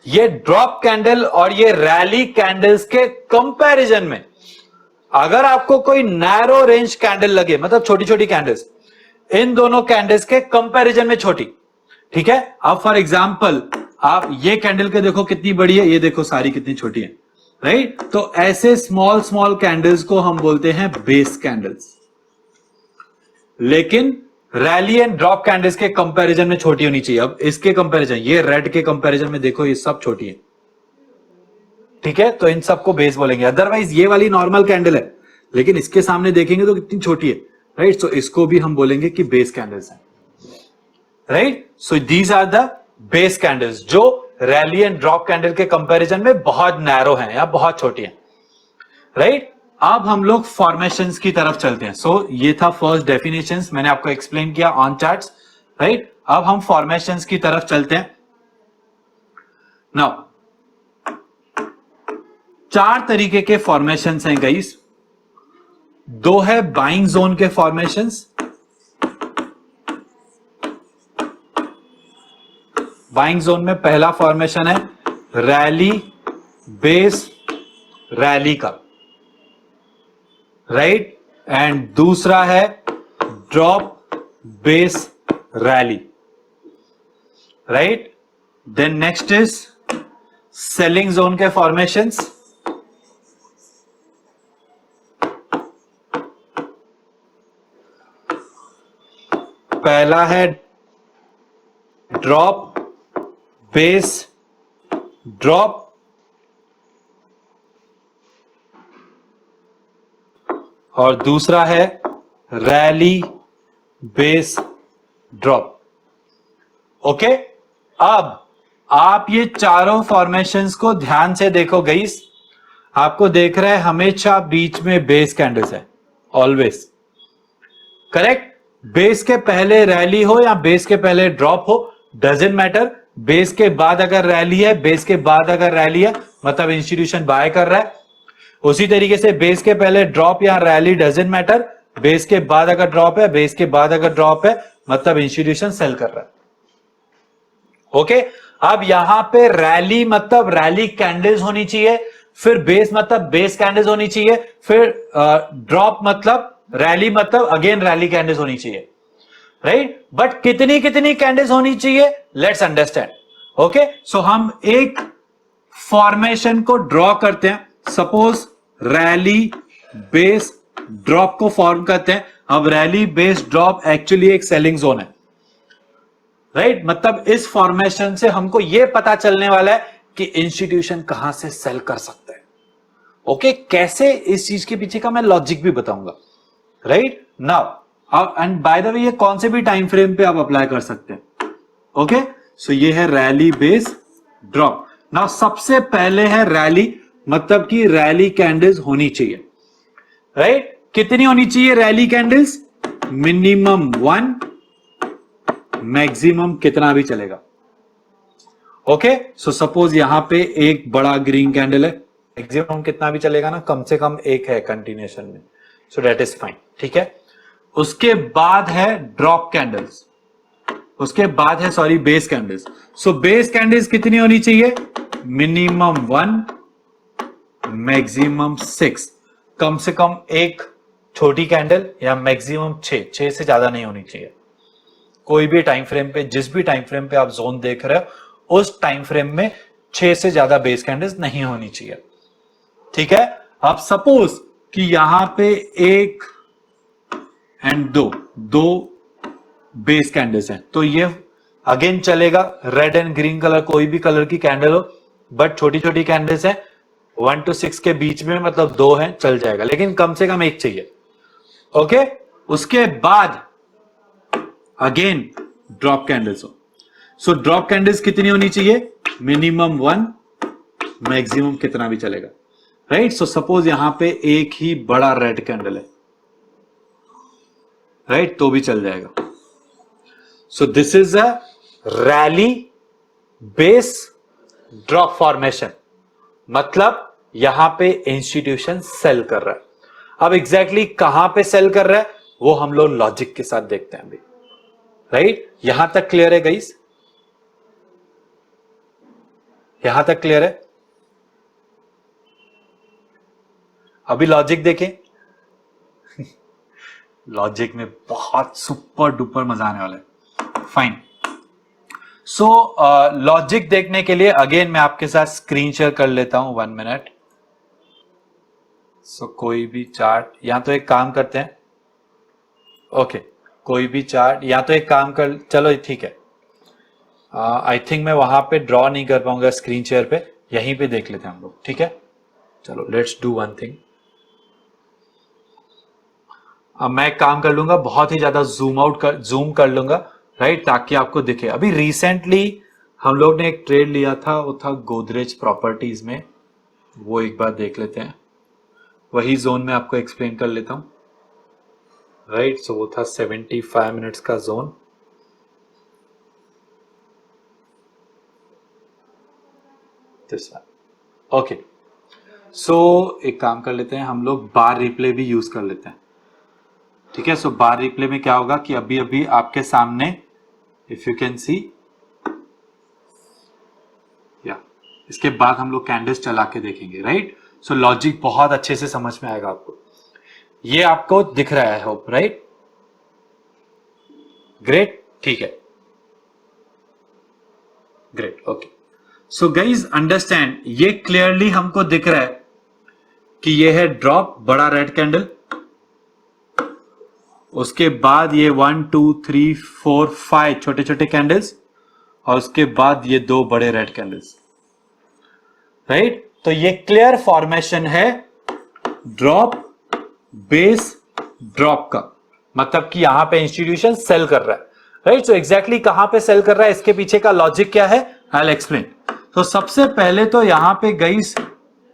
[SPEAKER 1] ये ड्रॉप कैंडल और ये रैली कैंडल्स के कंपैरिजन में अगर आपको कोई नैरो रेंज कैंडल लगे, मतलब छोटी छोटी कैंडल्स, इन दोनों कैंडल्स के कंपैरिजन में छोटी, ठीक है। अब फॉर एग्जांपल आप ये कैंडल के देखो कितनी बड़ी है, ये देखो सारी कितनी छोटी है, राइट। तो ऐसे स्मॉल स्मॉल कैंडल्स को हम बोलते हैं बेस कैंडल्स, लेकिन रैली एंड ड्रॉप कैंडल्स के कंपैरिजन में छोटी होनी चाहिए। अब इसके कंपैरिजन, ये रेड के कंपैरिजन में देखो ये सब छोटी है, ठीक है, तो इन सबको बेस बोलेंगे। अदरवाइज ये वाली नॉर्मल कैंडल है, लेकिन इसके सामने देखेंगे तो कितनी छोटी है, राइट। सो इसको भी हम बोलेंगे कि बेस कैंडल्स हैं, right. So these are the base candles जो रैली एंड ड्रॉप कैंडल के कंपैरिजन में बहुत नैरो हैं या बहुत छोटी हैं, राइट। अब हम लोग फॉर्मेशंस की तरफ चलते हैं। सो ये था फर्स्ट डेफिनेशंस, मैंने आपको एक्सप्लेन किया ऑन चार्ट्स, राइट। अब हम फॉर्मेशंस की तरफ चलते हैं। नाउ 4 तरीके के फॉर्मेशंस हैं गाइस। 2 है बाइंग जोन के फॉर्मेशंस। बाइंग जोन में पहला फॉर्मेशन है रैली बेस रैली का, राइट, एंड दूसरा है drop base rally, right. Then next is selling zone के फॉर्मेशंस। पहला है ड्रॉप बेस ड्रॉप, और दूसरा है रैली बेस ड्रॉप। ओके, अब आप ये चारों फॉर्मेशंस को ध्यान से देखो गाइस। आपको देख रहा है हमेशा बीच में बेस कैंडल्स है, ऑलवेज, करेक्ट। बेस के पहले रैली हो या बेस के पहले ड्रॉप हो, डजंट मैटर। बेस के बाद अगर रैली है, बेस के बाद अगर रैली है, मतलब इंस्टीट्यूशन बाय कर रहा है। उसी तरीके से बेस के पहले ड्रॉप या रैली, डजंट मैटर। बेस के बाद अगर ड्रॉप है, बेस के बाद अगर ड्रॉप है, मतलब इंस्टीट्यूशन सेल कर रहा है। ओके, अब यहां पे रैली मतलब रैली कैंडल्स होनी चाहिए, फिर बेस मतलब बेस कैंडल्स होनी चाहिए, फिर ड्रॉप मतलब रैली मतलब अगेन रैली कैंडल्स होनी चाहिए, राइट। बट कितनी कितनी कैंडल्स होनी चाहिए, लेट्स अंडरस्टैंड। ओके, सो हम एक फॉर्मेशन को ड्रॉ करते हैं। सपोज रैली बेस ड्रॉप को फॉर्म करते हैं। अब रैली बेस ड्रॉप एक्चुअली एक सेलिंग जोन है, राइट। मतलब इस फॉर्मेशन से हमको यह पता चलने वाला है कि इंस्टीट्यूशन कहां से सेल कर सकता है। ओके, कैसे, इस चीज के पीछे का मैं लॉजिक भी बताऊंगा, right now. And by the way ये कौन से भी टाइम फ्रेम पे आप अप्लाई कर सकते हैं। ओके, सो ये है रैली बेस ड्रॉप। नाउ सबसे पहले है रैली, मतलब कि रैली कैंडल्स होनी चाहिए, राइट। कितनी होनी चाहिए रैली कैंडल्स? मिनिमम 1, मैक्सिमम कितना भी चलेगा। ओके, सो सपोज यहां पे एक बड़ा ग्रीन कैंडल है, मैक्सिमम कितना भी चलेगा ना, कम से कम एक है कंटिन्यूएशन में, सो दैट इज फाइन, ठीक है। उसके बाद है ड्रॉप कैंडल्स, उसके बाद है sorry base candles. So base candles कितनी होनी चाहिए? Minimum 1, maximum 6। कम से कम एक छोटी कैंडल या मैक्सिमम 6 से ज्यादा नहीं होनी चाहिए। कोई भी टाइम फ्रेम पे, जिस भी टाइम फ्रेम पे आप जोन देख रहे हो, उस टाइम फ्रेम में 6 से ज्यादा बेस कैंडल्स नहीं होनी चाहिए, ठीक है। अब सपोज कि यहां पे 1 एंड 2 बेस कैंडल्स हैं, तो ये अगेन चलेगा। रेड एंड ग्रीन कलर कोई भी कलर की कैंडल हो, बट छोटी छोटी कैंडल्स हैं, 1 to 6 के बीच में, मतलब 2 हैं, चल जाएगा, लेकिन कम से कम एक चाहिए। ओके, उसके बाद अगेन ड्रॉप कैंडल्स हो। सो ड्रॉप कैंडल्स कितनी होनी चाहिए? मिनिमम 1, मैक्सिमम कितना भी चलेगा, राइट। सो सपोज यहां पे एक ही बड़ा रेड कैंडल है, राइट, तो भी चल जाएगा। सो this is a rally base drop formation, मतलब यहां पे इंस्टीट्यूशन सेल कर रहा है। अब एग्जैक्टली कहां पे सेल कर रहा है वो हम लोग लॉजिक के साथ देखते हैं अभी, राइट। यहां तक क्लियर है गाइस? यहां तक क्लियर है? अभी लॉजिक देखें। लॉजिक में बहुत सुपर डुपर मजा आने वाला है। फाइन। सो लॉजिक देखने के लिए अगेन मैं आपके साथ स्क्रीन शेयर कर लेता हूं, 1 मिनट। सो कोई भी चार्ट, या तो एक काम करते हैं, ओके कोई भी चार्ट, या तो एक काम कर, चलो ठीक है, आई थिंक मैं वहां पे ड्रॉ नहीं कर पाऊंगा स्क्रीन शेयर पे, यहीं पे देख लेते हैं हम लोग, ठीक है। चलो लेट्स डू वन थिंग। अब मैं एक काम कर लूंगा, बहुत ही ज्यादा जूम कर लूंगा, राइट, ताकि आपको दिखे। अभी रिसेंटली हम लोग ने एक ट्रेड लिया था, वो था गोदरेज प्रॉपर्टीज में, वो एक बार देख लेते हैं। वही जोन में आपको एक्सप्लेन कर लेता हूं, राइट। सो वो था 75 मिनट्स का जोन। ओके, सो एक काम कर लेते हैं, हम लोग बार रिप्ले भी यूज कर लेते हैं, ठीक है। सो बार रिप्ले में क्या होगा कि अभी अभी आपके सामने, इफ यू कैन सी, या इसके बाद हम लोग कैंडल्स चला के देखेंगे, राइट। सो लॉजिक बहुत अच्छे से समझ में आएगा आपको। ये आपको दिख रहा है, होप, राइट, ग्रेट, ठीक है, great, okay. So guys understand, ये क्लियरली हमको दिख रहा है कि ये है ड्रॉप, बड़ा रेड कैंडल, उसके बाद ये 1 2 3 4 5 छोटे छोटे कैंडल्स, और उसके बाद ये 2 बड़े रेड कैंडल्स, राइट। तो ये क्लियर फॉर्मेशन है ड्रॉप बेस ड्रॉप का, मतलब कि यहां पे इंस्टीट्यूशन सेल कर रहा है, राइट। सो एग्जैक्टली कहां पे सेल कर रहा है, इसके पीछे का लॉजिक क्या है, आई विल एक्सप्लेन। तो सबसे पहले तो यहां पे गाइस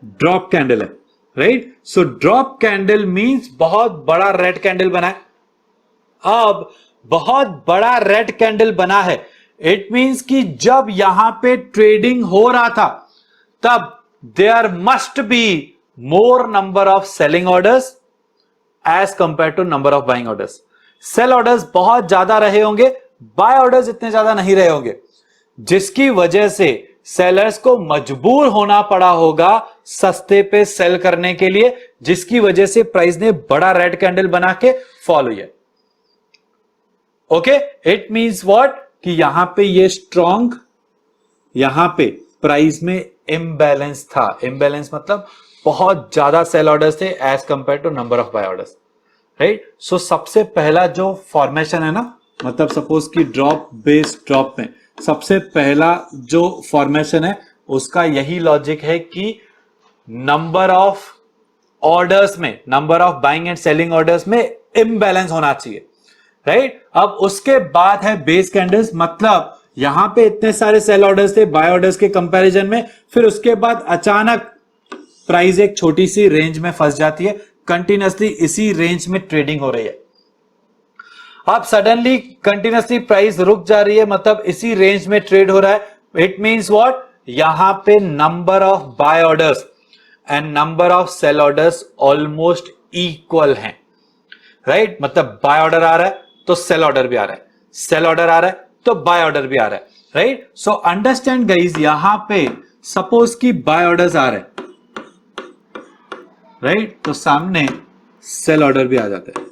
[SPEAKER 1] ड्रॉप कैंडल है, right. So drop candle means बहुत बड़ा रेड कैंडल बना है। अब बहुत बड़ा रेड कैंडल बना है, इट मींस कि जब यहां पे ट्रेडिंग हो रहा था तब there must be more number of selling orders as compare to number of buying orders. Sell orders बहुत ज्यादा रहे होंगे, बाय ऑर्डर्स इतने ज्यादा नहीं रहे होंगे, जिसकी वजह से सेलर्स को मजबूर होना पड़ा होगा सस्ते पे सेल करने के लिए, जिसकी वजह से प्राइस ने बड़ा रेड कैंडल बना के फॉल हुई है। ओके, इट मींस व्हाट कि यहां पे ये स्ट्रॉन्ग, यहां पे प्राइस में इम्बैलेंस था। इम्बैलेंस मतलब बहुत ज्यादा सेल ऑर्डर्स थे as compare to number of buy orders, right. So सबसे पहला जो फॉर्मेशन है ना, मतलब सपोज कि ड्रॉप बेस ड्रॉप में सबसे पहला जो फॉर्मेशन है उसका यही लॉजिक है कि नंबर ऑफ ऑर्डर्स में, number of buying and selling orders में इम्बैलेंस होना चाहिए, राइट। अब उसके बाद है बेस कैंडल्स, मतलब यहां पे इतने सारे सेल ऑर्डर्स थे बाय ऑर्डर्स के कंपैरिजन में, फिर उसके बाद अचानक प्राइस एक छोटी सी रेंज में फंस जाती है, कंटिन्यूअसली इसी रेंज में ट्रेडिंग हो रही है। अब सडनली कंटिन्यूअसली प्राइस रुक जा रही है, मतलब इसी रेंज में ट्रेड हो रहा है, इट मींस व्हाट, यहां पे number of buy orders and number of sell orders almost equal हैं, राइट। मतलब बाय ऑर्डर आ रहा है तो सेल ऑर्डर भी आ रहा है, सेल ऑर्डर आ रहा है तो बाय ऑर्डर भी आ रहा है, राइट। सो अंडरस्टैंड गाइस, यहां पे सपोज कि बाय ऑर्डर्स आ रहे हैं, राइट, तो सामने सेल ऑर्डर भी आ जाता है,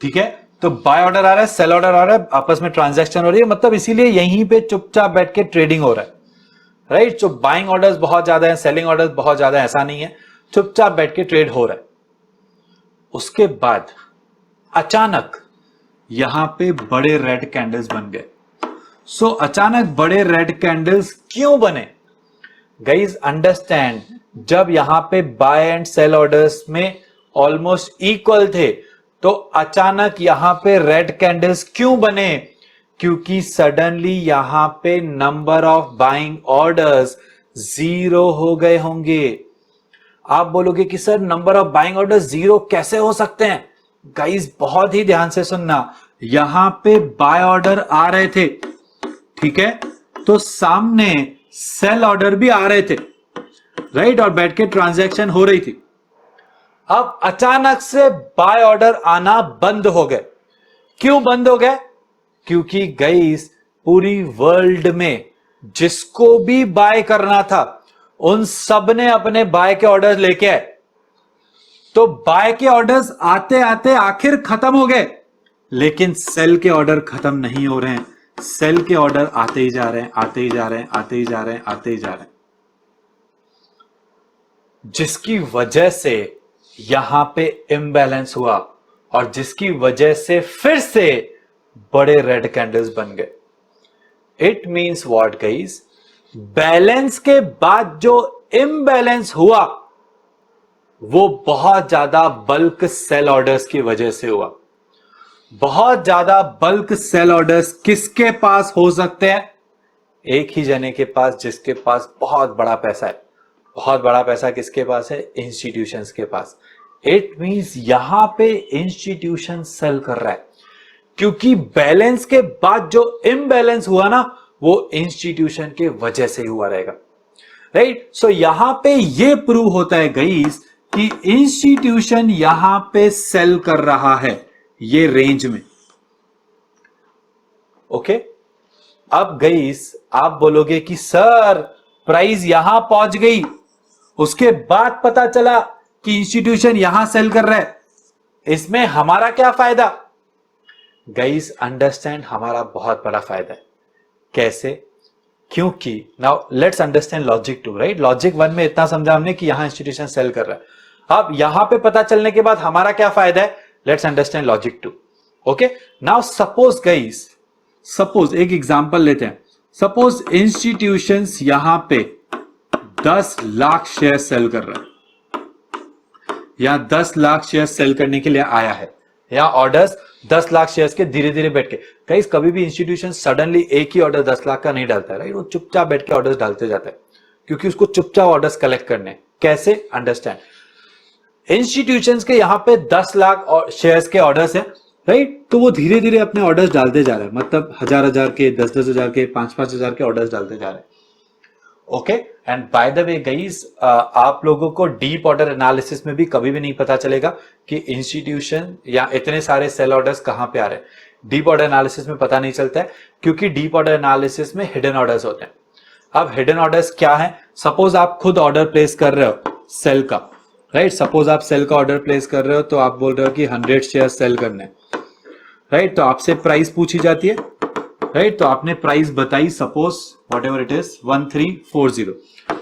[SPEAKER 1] ठीक है। तो बाय ऑर्डर आ रहा है, सेल ऑर्डर आ रहा है, आपस में ट्रांजैक्शन हो रही है, मतलब इसीलिए यहीं पे चुपचाप बैठ के ट्रेडिंग हो रहा है, राइट। तो बाइंग ऑर्डर्स बहुत ज्यादा है, सेलिंग ऑर्डर्स बहुत ज्यादा है, ऐसा नहीं है, चुपचाप बैठ के ट्रेड हो रहा है। उसके बाद अचानक यहां पे बड़े रेड कैंडल्स बन गए। सो अचानक बड़े रेड कैंडल्स क्यों बने गाइज, अंडरस्टैंड, जब यहां पे बाय एंड सेल ऑर्डर्स में ऑलमोस्ट इक्वल थे तो अचानक यहां पे रेड कैंडल्स क्यों बने, क्योंकि सडनली यहां पे नंबर ऑफ बाइंग ऑर्डर्स 0 हो गए होंगे। आप बोलोगे कि sir number of buying orders 0 कैसे हो सकते हैं, गाइज बहुत ही ध्यान से सुनना, यहां पे बाय ऑर्डर आ रहे थे, ठीक है, तो सामने सेल ऑर्डर भी आ रहे थे, राइट, और बैठ के ट्रांजैक्शन हो रही थी। अब अचानक से बाय ऑर्डर आना बंद हो गए। क्यों बंद हो गए, क्योंकि गाइस पूरी वर्ल्ड में जिसको भी बाय करना था उन सब ने अपने बाय के ऑर्डर लेके आए, तो बाय के ऑर्डर्स आते आते आखिर खत्म हो गए, लेकिन सेल के ऑर्डर खत्म नहीं हो रहे हैं। सेल के ऑर्डर आते ही जा रहे हैं, आते ही जा रहे हैं, आते ही जा रहे हैं, आते ही जा रहे हैं, जिसकी वजह से यहां पे इम्बैलेंस हुआ और जिसकी वजह से फिर से बड़े रेड कैंडल्स बन गए। It means what guys, balance के बाद जो इम्बैलेंस हुआ वो बहुत ज्यादा बल्क सेल ऑर्डर्स की वजह से हुआ। बहुत ज्यादा बल्क सेल ऑर्डर्स किसके पास हो सकते हैं? एक ही जने के पास, जिसके पास बहुत बड़ा पैसा है। बहुत बड़ा पैसा किसके पास है? इंस्टीट्यूशंस के पास। इट मींस यहां पे इंस्टीट्यूशन सेल कर रहा है, क्योंकि बैलेंस के बाद जो इम्बैलेंस हुआ ना, वो इंस्टीट्यूशन के वजह से ही हुआ रहेगा। राइट? सो यहां पे ये प्रूव होता है गाइस कि इंस्टीट्यूशन यहां पे सेल कर रहा है ये रेंज में। ओके? अब गाइस आप बोलोगे कि सर प्राइस यहां पहुंच गई, उसके बाद पता चला कि इंस्टीट्यूशन यहां सेल कर रहा है, इसमें हमारा क्या फायदा? गाइस अंडरस्टैंड, हमारा बहुत बड़ा फायदा है। कैसे? क्योंकि now let's understand logic 2, right? Logic 1 में इतना समझा हमने कि यहां इंस्टीट्यूशन सेल कर रहा है। अब यहां पे पता चलने के बाद हमारा क्या फायदा है? Let's understand logic 2। Okay, now suppose guys, suppose एक एग्जांपल लेते हैं। सपोज इंस्टीट्यूशंस यहां पे 10 लाख शेयर सेल कर रहा है, या 10 लाख शेयर सेल करने के लिए आया है, या ऑर्डर्स 10 लाख शेयर्स के धीरे धीरे बैठ के। गाइस कभी भी इंस्टीट्यूशन सडनली एक ही ऑर्डर 10 लाख का नहीं डालता है, राइट? वो चुपचाप बैठ के ऑर्डर्स डालते जाता है, क्योंकि उसको चुपचाप ऑर्डर्स कलेक्ट करने। कैसे? अंडरस्टैंड, इंस्टीट्यूशंस के यहां पे 10 लाख शेयर्स के ऑर्डर्स हैं, राइट? तो वो धीरे धीरे अपने ऑर्डर्स डालते जा रहे हैं, मतलब 1000 के, 10,000 के, 5,000 के ऑर्डर्स डालते जा रहे हैं। Okay, and by the way guys, आप लोगों को डीप ऑर्डर एनालिसिस में भी कभी भी नहीं पता चलेगा कि इंस्टीट्यूशन या इतने सारे सेल ऑर्डर्स कहां पे आ रहे हैं। डीप ऑर्डर एनालिसिस में पता नहीं चलता है, क्योंकि डीप ऑर्डर एनालिसिस में हिडन ऑर्डर्स होते हैं। अब हिडन ऑर्डर्स क्या है? सपोज आप खुद ऑर्डर प्लेस कर रहे हो सेल का, राइट? सपोज आप सेल का ऑर्डर प्लेस कर रहे हो, तो आप बोल रहे हो कि 100 शेयर सेल करने, राइट? तो आपसे प्राइस पूछी जाती है, राइट? तो आपने प्राइस बताई, suppose what ever it is 1340।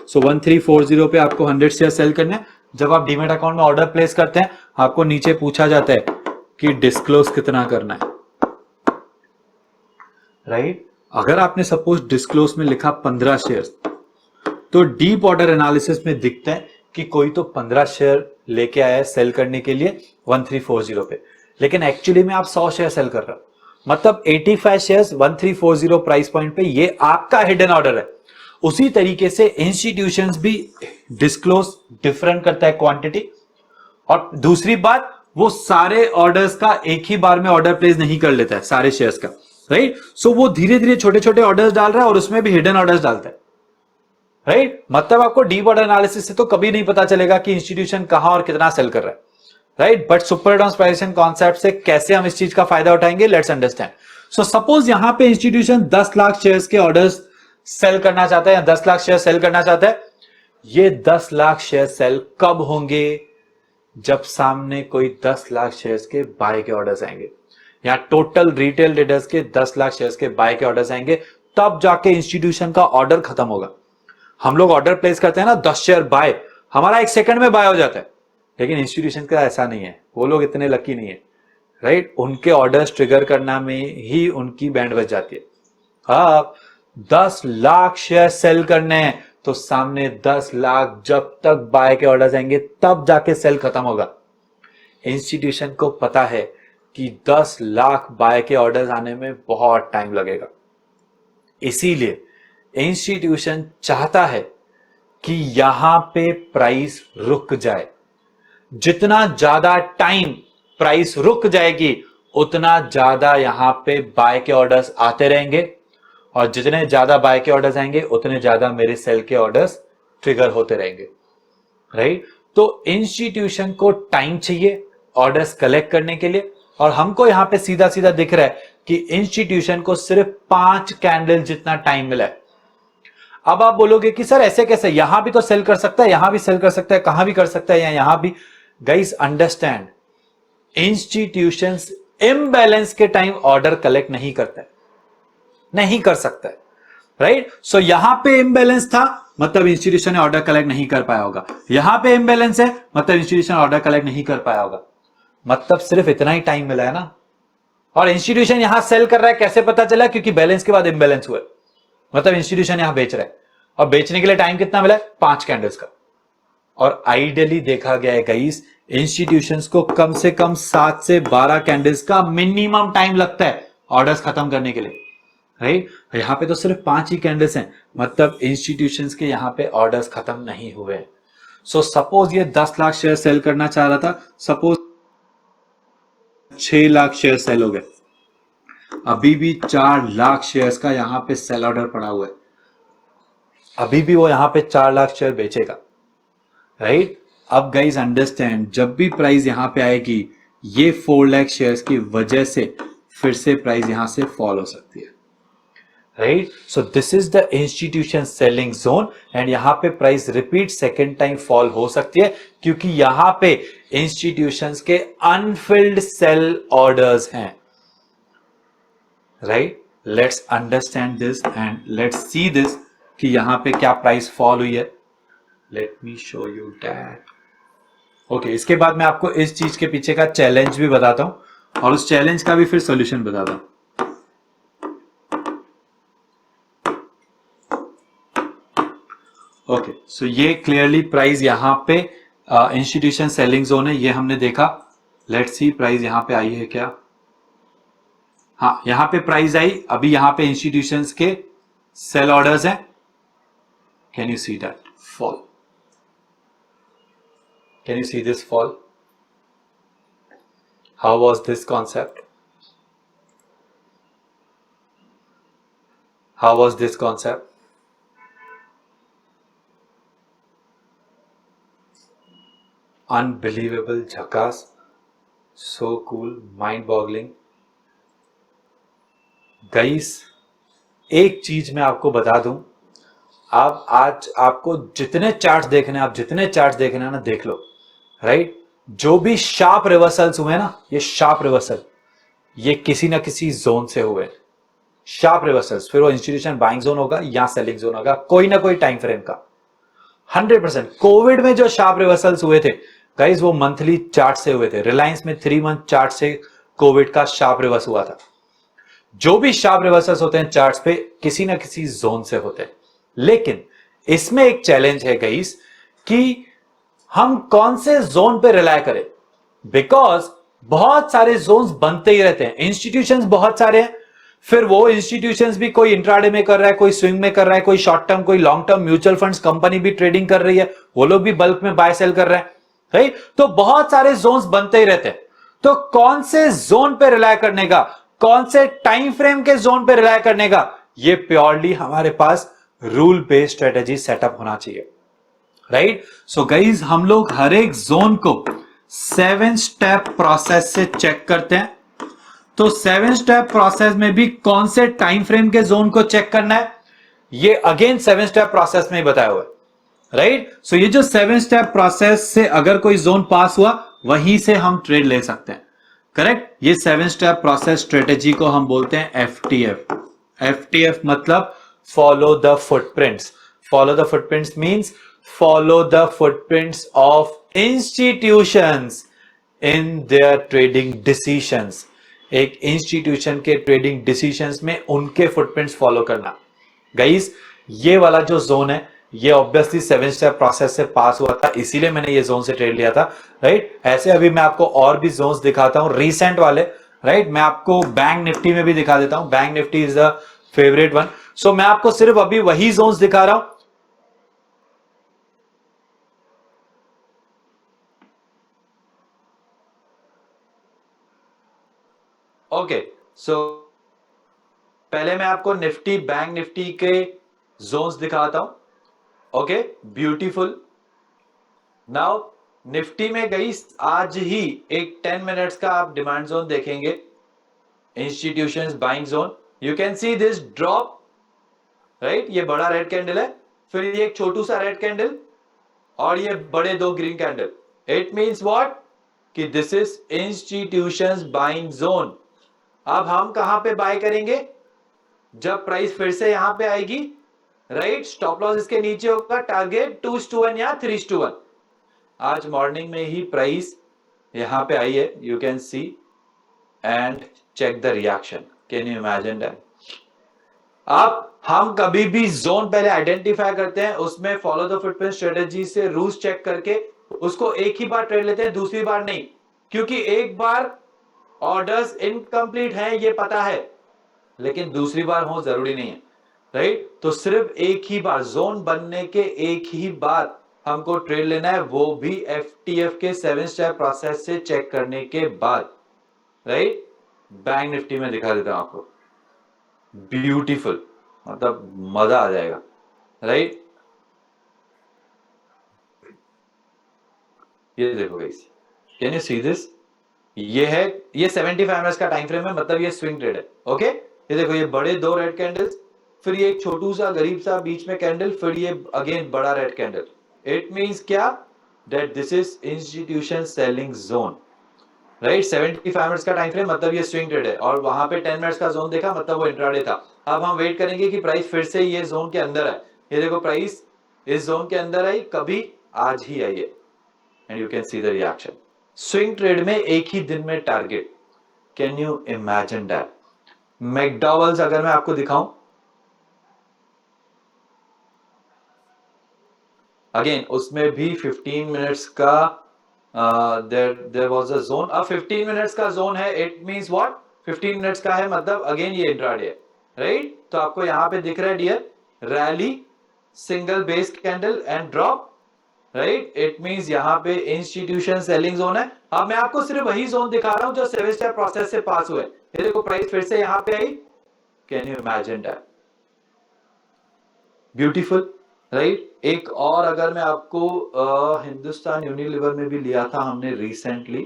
[SPEAKER 1] सो 1340 पे आपको 100 शेयर सेल करने हैं। जब आप डीमेट अकाउंट में ऑर्डर प्लेस करते हैं, आपको नीचे पूछा जाता है कि डिस्क्लोज कितना करना है, राइट? अगर आपने सपोज डिस्क्लोज में लिखा 15 शेयर, तो डीप ऑर्डर एनालिसिस में दिखता है कि कोई तो 15 शेयर लेके आया है सेल करने के लिए 1340 पे, लेकिन एक्चुअली में आप 100 शेयर सेल कर रहे हो, मतलब 85 शेयर्स 1340 प्राइस पॉइंट पे। ये आपका हिडन ऑर्डर है। उसी तरीके से इंस्टीट्यूशंस भी डिस्क्लोज डिफरेंट करता है क्वांटिटी। और दूसरी बात, वो सारे ऑर्डर्स का एक ही बार में ऑर्डर प्लेस नहीं कर लेता है, सारे शेयर्स का, राइट? सो वो धीरे धीरे छोटे छोटे ऑर्डर्स डाल रहा है और उसमें भी हिडन ऑर्डर्स डालता है, राइट? मतलब आपको डीप ऑर्डर एनालिसिस से तो कभी नहीं पता चलेगा कि इंस्टीट्यूशन कहां और कितना सेल कर रहा है, right? But super advance pricing concept से कैसे हम इस चीज का फायदा उठाएंगे, लेट्स अंडरस्टैंड। सो सपोज यहां पे इंस्टीट्यूशन 10 लाख शेयर्स के ऑर्डर्स सेल करना चाहता है, या 10 लाख शेयर सेल करना चाहता है। ये 10 लाख शेयर सेल कब होंगे? जब सामने कोई 10 लाख शेयर्स के बाय के ऑर्डर्स आएंगे, या टोटल रिटेल ट्रेडर्स के 10 लाख शेयर्स के बाय के ऑर्डर्स आएंगे, तब जाके इंस्टीट्यूशन का ऑर्डर खत्म होगा। हम लोग ऑर्डर प्लेस करते हैं ना 10 शेयर बाय, हमारा 1 सेकंड में बाय हो जाता है, लेकिन इंस्टीट्यूशन का ऐसा नहीं है। वो लोग इतने लकी नहीं है, राइट? उनके ऑर्डर्स ट्रिगर करना में ही उनकी बैंड बज जाती है। अब 10 लाख शेयर सेल करने हैं, तो सामने 10 लाख जब तक बाय के ऑर्डर्स आएंगे तब जाके सेल खत्म होगा। इंस्टीट्यूशन को पता है कि 10 लाख बाय के ऑर्डर्स आने में बहुत टाइम लगेगा, इसीलिए इंस्टीट्यूशन चाहता है कि यहां पे प्राइस रुक जाए। जितना ज्यादा टाइम प्राइस रुक जाएगी, उतना ज्यादा यहां पे बाय के ऑर्डर्स आते रहेंगे, और जितने ज्यादा बाय के ऑर्डर्स आएंगे उतने ज्यादा मेरे सेल के ऑर्डर्स ट्रिगर होते रहेंगे, राइट? तो इंस्टीट्यूशन को टाइम चाहिए ऑर्डर्स कलेक्ट करने के लिए, और हमको यहां पे सीधा सीधा दिख रहा है कि इंस्टीट्यूशन को सिर्फ 5 कैंडल जितना टाइम मिला है। अब आप बोलोगे कि सर ऐसे कैसे, यहां भी तो सेल कर सकता है, यहां भी सेल कर सकता है, कहां भी कर सकता है, या यहां भी, गाइस अंडरस्टैंड, इंस्टीट्यूशंस इम्बैलेंस के टाइम ऑर्डर कलेक्ट नहीं करता है, नहीं कर सकता है, राइट। सो यहां पे इम्बैलेंस था, मतलब इंस्टीट्यूशन ने ऑर्डर कलेक्ट नहीं कर पाया होगा। यहां पे इम्बैलेंस है, मतलब इंस्टीट्यूशन ऑर्डर कलेक्ट नहीं कर पाया होगा। मतलब सिर्फ इतना ही टाइम मिला है ना, और इंस्टीट्यूशन यहां सेल कर रहा है, कैसे पता चला? क्योंकि बैलेंस के बाद इम्बैलेंस हुआ है, मतलब इंस्टीट्यूशन यहां बेच रहा है, और बेचने के लिए टाइम कितना मिला है? 5 कैंडल्स का। और आइडियली देखा गया है गाइस, इंस्टीट्यूशंस को कम से कम 7 से 12 कैंडल्स का मिनिमम टाइम लगता है ऑर्डर्स खत्म करने के लिए, राइट। यहां पे तो सिर्फ 5 ही कैंडल्स हैं, मतलब इंस्टीट्यूशंस के यहां पे ऑर्डर्स खत्म नहीं हुए। सो सपोज ये 10 लाख शेयर सेल करना चाह रहा था, सपोज 6 लाख शेयर सेल हो गए, अभी भी 4 लाख शेयर्स का यहां पे सेल ऑर्डर पड़ा हुआ है, अभी भी वो यहां पे 4 लाख शेयर बेचेगा, राइट। अब गाइज अंडरस्टैंड, जब भी प्राइस यहां पे आएगी, ये 4 लाख शेयर्स की वजह से फिर से प्राइस यहां से फॉल हो सकती है, right. So this is the institution selling zone, and यहां पे price repeat second time fall हो सकती है, क्योंकि यहां पे इंस्टीट्यूशंस के अनफिल्ड सेल ऑर्डर्स हैं, right. Let's understand this and let's see this कि यहां पे क्या प्राइस फॉल हुई है। Let me show you that. Okay, इसके बाद मैं आपको इस चीज के पीछे का चैलेंज भी बताता हूं, और उस चैलेंज का भी फिर सॉल्यूशन बताता हूं। ओके, सो ये क्लियरली प्राइस यहां पे इंस्टीट्यूशन सेलिंग जोन है, ये हमने देखा। लेट्स सी प्राइस यहां पे आई है क्या? हाँ, यहां पे प्राइस आई, अभी यहां पे इंस्टीट्यूशंस के सेल ऑर्डर्स हैं। Can you see that fall? Can you see this fall? How was this concept? How was this concept? Unbelievable, झकास, so cool, mind boggling. Guys, एक चीज मैं आपको बता दूं, आप आज आपको जितने चार्ट्स देखने, आप जितने चार्ट्स देखने हैं ना, देख लो, राइट। जो भी शार्प रिवर्सल्स हुए ना, ये शार्प रिवर्सल, ये किसी ना किसी जोन से हुए, शार्प रिवर्सल्स। फिर वो इंस्टीट्यूशन बाइंग जोन होगा या सेलिंग जोन होगा, कोई ना कोई टाइम फ्रेम का। 100% कोविड में जो शार्प रिवर्सल्स हुए थे गाइस, वो मंथली चार्ट से हुए थे। रिलायंस में 3 मंथ चार्ट से कोविड का शार्प रिवर्स हुआ था। जो भी शार्प रिवर्सल्स होते हैं चार्ट्स पे, किसी ना किसी जोन से होते हैं। लेकिन इसमें एक चैलेंज है गाइस, कि हम कौन से जोन पे रिलाय करें, बिकॉज बहुत सारे जोन्स बनते ही रहते हैं, इंस्टीट्यूशंस बहुत सारे हैं। फिर वो इंस्टीट्यूशंस भी कोई इंट्राडे में कर रहा है, कोई स्विंग में कर रहा है, कोई शॉर्ट टर्म, कोई long term, mutual funds company भी ट्रेडिंग कर रही है, वो लोग भी बल्क में बाय सेल कर रहे हैं, राइट। तो बहुत सारे जोन्स बनते ही रहते हैं। तो कौन से जोन पे रिलाय करने का, कौन से टाइम फ्रेम के जोन पे रिलाय करने का, ये प्योरली हमारे पास रूल बेस्ड स्ट्रेटेजी सेटअप होना चाहिए, राइट। सो गाइज, हम लोग हर एक जोन को 7 स्टेप प्रोसेस से चेक करते हैं। तो 7 स्टेप प्रोसेस में भी कौन से टाइम फ्रेम के जोन को चेक करना है, ये अगेन 7 स्टेप प्रोसेस में ही बताया हुआ है, राइट। सो ये जो 7 स्टेप प्रोसेस से अगर कोई जोन पास हुआ, वहीं से हम ट्रेड ले सकते हैं, करेक्ट। ये 7 स्टेप प्रोसेस स्ट्रेटेजी को हम बोलते हैं एफटीएफ। एफटीएफ मतलब follow the footprints. Follow the footprints means follow the footprints of institutions in their trading decisions. एक इंस्टीट्यूशन के ट्रेडिंग डिसीजंस में उनके फुटप्रिंट्स फॉलो करना। गाइस, ये वाला जो जोन है, ये ऑब्वियसली 7 स्टेप प्रोसेस से पास हुआ था, इसीलिए मैंने ये जोन से ट्रेड लिया था, राइट। ऐसे अभी मैं आपको और भी जोन्स दिखाता हूं, रीसेंट वाले, राइट। मैं आपको बैंक निफ्टी में भी दिखा देता हूं, Bank Nifty is the favourite one. So मैं आपको सिर्फ अभी वही जोन्स दिखा रहा हूं। ओके, सो पहले मैं आपको निफ्टी, बैंक निफ्टी के जोन्स दिखाता हूं। Okay, beautiful. नाउ निफ्टी में गई, आज ही एक 10 मिनट्स का आप डिमांड जोन देखेंगे, institutions buying zone. You can see this drop, right. ये बड़ा रेड कैंडल है, फिर ये एक छोटू सा रेड कैंडल, और ये बड़े 2 green candle, it means what कि this is institutions buying zone. अब हम कहां पे बाय करेंगे? जब प्राइस फिर से यहां पे आएगी, राइट, स्टॉप लॉस इसके नीचे होगा, टारगेट 2:1 या 3:1। आज मॉर्निंग में ही प्राइस यहां पे आई है, you can see and check the reaction. Can you imagine that? अब हम कभी भी जोन पहले आइडेंटिफाई करते हैं, उसमें फॉलो द फुटप्रिंट स्ट्रेटेजी से रूल्स चेक करके उसको एक ही बार ट्रेड लेते हैं, दूसरी बार नहीं, क्योंकि एक बार ऑर्डर्स इनकम्प्लीट हैं ये पता है, लेकिन दूसरी बार हो जरूरी नहीं है, राइट? तो सिर्फ एक ही बार जोन बनने के एक ही बार हमको ट्रेड लेना है, वो भी एफटीएफ के 7 स्टेप प्रोसेस से चेक करने के बाद, राइट? बैंक निफ्टी में दिखा देता हूं आपको, ब्यूटीफुल, मतलब मजा आ जाएगा, राइट? ये देखो guys, can you see this? ये है, ये 75 मिनट्स का टाइम फ्रेम है, मतलब ये स्विंग ट्रेड है, ओके? ये देखो, ये बड़े दो रेड कैंडल्स, फिर ये एक छोटू सा गरीब सा बीच में कैंडल, फिर ये अगेन बड़ा रेड कैंडल। इट मींस क्या? That this is institution selling zone, right? 75 minutes का टाइम फ्रेम, मतलब ये स्विंग ट्रेड है, और वहां पे 10 मिनट्स का जोन देखा, मतलब वो इंट्राडे था। अब हम वेट करेंगे कि प्राइस फिर से ये जोन के अंदर आए। ये देखो, प्राइस इस जोन के अंदर आई, कभी आज ही आई है, and you can see the reaction. Swing trade में एक ही दिन में target, can you imagine that? McDowell's अगर मैं आपको दिखाऊं, अगेन उसमें भी 15 मिनट्स का देयर वाज अ जोन। अब 15 मिनट्स का जोन है, इट मींस व्हाट? 15 मिनट्स का है, मतलब अगेन ये इंट्राडे है, राइट? तो आपको यहां पे दिख रहा है dear, rally, single base candle and drop, right? It means यहां पे इंस्टीट्यूशन सेलिंग जोन है। अब मैं आपको सिर्फ वही जोन दिखा रहा हूं जो 7 स्टेप प्रोसेस से पास हुए। ये देखो, प्राइस फिर से यहां पे आई, can you imagine that? Beautiful, right? एक और अगर मैं आपको हिंदुस्तान यूनिलीवर में भी लिया था हमने recently,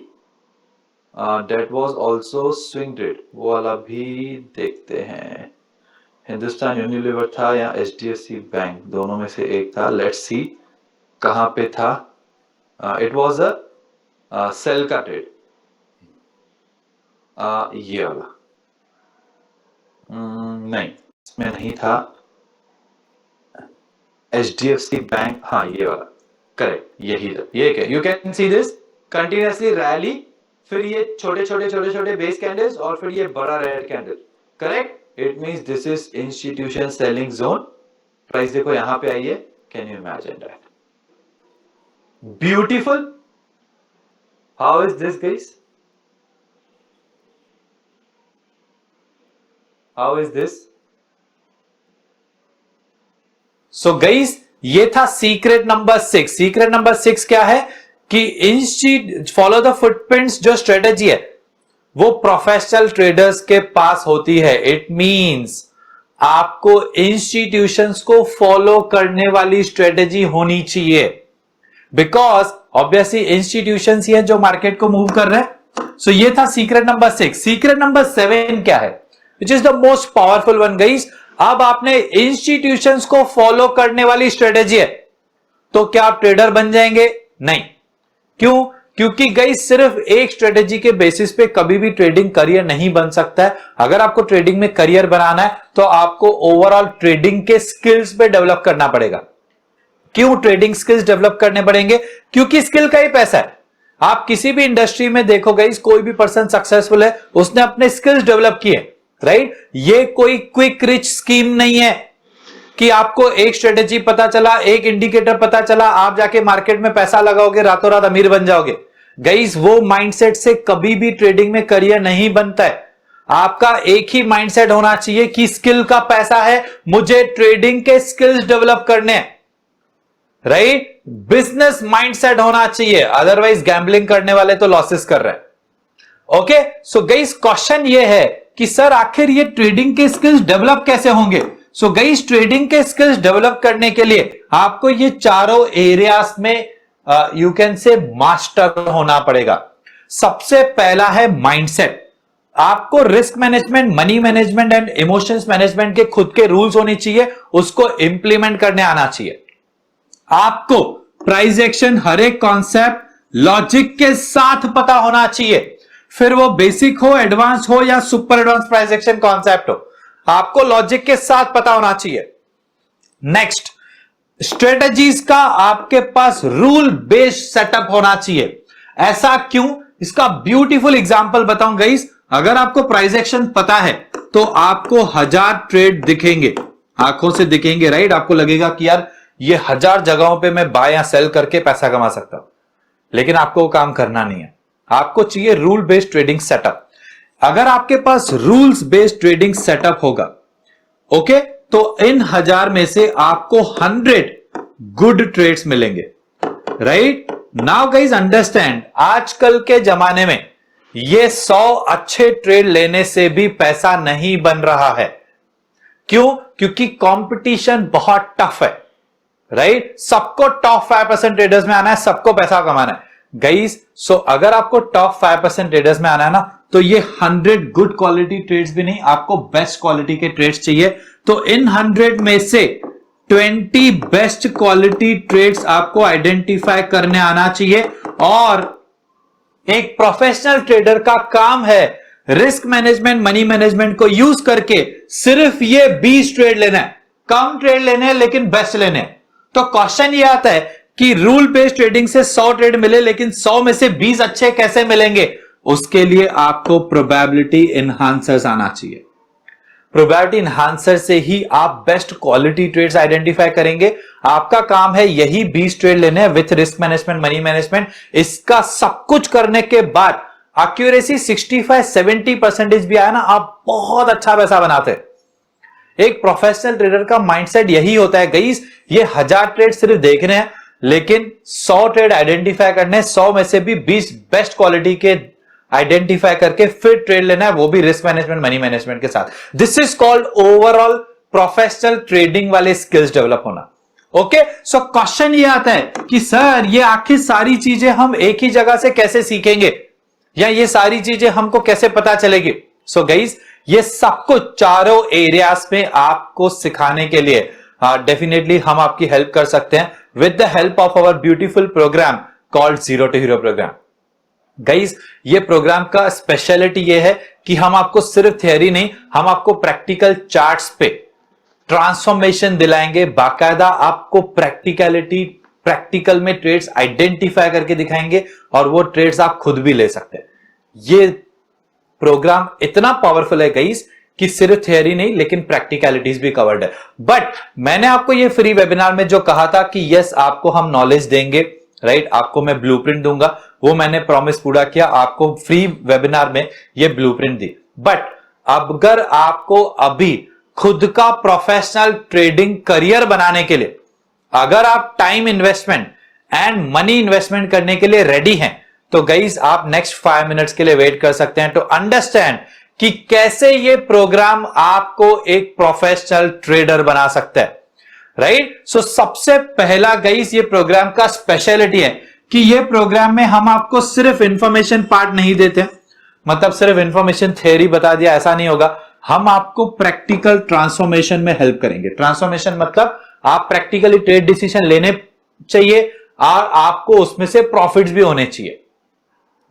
[SPEAKER 1] that was also swing trade, वो वाला भी देखते हैं। हिंदुस्तान यूनिलीवर था या एचडीएफसी बैंक, दोनों में से एक था। लेट्स सी कहां पे था। इट वाज अ सेल का ट्रेड, ये वाला नहीं, इसमें नहीं था। एचडीएफसी बैंक, हाँ ये वाला, करेक्ट, यही था। ये क्या, you can see this continuously rally, फिर ये छोटे छोटे छोटे छोटे बेस कैंडल्स, और फिर ये बड़ा red candle, correct? It means this is institution selling zone. Price देखो यहां पे आई है, can you imagine that? Beautiful. How is this guys? How is this? So guys, ये था सीक्रेट नंबर 6। सीक्रेट नंबर 6 क्या है कि फॉलो द फुटप्रिंट्स जो स्ट्रेटेजी है वो प्रोफेशनल ट्रेडर्स के पास होती है। इट मींस आपको इंस्टीट्यूशंस को फॉलो करने वाली स्ट्रेटेजी होनी चाहिए, बिकॉज ऑब्वियसली इंस्टीट्यूशंस ही है जो मार्केट को मूव कर रहे हैं। सो ये था सीक्रेट नंबर 6। सीक्रेट नंबर 7 क्या है, which is the most powerful one guys? अब आपने इंस्टीट्यूशंस को फॉलो करने वाली स्ट्रेटेजी है, तो क्या आप ट्रेडर बन जाएंगे? नहीं। क्यों? क्योंकि गाइस सिर्फ एक स्ट्रेटेजी के बेसिस पे कभी भी ट्रेडिंग करियर नहीं बन सकता है। अगर आपको ट्रेडिंग में करियर बनाना है तो आपको ओवरऑल ट्रेडिंग के स्किल्स पे डेवलप करना पड़ेगा। क्यों ट्रेडिंग स्किल्स डेवलप करने पड़ेंगे? क्योंकि स्किल का ही पैसा है। आप किसी भी इंडस्ट्री में देखो गाइस, कोई भी पर्सन सक्सेसफुल है, उसने अपने स्किल्स डेवलप किए, राइट? ये कोई क्विक रिच स्कीम नहीं है कि आपको एक स्ट्रेटेजी पता चला, एक इंडिकेटर पता चला, आप जाके मार्केट में पैसा लगाओगे, रातों रात अमीर बन जाओगे। गाइस वो माइंडसेट से कभी भी ट्रेडिंग में करियर नहीं बनता है। आपका एक ही माइंडसेट होना चाहिए कि स्किल का पैसा है, मुझे ट्रेडिंग के स्किल्स डेवलप करने हैं, राइट? बिजनेस माइंडसेट होना चाहिए, अदरवाइज गैम्बलिंग करने वाले तो लॉसेस कर रहे हैं। ओके, सो गाइस क्वेश्चन ये है कि सर आखिर ये ट्रेडिंग के स्किल्स डेवलप कैसे होंगे? सो गाइस ट्रेडिंग के स्किल्स डेवलप करने के लिए आपको ये चारों एरियाज में यू कैन से मास्टर होना पड़ेगा। सबसे पहला है माइंडसेट। आपको risk management, money management and emotions management के खुद के रूल्स होने चाहिए, उसको इंप्लीमेंट करने आना चाहिए। आपको प्राइस एक्शन, हर एक कॉन्सेप्ट लॉजिक के साथ पता होना चाहिए, फिर वो बेसिक हो, एडवांस हो या super advance price action concept हो, आपको लॉजिक के साथ पता होना चाहिए। नेक्स्ट, स्ट्रेटजीज का आपके पास रूल बेस्ड सेटअप होना चाहिए। ऐसा क्यों, इसका ब्यूटीफुल एग्जांपल बताऊं गाइस। अगर आपको प्राइस एक्शन पता है तो आपको 1000 ट्रेड दिखेंगे, आंखों से दिखेंगे, राइट। आपको लगेगा कि यार ये 1000 जगहों पे मैं बाय या सेल करके पैसा कमा सकता हूं, लेकिन आपको वो काम करना नहीं है। आपको चाहिए रूल बेस्ड ट्रेडिंग सेटअप। अगर आपके पास रूल्स बेस्ड ट्रेडिंग सेटअप होगा, ओके, तो इन 1000 में से आपको 100 गुड ट्रेड्स मिलेंगे, राइट। नाउ गाइज अंडरस्टैंड, आजकल के जमाने में ये 100 अच्छे ट्रेड लेने से भी पैसा नहीं बन रहा है। क्यों? क्योंकि कंपटीशन बहुत टफ है, राइट। सबको टॉप 5% ट्रेडर्स में आना है, सबको पैसा कमाना है गाइस। सो अगर आपको टॉप 5% ट्रेडर्स में आना है ना, तो ये 100 गुड क्वालिटी ट्रेड्स भी नहीं, आपको बेस्ट क्वालिटी के ट्रेड्स चाहिए। तो इन 100 में से 20 बेस्ट क्वालिटी ट्रेड्स आपको आइडेंटिफाई करने आना चाहिए। और एक प्रोफेशनल ट्रेडर का काम है रिस्क मैनेजमेंट, मनी मैनेजमेंट को यूज करके सिर्फ ये 20 ट्रेड लेना है। कम ट्रेड लेने हैं लेकिन बेस्ट लेने हैं। तो क्वेश्चन ये आता है कि रूल बेस्ड ट्रेडिंग से 100 ट्रेड मिले, लेकिन 100 में से 20 अच्छे कैसे मिलेंगे? उसके लिए आपको प्रोबेबिलिटी एनहांसर्स आना चाहिए। प्रोबेबिलिटी एनहांसर से ही आप बेस्ट क्वालिटी ट्रेड्स आइडेंटिफाई करेंगे। आपका काम है यही 20 ट्रेड लेने हैं with risk management, money management. इसका सब कुछ करने के बाद एक्यूरेसी 65-70% भी आया ना, आप बहुत अच्छा पैसा बनाते हैं। एक प्रोफेशनल ट्रेडर का माइंडसेट यही होता है गाइस। ये 1000 ट्रेड सिर्फ देखने हैं, लेकिन 100 ट्रेड आइडेंटिफाई करने, 100 में से भी 20 बेस्ट क्वालिटी के आइडेंटिफाई करके फिर ट्रेड लेना है, वो भी रिस्क मैनेजमेंट, मनी मैनेजमेंट के साथ। This is called overall professional trading वाले स्किल्स डेवलप होना। ओके, सो क्वेश्चन ये आता है कि सर ये आखिर सारी चीजें हम एक ही जगह से कैसे सीखेंगे, या ये सारी चीजें हमको कैसे पता चलेगी? सो गाइस, ये सब कुछ चारों एरियाज में आपको सिखाने के लिए डेफिनेटली हम आपकी हेल्प कर सकते हैं with the help of our beautiful program called zero to hero program. Guys, ये प्रोग्राम का स्पेशलिटी ये है कि हम आपको सिर्फ थियरी नहीं, हम आपको प्रैक्टिकल चार्ट्स पे ट्रांसफॉर्मेशन दिलाएंगे। बाकायदा आपको प्रैक्टिकल में ट्रेड्स आइडेंटिफाई करके दिखाएंगे, और वो ट्रेड्स आप खुद भी ले सकते हैं। ये प्रोग्राम इतना पावरफुल है गाइस कि सिर्फ थियरी नहीं, लेकिन प्रैक्टिकलिटीज भी कवर्ड है। बट मैंने आपको ये फ्री वेबिनार में जो कहा था कि यस आपको हम नॉलेज देंगे, राइट, आपको मैं ब्लूप्रिंट दूंगा, वो मैंने प्रॉमिस पूरा किया, आपको फ्री वेबिनार में ये ब्लूप्रिंट दी। बट अगर आपको अभी खुद का प्रोफेशनल ट्रेडिंग करियर बनाने के लिए, अगर आप time investment and money investment करने के लिए रेडी हैं, तो गाइस आप नेक्स्ट 5 मिनट्स के लिए वेट कर सकते हैं टू अंडरस्टैंड कि कैसे ये प्रोग्राम आपको एक प्रोफेशनल ट्रेडर बना सकता है, राइट। सो सबसे पहला गाइस, ये प्रोग्राम का स्पेशलिटी है कि ये प्रोग्राम में हम आपको सिर्फ इंफॉर्मेशन पार्ट नहीं देते, मतलब सिर्फ इंफॉर्मेशन थ्योरी बता दिया, ऐसा नहीं होगा। हम आपको प्रैक्टिकल ट्रांसफॉर्मेशन में हेल्प करेंगे। ट्रांसफॉर्मेशन मतलब आप प्रैक्टिकली ट्रेड डिसीजन लेने चाहिए और आपको उसमें से प्रॉफिट्स भी होने चाहिए।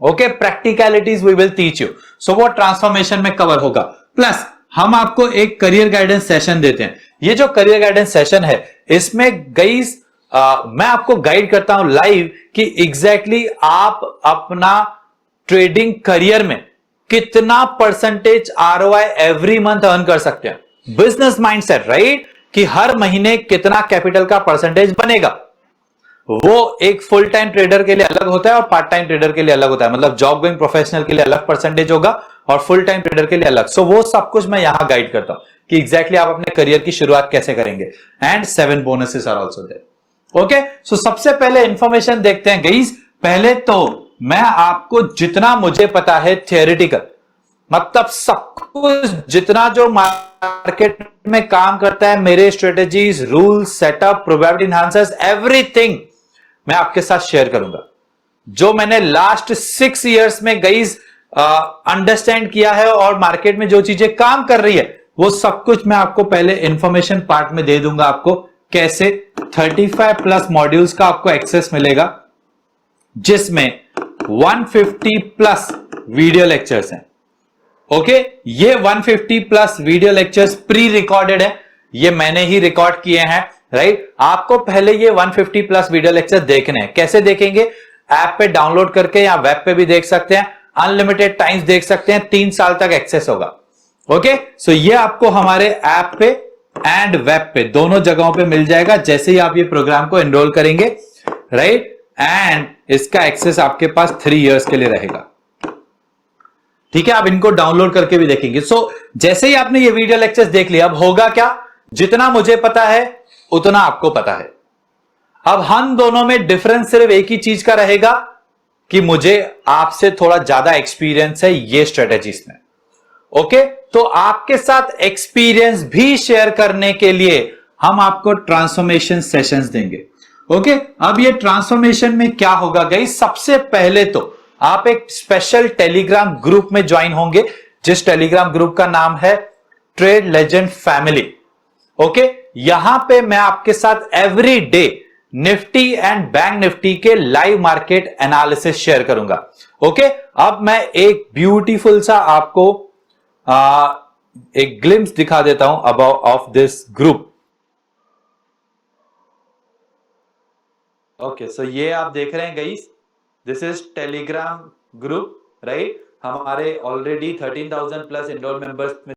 [SPEAKER 1] Okay, practicalities we will teach you. So वो ट्रांसफॉर्मेशन में कवर होगा। प्लस हम आपको एक करियर गाइडेंस सेशन देते हैं। ये जो करियर गाइडेंस सेशन है, इसमें गाइस मैं आपको गाइड करता हूं लाइव कि एग्जैक्टली आप अपना ट्रेडिंग करियर में कितना percentage ROI every month earn कर सकते हैं। बिजनेस माइंडसेट, राइट, कि हर महीने कितना कैपिटल का परसेंटेज बनेगा। वो एक फुल टाइम ट्रेडर के लिए अलग होता है और पार्ट टाइम ट्रेडर के लिए अलग होता है। मतलब जॉब गोइंग प्रोफेशनल के लिए अलग परसेंटेज होगा और फुल टाइम ट्रेडर के लिए अलग। सो वो सब कुछ मैं यहां गाइड करता हूं कि एग्जैक्टली आप अपने करियर की शुरुआत कैसे करेंगे। And 7 bonuses are also there. Okay, so सबसे पहले इंफॉर्मेशन देखते हैं गाइस। पहले तो मैं आपको जितना मुझे पता है थियोरेटिकल, मतलब सब कुछ जितना जो मार्केट में काम करता है, मेरे strategies, rules, setup, probability enhancers, everything मैं आपके साथ शेयर करूंगा। जो मैंने लास्ट 6 इयर्स में गाइस अंडरस्टैंड किया है और मार्केट में जो चीजें काम कर रही है, वो सब कुछ मैं आपको पहले इंफॉर्मेशन पार्ट में दे दूंगा। आपको कैसे 35+ मॉड्यूल्स का आपको एक्सेस मिलेगा। जिसमें 150 प्लस वीडियो लेक्चर्स हैं। ओके, ये 150 plus video lectures pre recorded है, ये मैंने ही रिकॉर्ड किए हैं, राइट। आपको पहले ये 150 प्लस वीडियो लेक्चर देखने हैं। कैसे देखेंगे? ऐप पे डाउनलोड करके या वेब पे भी देख सकते हैं, अनलिमिटेड टाइम्स देख सकते हैं, 3 साल तक एक्सेस होगा। ओके, सो ये आपको हमारे ऐप पे एंड वेब पे दोनों जगहों पे मिल जाएगा जैसे ही आप ये प्रोग्राम को एनरोल करेंगे, राइट। एंड इसका एक्सेस आपके पास 3 इयर्स के लिए रहेगा। ठीक है, आप इनको डाउनलोड करके भी देखेंगे। सो जैसे ही आपने ये वीडियो लेक्चर्स देख लिया, अब होगा क्या? जितना मुझे पता है उतना आपको पता है। अब हम दोनों में डिफरेंस सिर्फ एक ही चीज का रहेगा कि मुझे आपसे थोड़ा ज्यादा एक्सपीरियंस है ये स्ट्रेटेजीज में। ओके, तो आपके साथ एक्सपीरियंस भी शेयर करने के लिए हम आपको ट्रांसफॉर्मेशन सेशंस देंगे। ओके, अब ये ट्रांसफॉर्मेशन में क्या होगा गाइस? सबसे पहले तो आप एक स्पेशल टेलीग्राम ग्रुप में ज्वाइन होंगे, जिस टेलीग्राम ग्रुप का नाम है ट्रेड लेजेंड फैमिली। ओके, यहां पे मैं आपके साथ every day Nifty and bank Nifty के लाइव मार्केट एनालिसिस शेयर करूंगा। ओके, अब मैं एक ब्यूटीफुल सा आपको एक ग्लिम्स दिखा देता हूं about of this group. Okay, so ये आप देख रहे हैं guys, this is Telegram group, right. हमारे ऑलरेडी 13,000 प्लस इनरोल मेंबर्स में